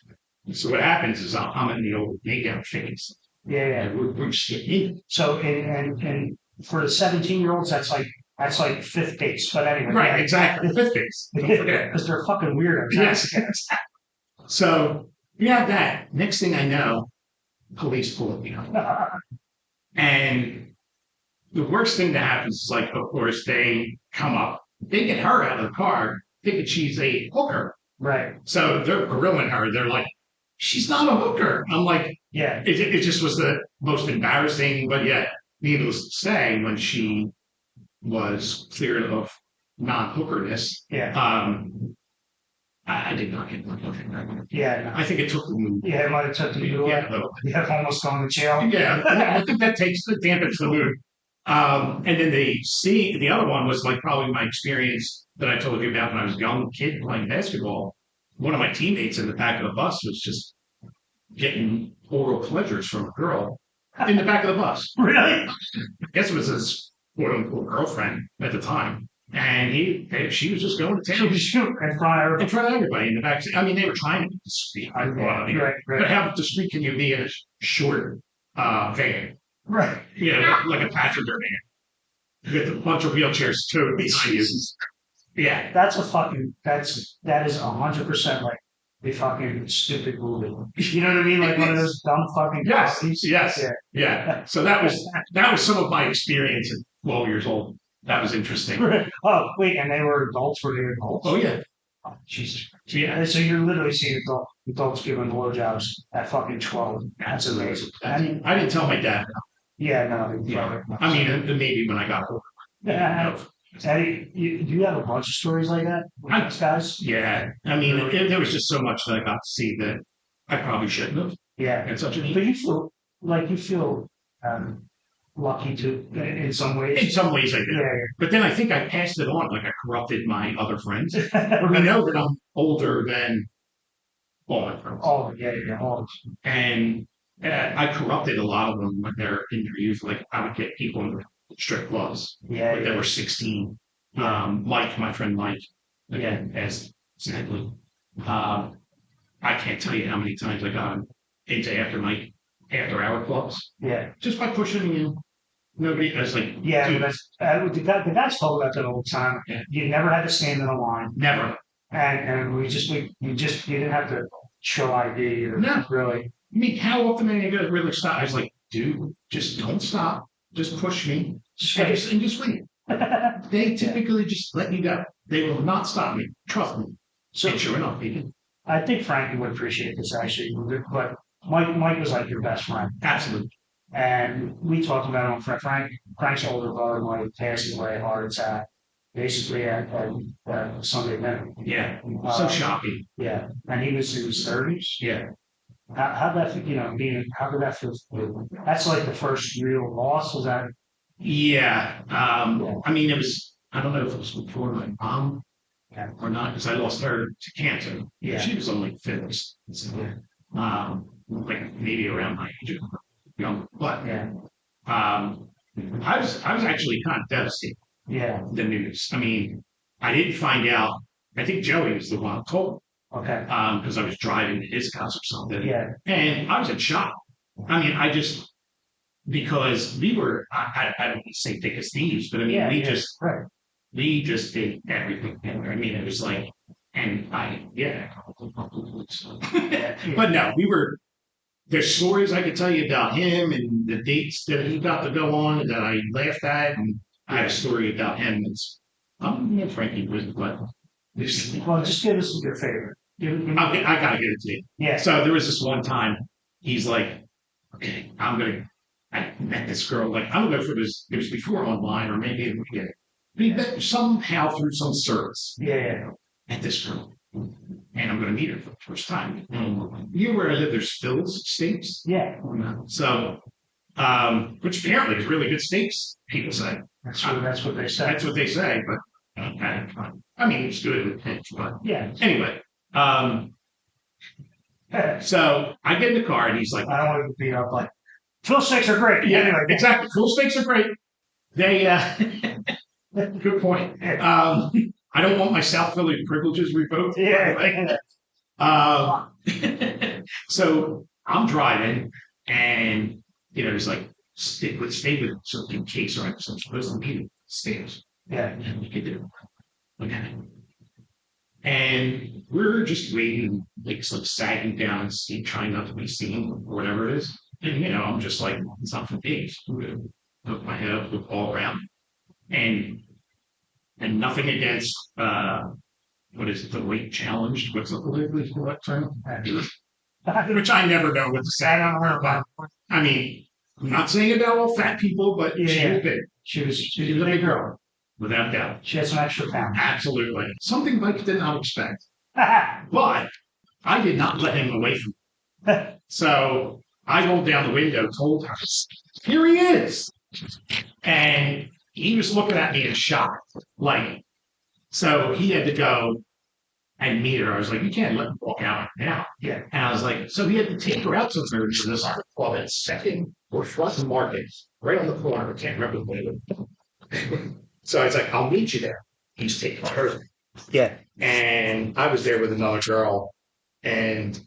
So what happens is I'm in the old makeout phase. Yeah. And we're just getting in. So, and for the 17-year-olds, that's like fifth base. But anyway. Right, exactly. Fifth base. Don't forget. Because they're fucking weirdos. Yes. So we have that. Next thing I know, police pull me up. And the worst thing that happens is, like, of course, they come up, they get her out of the car, thinking she's a hooker. Right. So they're grilling her. They're like, she's not a hooker. I'm like, yeah. It just was the most embarrassing, but yet, needless to say, when she was cleared of non-hookerness, I did not get one. Yeah. No. I think it took the mood. Yeah, it might have took the mood away. Yeah, almost gone to jail. Yeah, I think that dampens the mood. And then the other one was like probably my experience that I told you about when I was a young kid playing basketball. One of my teammates in the back of the bus was just getting oral pleasures from a girl in the back of the bus. Really? I guess it was his quote unquote girlfriend at the time. And she was just going to town. In front of everybody in the back. I mean, they were trying to be discreet. Right. But how discreet can you be in a short van? Right. Yeah, like a passenger van with a bunch of wheelchairs too behind you. Yeah, that is 100% like a fucking stupid movie. You know what I mean? Like one of those dumb fucking comedies. Yes. Yeah. So that was some of my experience at 12 years old. That was interesting. Oh, wait, and they were adults? Were they adults? Oh, yeah. Oh, Jesus. Yeah. So you're literally seeing adults giving blowjobs at fucking 12. That's amazing. I didn't tell my dad. Yeah, no. Yeah. I mean, maybe when I got older. Yeah. Eddie, do you have a bunch of stories like that with these guys? Yeah. I mean, there was just so much that I got to see that I probably shouldn't have. Yeah. At such a But you feel lucky to, in some ways. In some ways I did. Yeah. But then I think I passed it on, like I corrupted my other friends. I know that I'm older than all my friends. Oh, yeah. And I corrupted a lot of them when they're in their youth. Like I would get people in strip clubs. Yeah. They were 16. Mike, my friend Mike, again, as sadly. I can't tell you how many times I got into after hour clubs. Yeah. Just by pushing me in. Nobody, I was like, yeah, dude. The guys told about that all the time. Yeah. You never had to stand in a line. Never. And you didn't have to show ID or really. I mean, how often are you going to really stop? I was like, dude, just don't stop. Just push me. And just wait. They typically just let you go. They will not stop me. Trust me. So and sure enough, they did. I think Frankie would appreciate this actually, but Mike was like your best friend. Absolutely. And we talked about it on Frank's older brother, Mike, passed away, heart attack, basically at Sunday night. Yeah. So shocking. Yeah. And he was in his 30s. Yeah. How'd that, how did that feel? That's like the first real loss, was that? Yeah. I mean, I don't know if it was before my mom or not, because I lost her to cancer. Yeah. She was only 50. So, like maybe around my age, young. But Yeah. I was actually kind of devastated. Yeah. The news. I mean, I didn't find out. I think Joey was the one who told me Okay. because I was driving to his house or something. Yeah. And I was in shock. I mean, I just because we were I don't want to say thick as thieves, but I mean Right. we just did everything together. I mean, it was like, and but no, we were. There's stories I could tell you about him and the dates that he got to go on and that I laughed at, and I have a story about him that's Frankie was, but Well, just give us your favorite. I gotta get it to you. Yeah. So there was this one time he's like, okay, I met this girl, like, I don't know if it was before online or maybe it was, but he met somehow through some service. Yeah. Met this girl. And I'm going to meet her for the first time. You know where I live, there's Phil's Steaks? Yeah. So, which apparently is really good steaks, people say. That's what they say. That's what they say, but I mean, it's good. But yeah. Anyway, so I get in the car and he's like, I don't want to beat up like, Phil steaks are great. Yeah, anyway, exactly. Phil steaks are great. They, good point. I don't want my South Philly privileges revoked. Yeah. So I'm driving, and he's like, "Stay with so in case I'm supposed to be stairs." Yeah, and we could do it. Okay. And we're just waiting, like sagging down and trying not to be seen or whatever it is. And I'm just like, it's not for me. Put my head up, look all around, and nothing against what is it, the weight challenged? What's the politically correct term? Which I never know what to say. I don't know about. I mean, I'm not saying about all fat people, but she was big. She was a big girl, without doubt. She had some extra pounds. Absolutely. Something Mike did not expect. But I did not let him away from me. So I rolled down the window, told her, here he is. And he was looking at me in shock. Like, so he had to go and meet her. I was like, you can't let him walk out now. Yeah. And I was like, so he had to take her out to this club at Second or Front Market, right on the corner. I can't remember the name. So I was like, I'll meet you there. He's taking her. Yeah. And I was there with another girl, and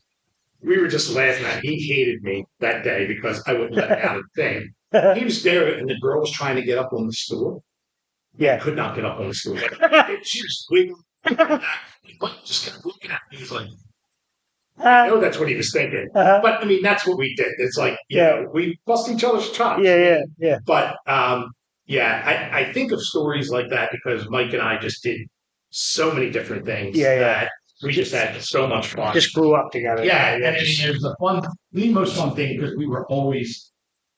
we were just laughing at it. He hated me that day because I wouldn't let him out of the thing. He was there, and the girl was trying to get up on the stool. Yeah. Could not get up on the stool. She was wiggling. Just kept looking at me. He's like, I know that's what he was thinking. But I mean, that's what we did. It's like, we bust each other's chops. Yeah. But I think of stories like that because Mike and I just did so many different things that we just had so much fun. Just grew up together. Yeah, and it was the most fun thing because we were always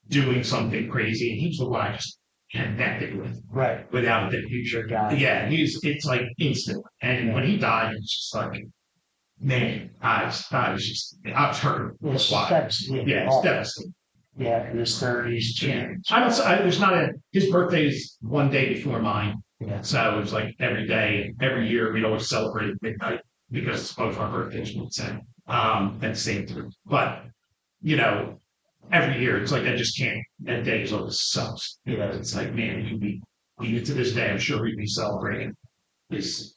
doing something crazy, and he's the one I just connected with, right? Without the future guy. Yeah, it's like instant. And when he died, it's just like, man, I was hurt. It's devastating. Yeah, it's devastating. Yeah, in his 30s. Yeah. There's not his birthday's one day before mine. Yeah. So it was like every year we'd always celebrate at midnight because it's both our birthdays, we'd say. At the same time. But, every year it's like I just can't. That day is always sucks. It's like, man, even to this day, I'm sure we'd be celebrating his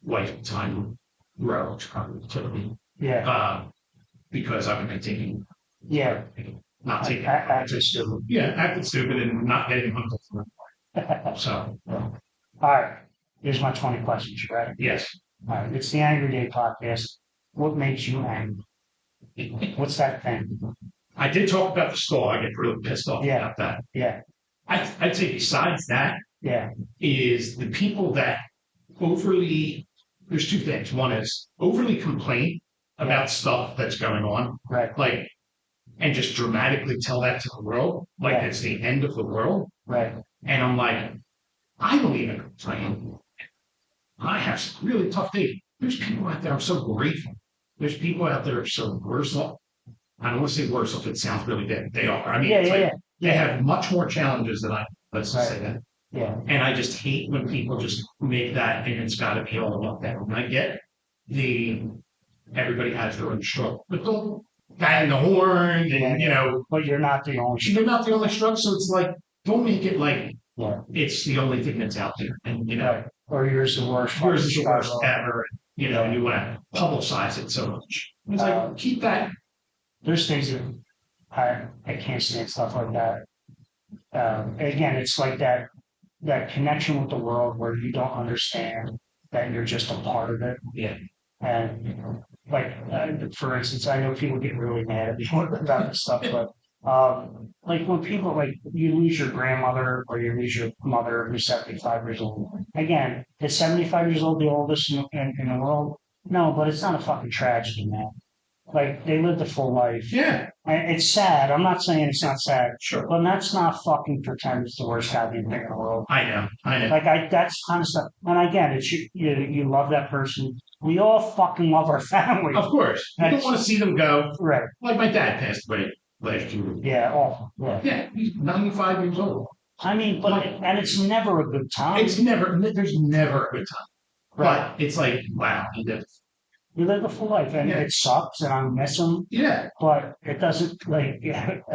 lifetime row. Yeah. Because I've been taking. Yeah. Not taking. Acting stupid. Yeah, acting stupid and not getting hunted for it. So. All right. Here's my 20 questions, right? Yes. All right. It's the Angry Day podcast. What makes you angry? What's that thing? I did talk about the stall. I get really pissed off about that. Yeah. I'd say besides that, is the people that overly, there's two things. One is overly complain about stuff that's going on. Right. Like, and just dramatically tell that to the world. Like it's the end of the world. Right. And I'm like, I don't even complain. I have some really tough days. There's people out there I'm so grateful. There's people out there who are so worse off. I don't want to say worse if it sounds really bad. They are. I mean, they have much more challenges than I. Let's just say that. Yeah. And I just hate when people just make that and it's got to be all about them. And I get the everybody has their own struggle, but don't bang the horn and But you're not the only. you're not the only struggle. So it's like don't make it like Yeah. it's the only thing that's out there, and Right. Or yours the worst. yours is the worst ever. You want to publicize it so much. It's like keep that. There's things that I can't stand stuff like that. Again, it's like that connection with the world where you don't understand that you're just a part of it. Yeah. And like, for instance, I know people get really mad at me about this stuff, but like when people like you lose your grandmother or you lose your mother who's 75 years old. Again, is 75 years old the oldest in the world? No, but it's not a fucking tragedy, man. Like they lived a full life. Yeah. And it's sad. I'm not saying it's not sad. Sure. But let's not fucking pretend it's the worst goddamn thing in the world. I know. Like that's kind of stuff. And again, it's you love that person. We all fucking love our family. Of course. You don't want to see them go. Right. Like my dad passed away last year. Yeah, awful. Yeah. Yeah, he's 95 years old. I mean, and it's never a good time. There's never a good time. Right. But it's like, wow, he did. You live a full life, and it sucks, and I miss him. Yeah. But it doesn't like. If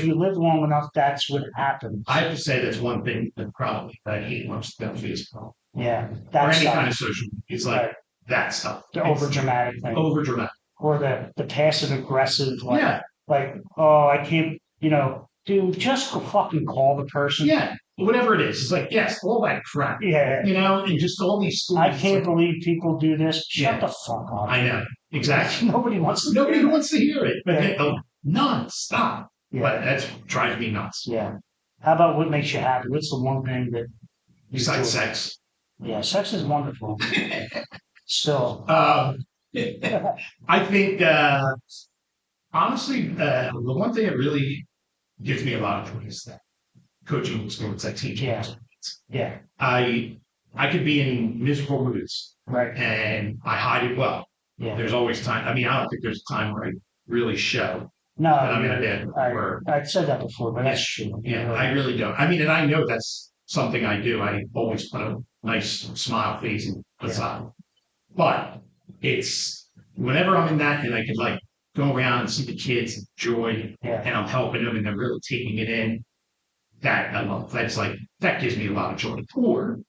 you live long enough, that's what happens. I have to say that's one thing that probably I hate most about Facebook. Yeah. Or any kind of social media. It's like that stuff. The overdramatic thing. Overdramatic. Or the passive aggressive, like, oh, I can't, dude, just fucking call the person. Yeah. Whatever it is. It's like, yes, all that crap. Yeah. And just all these schools. I can't believe people do this. Shut the fuck up. I know. Exactly. Nobody wants to hear it. But non-stop. Yeah. But that's driving me nuts. Yeah. How about what makes you happy? What's the one thing that besides sex? Yeah, sex is wonderful. Still. I think honestly, the one thing that really gives me a lot of joy is that coaching sports, I teach. Yeah. I could be in miserable moods. Right. And I hide it well. Yeah. There's always time. I mean, I don't think there's a time where I really show. No, that I'm in a bad mood. I've said that before, but that's true. Yeah, I really don't. I mean, and I know that's something I do. I always put a nice smile face and facade. But it's whenever I'm in that and I can like go around and see the kids enjoy and I'm helping them and they're really taking it in, that I love. That's like, that gives me a lot of joy. Or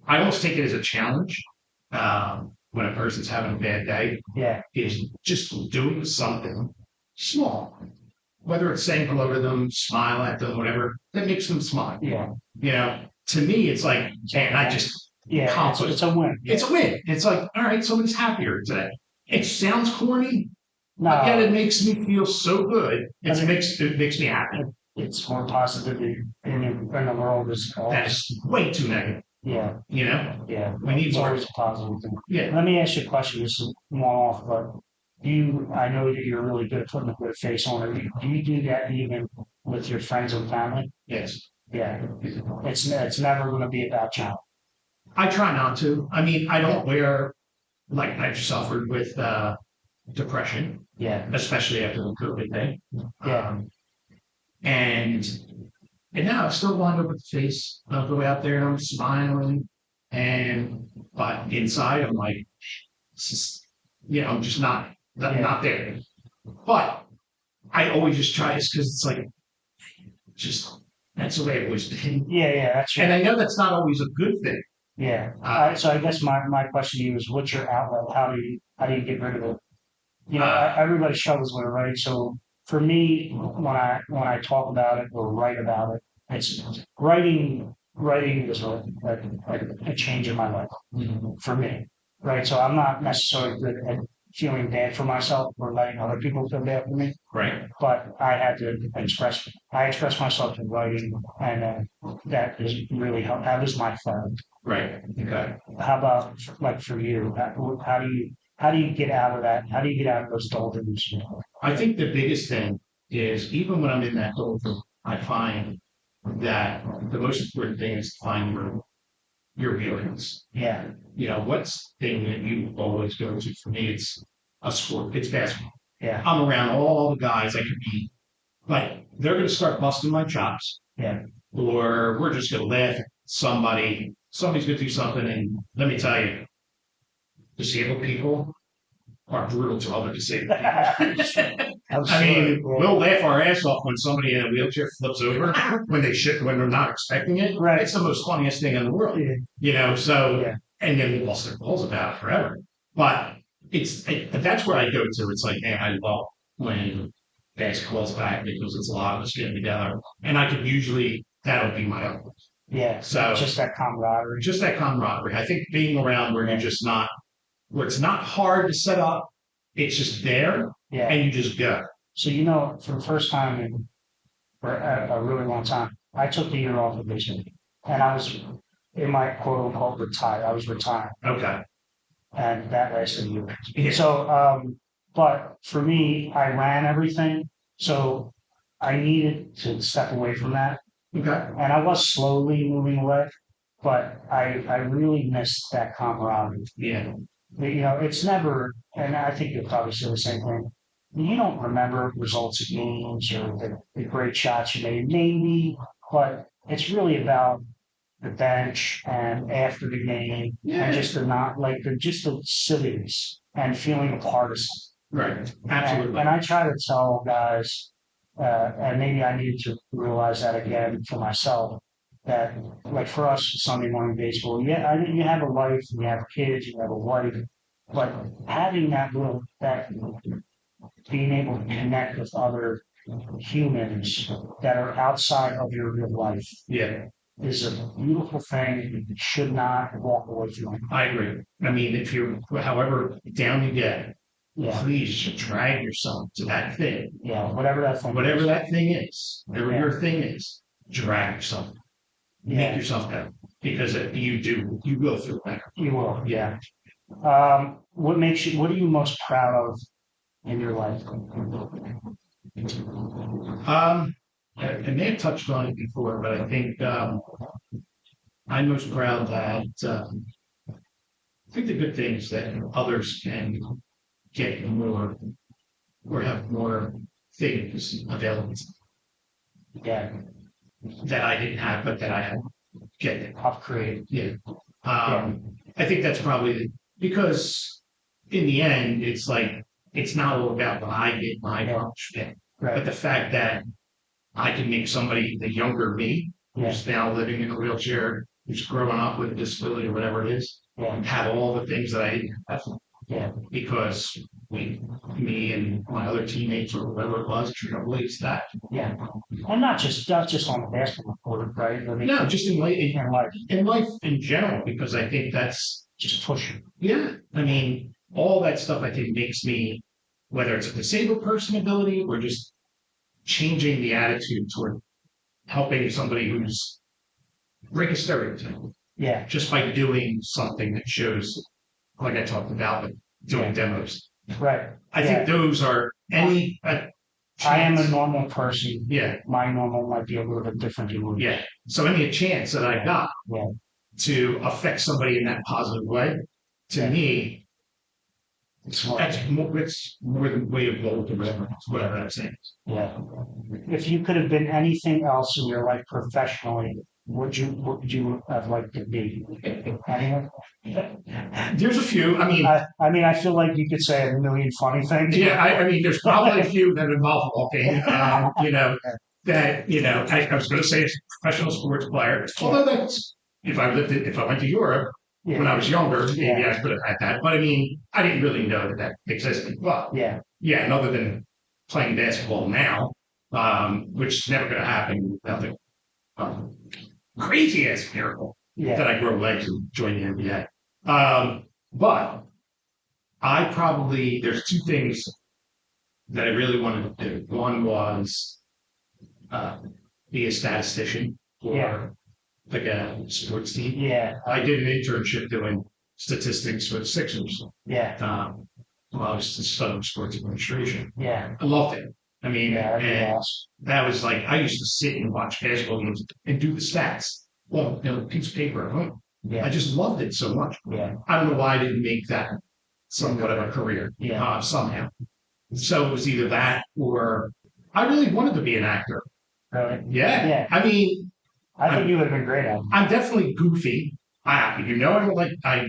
I almost take it as a challenge when a person's having a bad day. Yeah. Is just doing something small. Whether it's saying hello to them, smile at them, whatever, that makes them smile. Yeah. To me, it's like, man, I just accomplished. It's a win. It's a win. It's like, all right, somebody's happier today. It sounds corny, but yet it makes me feel so good. It makes me happy. It's more positivity in the world is that's way too negative. Yeah. Yeah. We need more. Always positive. Yeah. Let me ask you a question. This is more off, but I know that you're really good at putting a good face on it. Do you do that even with your friends and family? Yes. Yeah. It's never going to be about John. I try not to. I mean, I don't wear, like I've suffered with depression. Yeah. Especially after the COVID thing. Yeah. And now I still wind up with the face. I'll go out there and I'm smiling. But inside I'm like, I'm just not there. But I always just try this because it's like, that's the way it always been. Yeah, that's right. And I know that's not always a good thing. Yeah. So I guess my question to you is, what's your outlet? How do you get rid of it? Everybody struggles with it, right? So for me, when I talk about it or write about it, it's writing is a change in my life for me, right? So I'm not necessarily good at feeling bad for myself or letting other people feel bad for me. Right. But I had to express myself in writing, and that is really helped. That was my friend. Right. Okay. How about like for you? How do you get out of that? How do you get out of those doldrums? I think the biggest thing is even when I'm in that doldrum, I find that the most important thing is to find your feelings. Yeah. What's the thing that you always go to? For me, it's a sport. It's basketball. Yeah. I'm around all the guys I could be, but they're going to start busting my chops. Yeah. or we're just going to laugh at somebody. Somebody's going to do something, and let me tell you, disabled people are brutal to other disabled people. I mean, we'll laugh our ass off when somebody in a wheelchair flips over when they're not expecting it. Right. It's the most funniest thing in the world, you know. So, and then we lost their balls about it forever. But that's where I go to. It's like, man, I love when basketball's back because it's a lot of us getting together, and I could usually that'll be my own. Yeah. So just that camaraderie. Just that camaraderie. I think being around where you're just not, where it's not hard to set up, it's just there, and you just go. So, you know, for the first time for a really long time, I took the year off of baseball, and I was in my quote unquote retire. I was retired. Okay. And that lasted a year. Yeah. So, but for me, I ran everything, so I needed to step away from that. Okay. And I was slowly moving away, but I really missed that camaraderie. Yeah. You know, it's never, and I think you'll probably say the same thing. You don't remember results of games or the great shots you made, maybe, but it's really about the bench and after the game and just the silliness and feeling a part of something. Right. Absolutely. And I try to tell guys, and maybe I need to realize that again for myself, that like for us Sunday morning baseball, you have a life, you have kids, you have a wife, but having that being able to connect with other humans that are outside of your real life, is a beautiful thing. You should not walk away from it. I agree. I mean, if you're, however down you get, please drag yourself to that thing. Yeah, whatever that thing is. Whatever your thing is, drag yourself. Make yourself better. Because you will feel better. You will, yeah. What are you most proud of in your life? I may have touched on it before, but I think I'm most proud that I think the good things that others can get more or have more things available to them. Yeah. That I didn't have, but that I had get it. Upgrade. Yeah. I think that's probably because in the end, it's like, it's not all about what I get my accomplishment, but the fact that I can make somebody, the younger me, who's now living in a wheelchair, who's growing up with a disability or whatever it is, have all the things that I have. Yeah. Because me and my other teammates or whoever it was, trailblazed that. Yeah. And not just on the basketball court, right? I mean, no, just in life in general, because I think that's just pushing. Yeah. I mean, all that stuff I think makes me, whether it's a disabled person ability or just changing the attitude toward helping somebody who's break a stereotype. Yeah. Just by doing something that shows, like I talked about, like doing demos. Right. I think those are any. I am a normal person. Yeah. My normal might be a little bit different than yours. Yeah. So any chance that I got to affect somebody in that positive way, to me, that's more than way of gold or whatever I'm saying. Yeah. If you could have been anything else in your life professionally, what would you have liked to be? Anyone? There's a few. I mean, I feel like you could say a million funny things. Yeah, I mean, there's probably a few that involve walking. I was going to say a professional sports player. Although that's if I went to Europe when I was younger, maybe I could have had that. But I mean, I didn't really know that existed. But and other than playing basketball now, which is never going to happen without the crazy ass miracle that I grow legs and join the NBA. But there's two things that I really wanted to do. One was be a statistician for like a sports team. Yeah. I did an internship doing statistics with Sixers. Yeah. While I was studying sports administration. Yeah. I loved it. I mean, that was like, I used to sit and watch basketball games and do the stats. Well, piece of paper at home. Yeah. I just loved it so much. Yeah. I don't know why I didn't make that somewhat of a career somehow. So it was either that or I really wanted to be an actor. Really? Yeah. I mean, I think you would have been great at it. I'm definitely goofy. I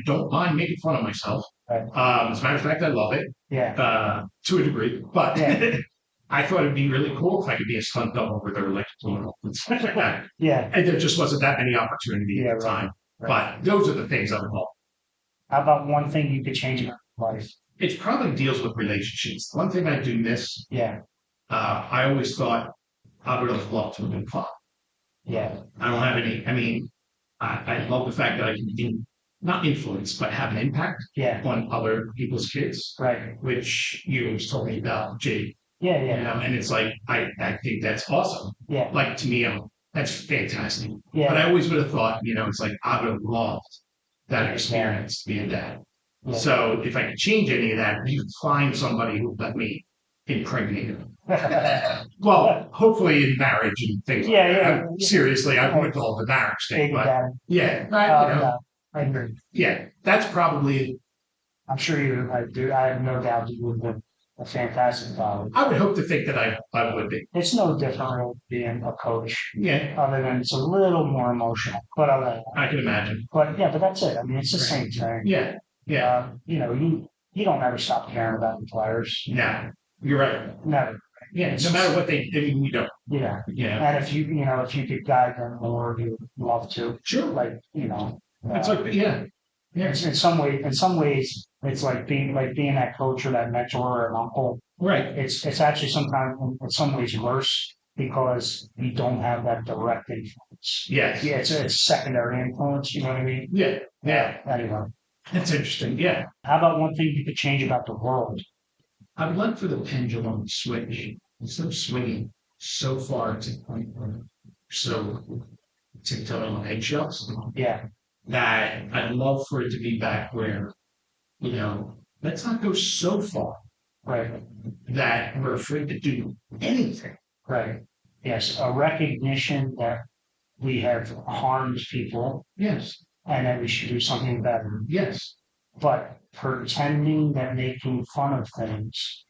don't mind making fun of myself. Right. As a matter of fact, I love it. Yeah. To a degree, but Yeah. I thought it'd be really cool if I could be a stunt double with her like stuff like that. Yeah. And there just wasn't that many opportunities at the time. Right. But those are the things I would love. How about one thing you could change in your life? It probably deals with relationships. One thing I do miss, Yeah. I always thought I would have loved to have been father. Yeah. I don't have any, I mean, I love the fact that I can not influence, but have an impact Yeah. on other people's kids, Right. which you was told me about, Jade. Yeah. You Yeah. know, and it's like, I think that's awesome. Yeah. Like, to me, that's fantastic. Yeah. But I always would have thought, it's like, I would have loved that experience to be a dad. Yeah. So if I could change any of that, you could find somebody who let me impregnate him. Well, hopefully in marriage and things Yeah, like that. yeah. Seriously, I wouldn't call it the marriage thing, Baby but daddy. yeah, No, I agree. yeah, that's probably, I'm sure you. I do. I have no doubt that you would have been a fantastic father. I would hope to think that I would be. It's no different really being a coach, Yeah, other than it's a little more emotional. But I can imagine. but that's it. I mean, it's the same thing. Yeah, yeah. You don't ever stop caring about the players. No, you're right. Never. Yeah, no matter what they do, you don't. Yeah. Yeah, And if you could guide them more, you'd love to. sure. Like, That's like, yeah. in some ways, it's like being that coach or that mentor or an uncle. Right. It's actually sometimes in some ways worse because you don't have that direct influence. Yes. Yeah, it's secondary influence. You know what I mean? Yeah. Yeah. Anyway, That's interesting. Yeah. how about one thing you could change about the world? I would like for the pendulum to switch instead of swinging so far to the point where so tiptoeing on eggshells. Yeah. That I'd love for it to be back where, let's not go so far Right. that we're afraid to do anything. Right. Yes. A recognition that we have harmed people Yes. and that we should do something better. Yes. But pretending that making fun of things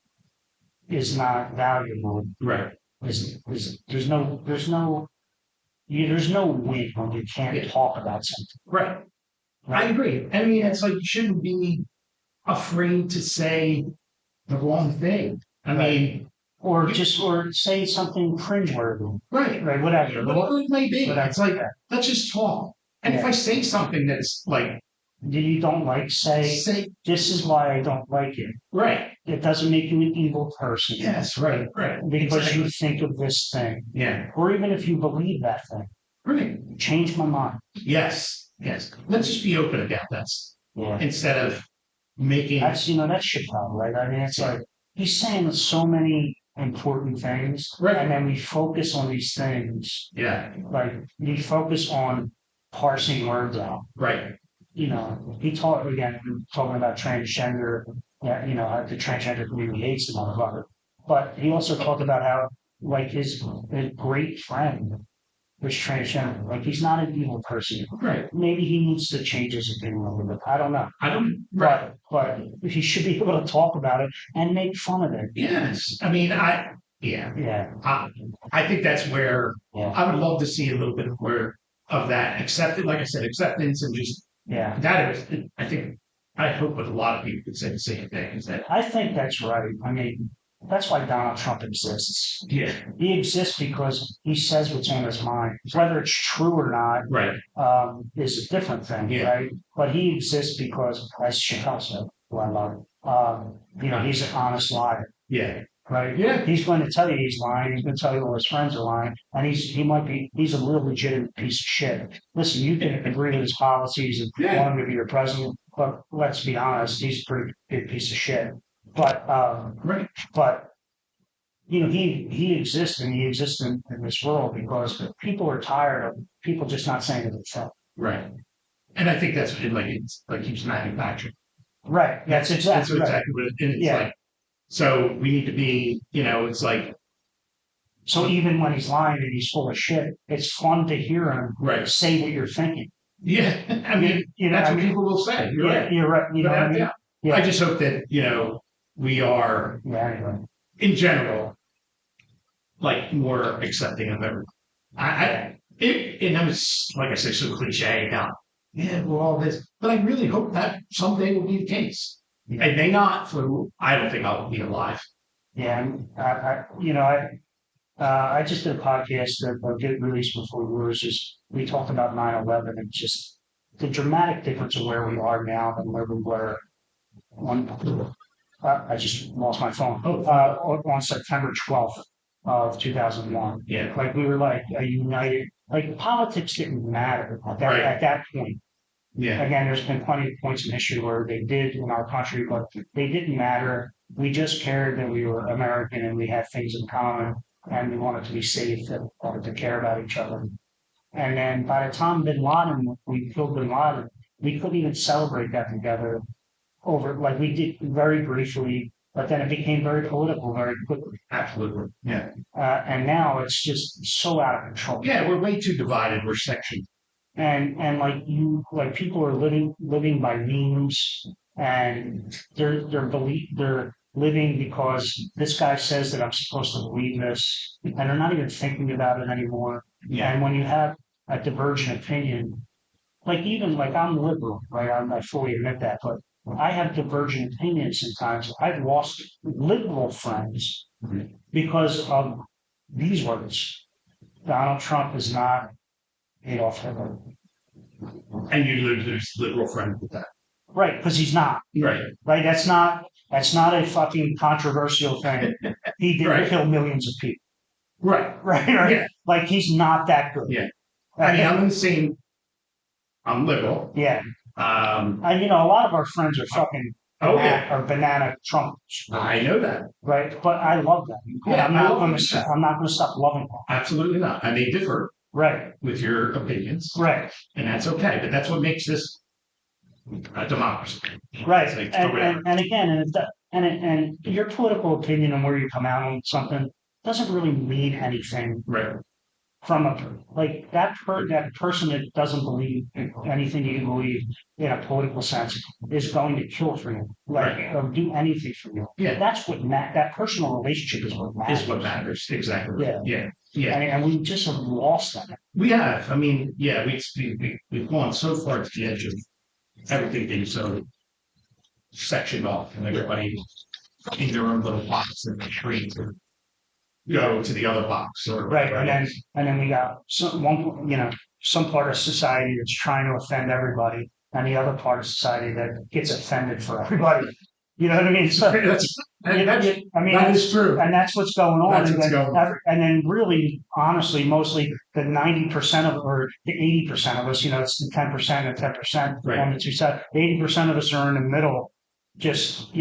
is not valuable. Right. There's no win when you can't talk about something. Right. I agree. I mean, it's like you shouldn't be afraid to say the wrong thing. I mean, or say something cringeworthy. Right. Whatever. Whatever it may be. Whatever. It's like, let's just talk. And if I say something that's like, you don't like, say, this is why I don't like it. Right. It doesn't make you an evil person. Yes, right. Because you think of this thing. Yeah. Or even if you believe that thing. Right. Change my mind. Yes. Let's just be open about that. Yeah. Instead of making that's Chappelle, right? I mean, it's like he's saying so many important things, right? And then we focus on these things. Yeah. Like we focus on parsing words out. Right. He talking about transgender. Yeah, the transgender community hates the motherfucker. But he also talked about how, like, his great friend was transgender. Like, he's not an evil person. Right. Maybe he needs to change his opinion a little bit. I don't know. Right. But he should be able to talk about it and make fun of it. Yes. I mean, I think that's where I would love to see a little bit more of that acceptance, like I said, acceptance and just I hope that a lot of people could say the same thing. I think that's right. I mean, that's why Donald Trump exists. Yeah. He exists because he says what's on his mind. Whether it's true or not, right, is a different thing, right? But he exists because, as Chappelle said, who I love, he's an honest liar. Yeah. Right? Yeah. He's going to tell you he's lying. He's going to tell you all his friends are lying. And he's a real legitimate piece of shit. Listen, you can agree with his policies and want him to be your president, but let's be honest, he's a pretty big piece of shit. But but he exists, and he exists in this world because people are tired of people just not saying the truth. Right. And I think that's it's like he's manufacturing. Right. That's exactly what it's like. So we need to be, it's like. So even when he's lying and he's full of shit, it's fun to hear him say what you're thinking. Yeah. I mean, that's what people will say. You're right. You're right. You know what I mean? Yeah. I just hope that, we are, in general, like more accepting of everything. And that was, like I said, so cliche now. Yeah, well, all this, but I really hope that someday will be the case. Yeah. It may not. For I don't think I'll be alive. Yeah, and I just did a podcast that get released before yours. Just we talked about 9/11 and just the dramatic difference of where we are now than where we were on. I just lost my phone. On September 12th of 2001. Yeah. Like we were like a united. Like politics didn't matter at that point. Yeah. Again, there's been plenty of points in history where they did in our country, but they didn't matter. We just cared that we were American and we had things in common and we wanted to be safe and wanted to care about each other. And then by the time we killed Bin Laden, we couldn't even celebrate that together over, like we did very briefly, but then it became very political very quickly. Absolutely. Yeah. And now it's just so out of control. Yeah, we're way too divided. We're sectioned. And like people are living by memes and they're living because this guy says that I'm supposed to believe this and they're not even thinking about it anymore. Yeah. And when you have a divergent opinion, like even like I'm liberal, right? I fully admit that, but I have divergent opinions sometimes. I've lost liberal friends because of these words. Donald Trump is not Adolf Hitler. And you lose liberal friends with that. Right, because he's not. Right. Right. That's not a fucking controversial thing. He didn't kill millions of people. Right. Right. Yeah. Like he's not that good. Yeah. I mean, I'm in the same. I'm liberal. Yeah. And a lot of our friends are fucking banana Trump. I know that. Right. But I love them. Yeah, I'm not going to stop loving them. Absolutely not. I may differ. Right. With your opinions. Right. And that's okay. But that's what makes this a democracy. Right. And again, and your political opinion and where you come out on something doesn't really mean anything. Right. From that person that doesn't believe anything you believe in a political sense is going to kill for you, or do anything for you. Yeah, that's what that personal relationship is what matters. Is what matters exactly. Yeah. And we just have lost that. We have. I mean, yeah, we've gone so far to the edge of everything being so sectioned off, and everybody in their own little box and they're free to go to the other box. Right. And then we got some part of society that's trying to offend everybody, and the other part of society that gets offended for everybody. You know what I mean? So that is true, and that's what's going on. And then, really, honestly, mostly the 90% or the 80% of us, it's the 10% and 10% on the two sides. 80% of us are in the middle, just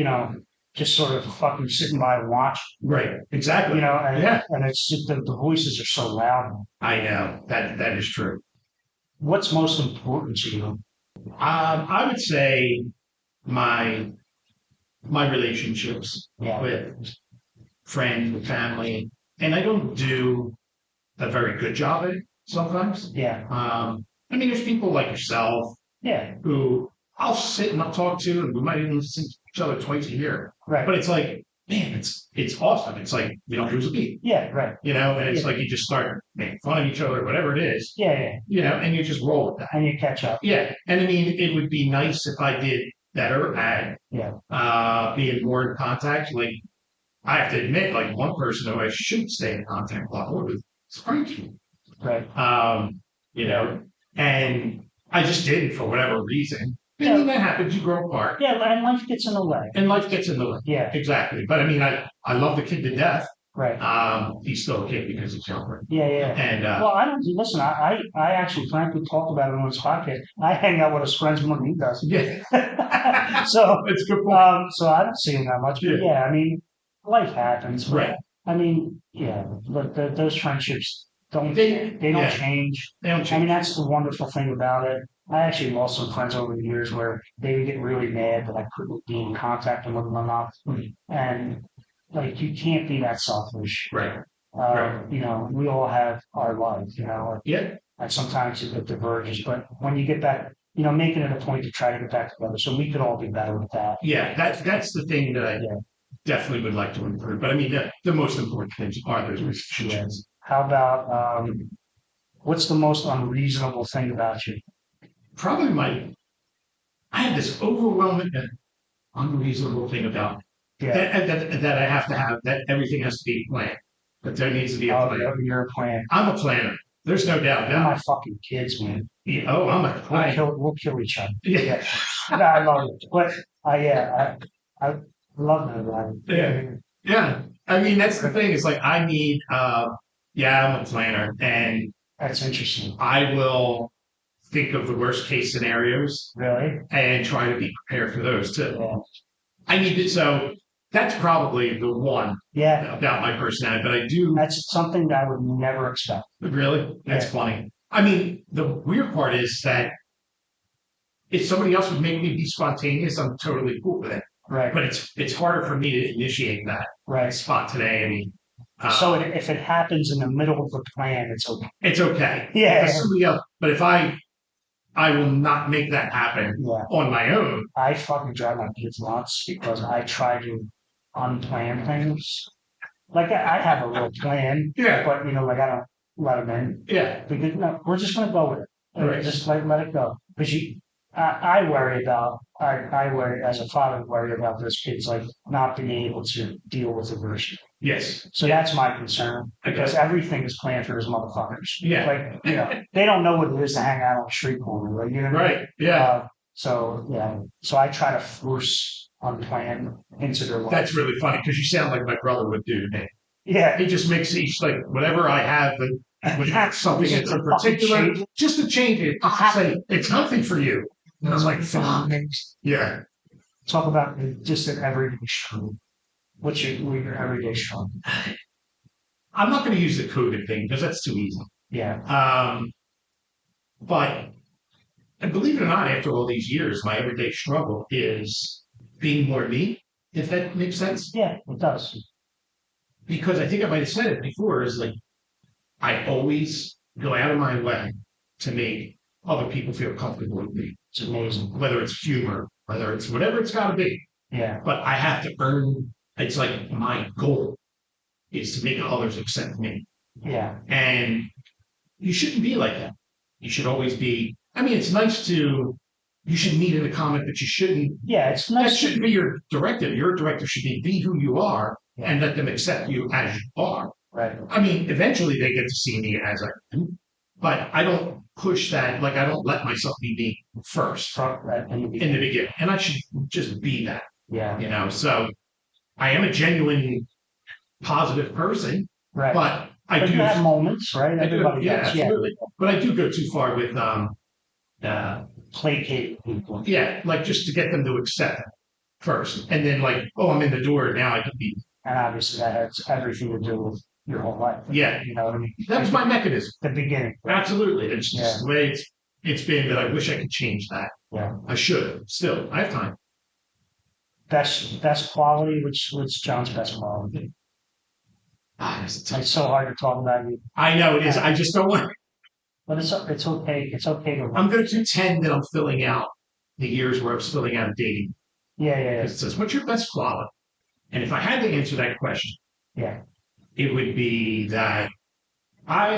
sort of fucking sitting by and watching. Right. Exactly. And it's just the voices are so loud. I know that is true. What's most important to you? I would say my relationships with friends, with family, and I don't do a very good job at it sometimes. Yeah. I mean, there's people like yourself. Yeah. Who I'll sit and I'll talk to, and we might even see each other twice a year. Right. But it's like, man, it's awesome. It's like we don't lose a beat. Yeah. Right. And it's like you just start making fun of each other, whatever it is. Yeah. And you just roll with that. And you catch up. Yeah. And I mean, it would be nice if I did better at being more in contact. Like, I have to admit, like one person who I should stay in contact a lot more with is Frankie. Right. And I just didn't for whatever reason. I mean, that happens. You grow apart. Yeah, and life gets in the way. Yeah. Exactly. But I mean, I love the kid to death. Right. He's still a kid because he's younger. Yeah. And well, I don't listen. I actually, frankly, talked about it on this podcast. I hang out with his friends more than he does. Yeah. So that's a good point. So I don't see him that much. But I mean, life happens. Right. I mean, but those friendships don't change. They don't change. I mean, that's the wonderful thing about it. I actually lost some friends over the years where they would get really mad that I couldn't be in contact with them enough. And like, you can't be that selfish. Right. We all have our lives, and sometimes it diverges, but when you get back, making it a point to try to get back together so we could all be better with that. Yeah. That's the thing that I definitely would like to improve. But I mean, the most important things are those relationships. How about, What's the most unreasonable thing about you? Probably I have this overwhelming and unreasonable thing about Yeah. that I have to have, that everything has to be planned. That there needs to be a Oh, plan. you're a plan. I'm a planner. There's no doubt They're my about fucking kids, man. it. Oh, We'll kill each other. yeah. No, I love it. But I love that. Yeah. Yeah. I mean, that's the thing. It's like I need, yeah, I'm a planner, and That's interesting. I will think of the worst case scenarios Really? and try to be prepared for those too. Yeah. I need to, so that's probably the one Yeah. about my personality, but I do That's something that I would never expect. really, that's Yeah. funny. I mean, the weird part is that if somebody else would make me be spontaneous, I'm totally cool with it. Right. But it's harder for me to initiate that Right. spot today. I mean, So if it happens in the middle of the plan, it's okay. it's okay. Yeah. Because somebody else, but if I will not make that happen Yeah. on my own. I fucking drive my kids nuts because I try to unplan things. Like I have a little plan, Yeah. but like I don't let them in Yeah. because no, we're just gonna go with it. Right. Just let it go. Because I worry about I worry as a father worry about those kids like not being able to deal with adversity. Yes. So that's my concern because Okay. everything is planned for those motherfuckers. Yeah. Like they don't know what it is to hang out on the street corner. Like, you know what I mean? Right. Yeah. So I try to force unplanned into their life. That's really funny because you sound like my brother would do to me. Yeah. He just makes each like whatever I have, but with something in particular, just to change it. Just to say it's nothing for you. And I was like, fuck. Yeah. Talk about just an everyday struggle. What's your everyday struggle? I'm not going to use the COVID thing because that's too easy. Yeah. But and believe it or not, after all these years, my everyday struggle is being more me, if that makes sense. Yeah, it does. Because I think I might have said it before, is like I always go out of my way to make other people feel comfortable with me. It's amazing. Whether it's humor, whether it's whatever it's got to be. Yeah. But I have to earn, it's like my goal is to make others accept me. Yeah. And you shouldn't be like that. You should always be, I mean, it's nice to, you should meet in a comment, but you shouldn't. Yeah, it's nice. That shouldn't be your directive. Your directive should be who you are and let them accept you as you are. Right. I mean, eventually they get to see me as I am, but I don't push that. Like I don't let myself be me first Right. in the beginning, and I should just be that. Yeah. So I am a genuine positive person, Right. but I do have moments, right? Everybody does. absolutely. Yeah. But I do go too far with placating people. Yeah, like just to get them to accept it first, and then like, oh, I'm in the door now. I can be. And obviously that has everything to do with your whole life. Yeah, you know what I mean. That was my mechanism. The beginning. Absolutely, it's just the way it's been. But I wish I could change that. Yeah, I should. Still, I have time. Best quality. Which John's best quality? It's so hard to talk about you. I know it is. I just don't want. But it's okay. It's okay to. I'm going to pretend that I'm filling out the years where I was filling out a dating. Yeah. It says, "What's your best quality?" And if I had to answer that question, it would be that I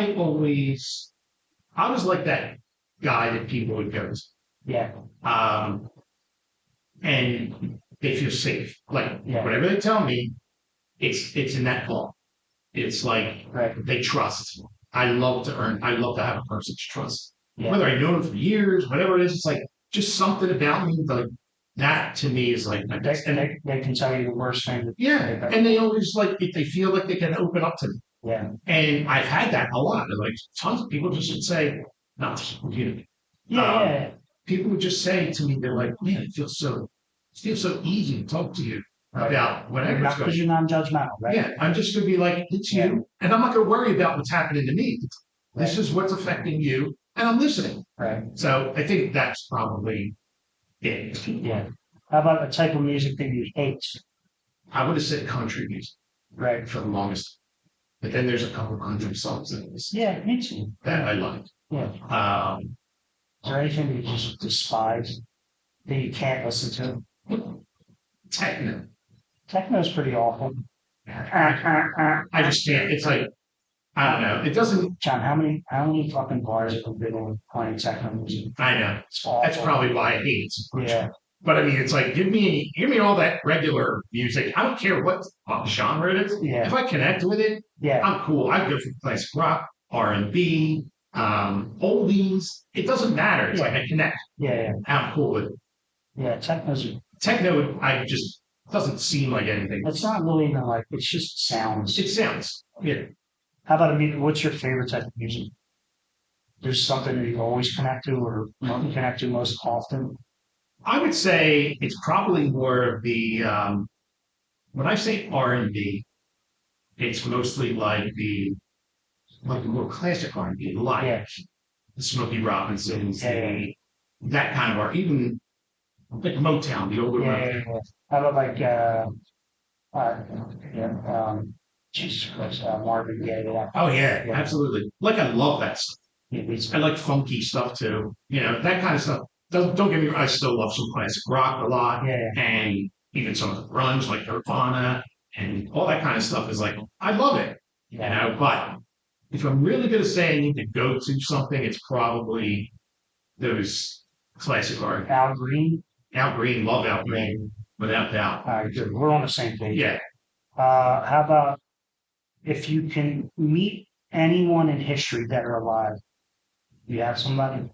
was like that guy that people would go to. Yeah. And they feel safe. Like whatever they tell me, it's in that call. It's like they trust. I love to have a person's trust. Yeah. Whether I know them for years, whatever it is, it's like just something about me. Like that to me is like my best. And they can tell you the worst thing. Yeah. And they always like if they feel like they can open up to me. Yeah. And I've had that a lot. Like tons of people just would say, not you. Yeah. People would just say to me, they're like, man, it feels so easy to talk to you about whatever. Because you're non-judgmental, right? Yeah, I'm just going to be like, it's you. And I'm not going to worry about what's happening to me. This is what's affecting you. And I'm listening. Right. So I think that's probably it. Yeah. How about a type of music that you hate? I would have said country music. Right. For the longest. But then there's a couple of country songs me too. That I like. Yeah. Is there anything you just despise that you can't listen to? Techno. Techno's pretty awful. I just can't. It's like I don't know. It doesn't. John, how many fucking bars have been on playing techno music? I know. It's awful. That's probably why I hate it so much. Yeah, But I mean, it's like give me all that regular music. I don't care what genre it is. yeah, If I connect with it, yeah, I'm cool. I go for classic rock, R&B, oldies. It doesn't matter. It's like I connect. yeah. I'm cool with it. Yeah, techno's. Techno. I just doesn't seem like anything. It's not really even like it's just sounds. It sounds. Yeah. How about what's your favorite type of music? There's something that you always connect to or connect to most often. I would say it's probably more of the when I say R&B, it's mostly like the more classic R&B, like Yeah, the Smokey Robinsons, yeah. that kind of art, even like Motown, the older Motown. Yeah. How about like uh yeah, Jesus Christ, Marvin Gaye. Yeah, Oh yeah, yeah. absolutely. Like I love that stuff. Yeah, it's, I like funky stuff too. That kind of stuff. Don't get me wrong. I still love some classic rock a lot, yeah, and even some of the grunge like Nirvana and all that kind of stuff is like I love it. yeah. But if I'm really going to say I need to go to something, it's probably those classic art. Al Green. Al Green, love Al Yeah. Green, without doubt. All right, good. We're on the same page. Yeah. How about if you can meet anyone in history dead or alive? You have somebody.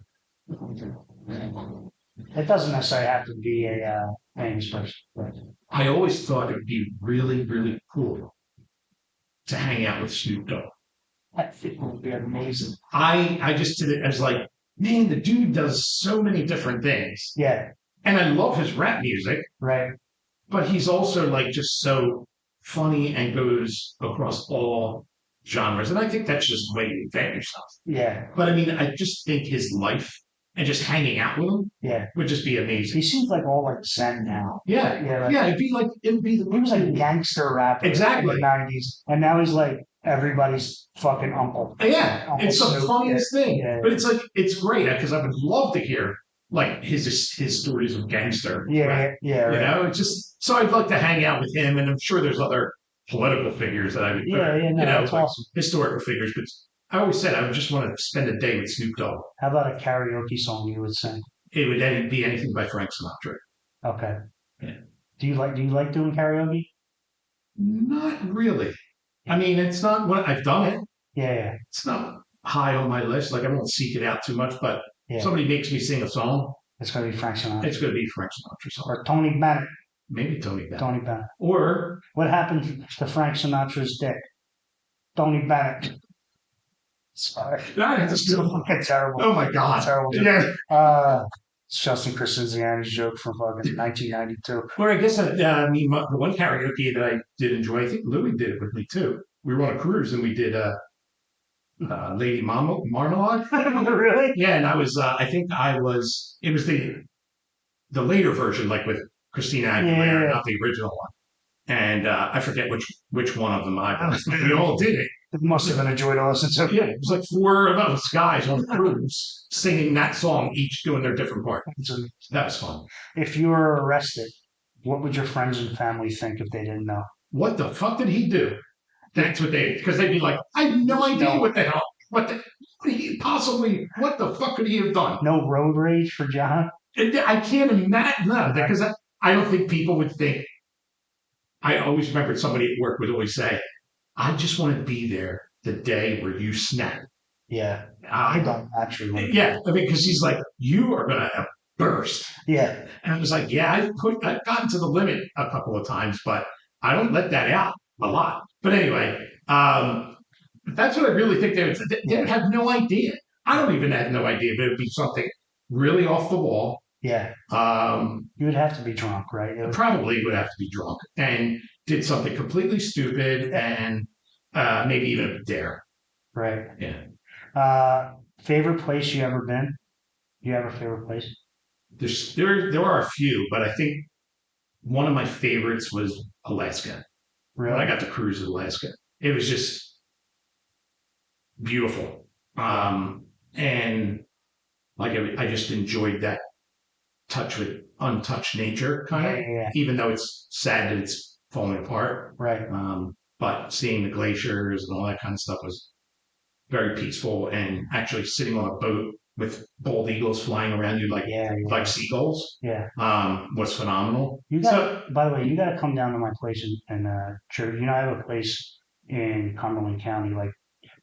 It doesn't necessarily have to be a famous person. But I always thought it would be really, really cool to hang out with Snoop Dogg. I think it would be amazing. I just did it as like, man, the dude does so many different things. Yeah, And I love his rap music, right. but he's also like just so funny and goes across all genres. And I think that's just the way you invent yourself. Yeah, But I mean, I just think his life and just hanging out with him yeah. would just be amazing. He seems like all like Zen now. Yeah. Yeah, like, Yeah, it'd be the he was like a gangster rapper Exactly. in the '90s, and now he's like everybody's fucking uncle. Yeah, Uncle it's the Snoop. funniest thing. Yeah. But it's like it's great because I would love to hear like his stories of gangster. Yeah, rap. yeah, right. It's just so I'd like to hang out with him, and I'm sure there's other political figures that I would, Yeah, yeah, no, that's like awesome. historical figures. But I always said I would just want to spend a day with Snoop Dogg. How about a karaoke song you would sing? It would then be anything by Frank Sinatra. Okay. Yeah. Do you like doing karaoke? Not really. I mean, it's not what I've done it. Yeah, It's not high on my list. Like I won't seek it out too much, but yeah. if somebody makes me sing a song, It's gonna be Frank Sinatra it's going to be Frank Sinatra song. or Tony Bennett. Maybe Tony Bennett. Tony Bennett. Or What happened to Frank Sinatra's dick? Tony Bennett. Sorry. That's It's fucking terrible. oh my god. Terrible. Yeah. It's Justin Christensen's joke from fucking 1992. Or I guess I mean the one karaoke that I did enjoy. I think Louis did it with me too. We were on a cruise and we did Lady Marmalade. Really? Yeah, and I was. I think I was. It was the later version, like with Christina Aguilera, not the original one. And I forget which one of them I was. We all did it. It must have been a joy to listen to. Yeah, it was like 4 of us guys on the cruise singing that song, each doing their different part. That was fun. If you were arrested, what would your friends and family think if they didn't know? What the fuck did he do? That's what because they'd be like, I have no idea what the hell, what the fuck could he have done? No road rage for John? I can't imagine that because I don't think people would think. I always remembered somebody at work would always say, I just want to be there the day where you snap. Yeah, I don't actually. Yeah, I mean, because he's like, you are gonna burst. Yeah, and I was like, yeah, I've gotten to the limit a couple of times, but I don't let that out a lot. But anyway, that's what I really think they would. They would have no idea. I don't even have no idea, but it would be something really off the wall. Yeah. You would have to be drunk, right? Probably would have to be drunk and did something completely stupid and maybe even a dare. Right. Yeah. Favorite place you ever been? You have a favorite place? There are a few, but I think one of my favorites was Alaska. Really? When I got to cruise in Alaska, it was just beautiful. And like I just enjoyed that touch with untouched nature, kind of. Yeah. Even though it's sad that it's falling apart. Right. But seeing the glaciers and all that kind of stuff was very peaceful, and actually sitting on a boat with bald eagles flying around you like seagulls Yeah. was phenomenal. By the way, you got to come down to my place in Jersey. You know, I have a place in Cumberland County, like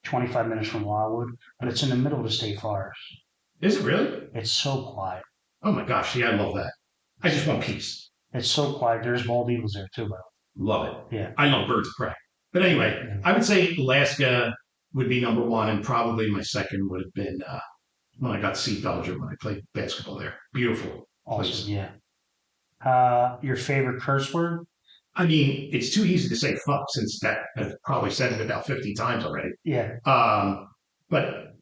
25 minutes from Wildwood, but it's in the middle of the state forest. Is it really? It's so quiet. Oh my gosh, yeah, I love that. I just want peace. It's so quiet. There's bald eagles there too, bro. Love it. Yeah. I love birds of prey. But anyway, I would say Alaska would be number one, and probably my second would have been when I got to see Belgium when I played basketball there. Beautiful place. Awesome. Yeah. Your favorite curse word? I mean, it's too easy to say fuck since that I've probably said it about 50 times already. Yeah. But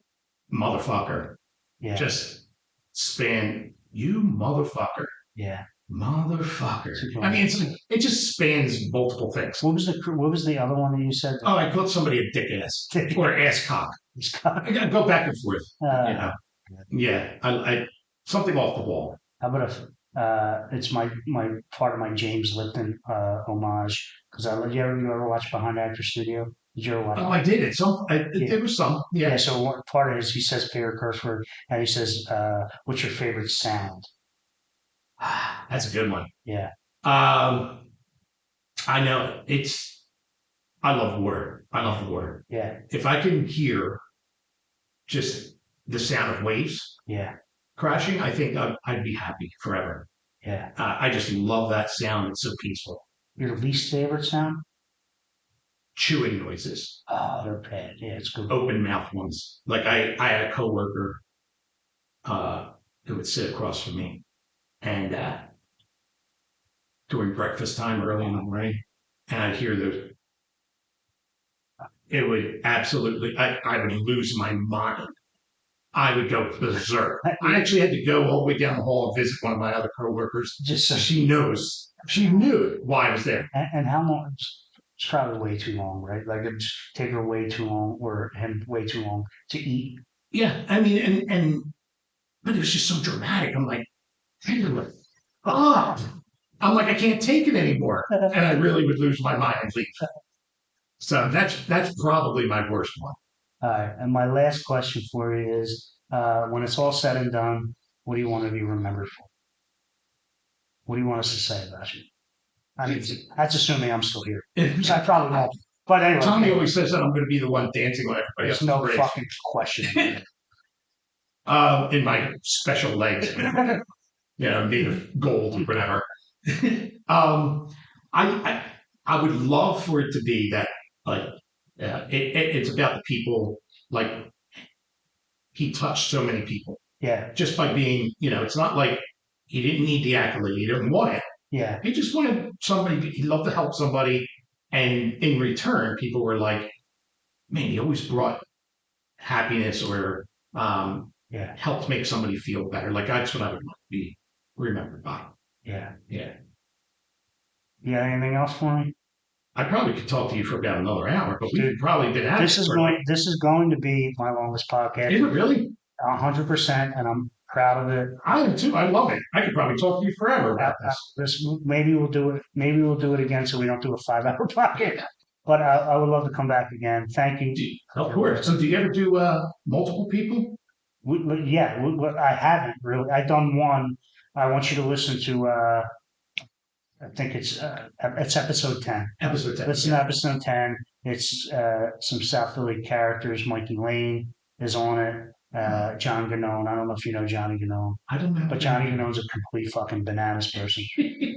motherfucker. Yeah. Just span you motherfucker. Yeah. Motherfucker. I mean, it just spans multiple things. What was the other one that you said? Oh, I called somebody a dick ass or ass cock. I gotta go back and forth. Yeah. I something off the wall. How about it's my part of my James Lipton homage because you ever watch Behind Actor Studio? Did you ever watch? Oh, I did. There was some. Yeah. So one part of it is he says favorite curse word, and he says, "What's your favorite sound?" That's a good one. Yeah. I know I love water. I love the water. Yeah. If I can hear just the sound of waves. Yeah. Crashing, I think I'd be happy forever. Yeah. I just love that sound. It's so peaceful. Your least favorite sound? Chewing noises. Oh, they're bad. Yeah, it's good. Open mouth ones. Like I had a coworker who would sit across from me, and during breakfast time early in the morning, and I'd hear those. It would absolutely. I would lose my mind. I would go berserk. I actually had to go all the way down the hall and visit one of my other coworkers. Just so she knew why I was there. And how long? It's probably way too long, right? Like it just take her way too long, or him way too long to eat. Yeah, I mean, but it was just so dramatic. I'm like, I'm like, I can't take it anymore, and I really would lose my mind and leave. So that's probably my worst one. All right, and my last question for you is, when it's all said and done, what do you want to be remembered for? What do you want us to say about you? I mean, that's assuming I'm still here. I probably won't. But anyway. Tommy always says that I'm going to be the one dancing on everybody else's grave. There's no fucking question. In my special legs. Made of gold or whatever. I would love for it to be that, like, it's about the people, like, he touched so many people. Yeah. Just by being, it's not like he didn't need the accolade. He didn't want it. Yeah. He just wanted somebody, he loved to help somebody. And in return, people were like, man, he always brought happiness or helped make somebody feel better. Like, that's what I would like to be remembered by. Yeah. Yeah. You got anything else for me? I probably could talk to you for about another hour, but we probably did have this is going to be my longest podcast. Is it really? 100%, and I'm proud of it. I am too. I love it. I could probably talk to you forever about this. Maybe we'll do it. Maybe we'll do it again, so we don't do a 5-hour podcast. But I would love to come back again. Thank you. Of course. So, do you ever do multiple people? I haven't really. I've done one. I want you to listen to. I think it's episode 10. Episode 10. Listen to episode 10. It's some South Philly characters. Mikey Lane is on it. John Ganone. I don't know if you know Johnny Ganone. I don't know. But Johnny Ganone's a complete fucking bananas person.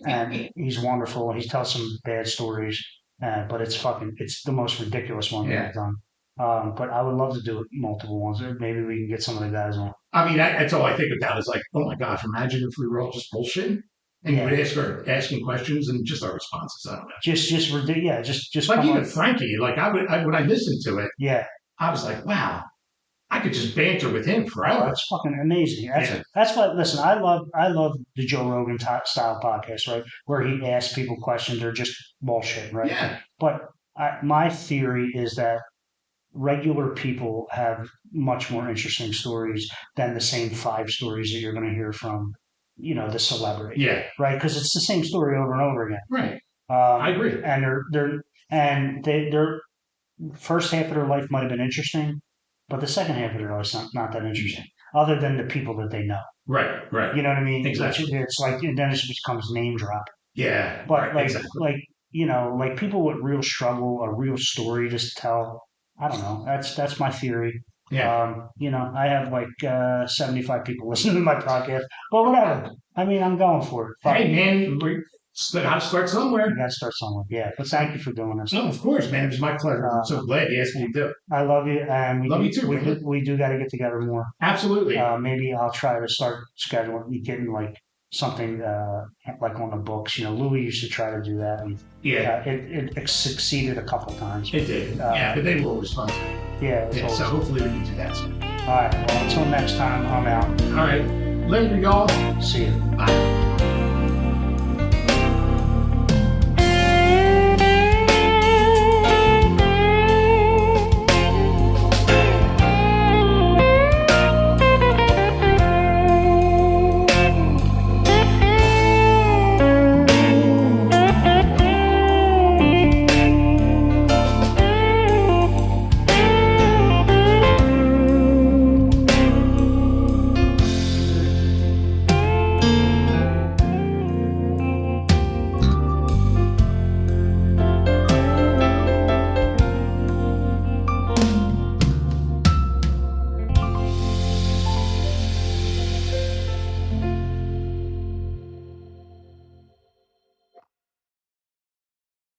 And he's wonderful. He tells some bad stories, but it's the most ridiculous one that I've done. But I would love to do multiple ones. Maybe we can get some of the guys on. I mean, that's all I think about is like, oh my gosh, imagine if we were all just bullshitting. And you would start asking questions and just our responses. I don't know. Just like even Frankie. Like when I listened to it, I was like, wow, I could just banter with him forever. Oh, that's fucking amazing. That's why. Listen, I love the Joe Rogan style podcast, right, where he asks people questions. They're just bullshit, right? Yeah. But my theory is that regular people have much more interesting stories than the same 5 stories that you're going to hear from. The celebrity. Yeah. Right? Because it's the same story over and over again. Right. I agree. And their first half of their life might have been interesting, but the second half of it is not that interesting, other than the people that they know. Right. You know what I mean? Exactly. It's like, and then it becomes name drop. Yeah. But exactly. like people with real struggle, a real story to tell. I don't know. That's my theory. Yeah. I have like 75 people listening to my podcast, but whatever. I mean, I'm going for it. Hey, man, we got to start somewhere. You got to start somewhere. Yeah. But thank you for doing this. No, of course, man. It was my pleasure. I'm so glad you asked me to do it. I love you, and Love you too, we do got to get together more. Absolutely. Maybe I'll try to start scheduling, getting like something like on the books. Louis used to try to do that, and it succeeded a couple times. It did. But they were always fun. Yeah. So hopefully we can do that soon. All right. Well, until next time, I'm out. All right. Later, y'all. See you. Bye.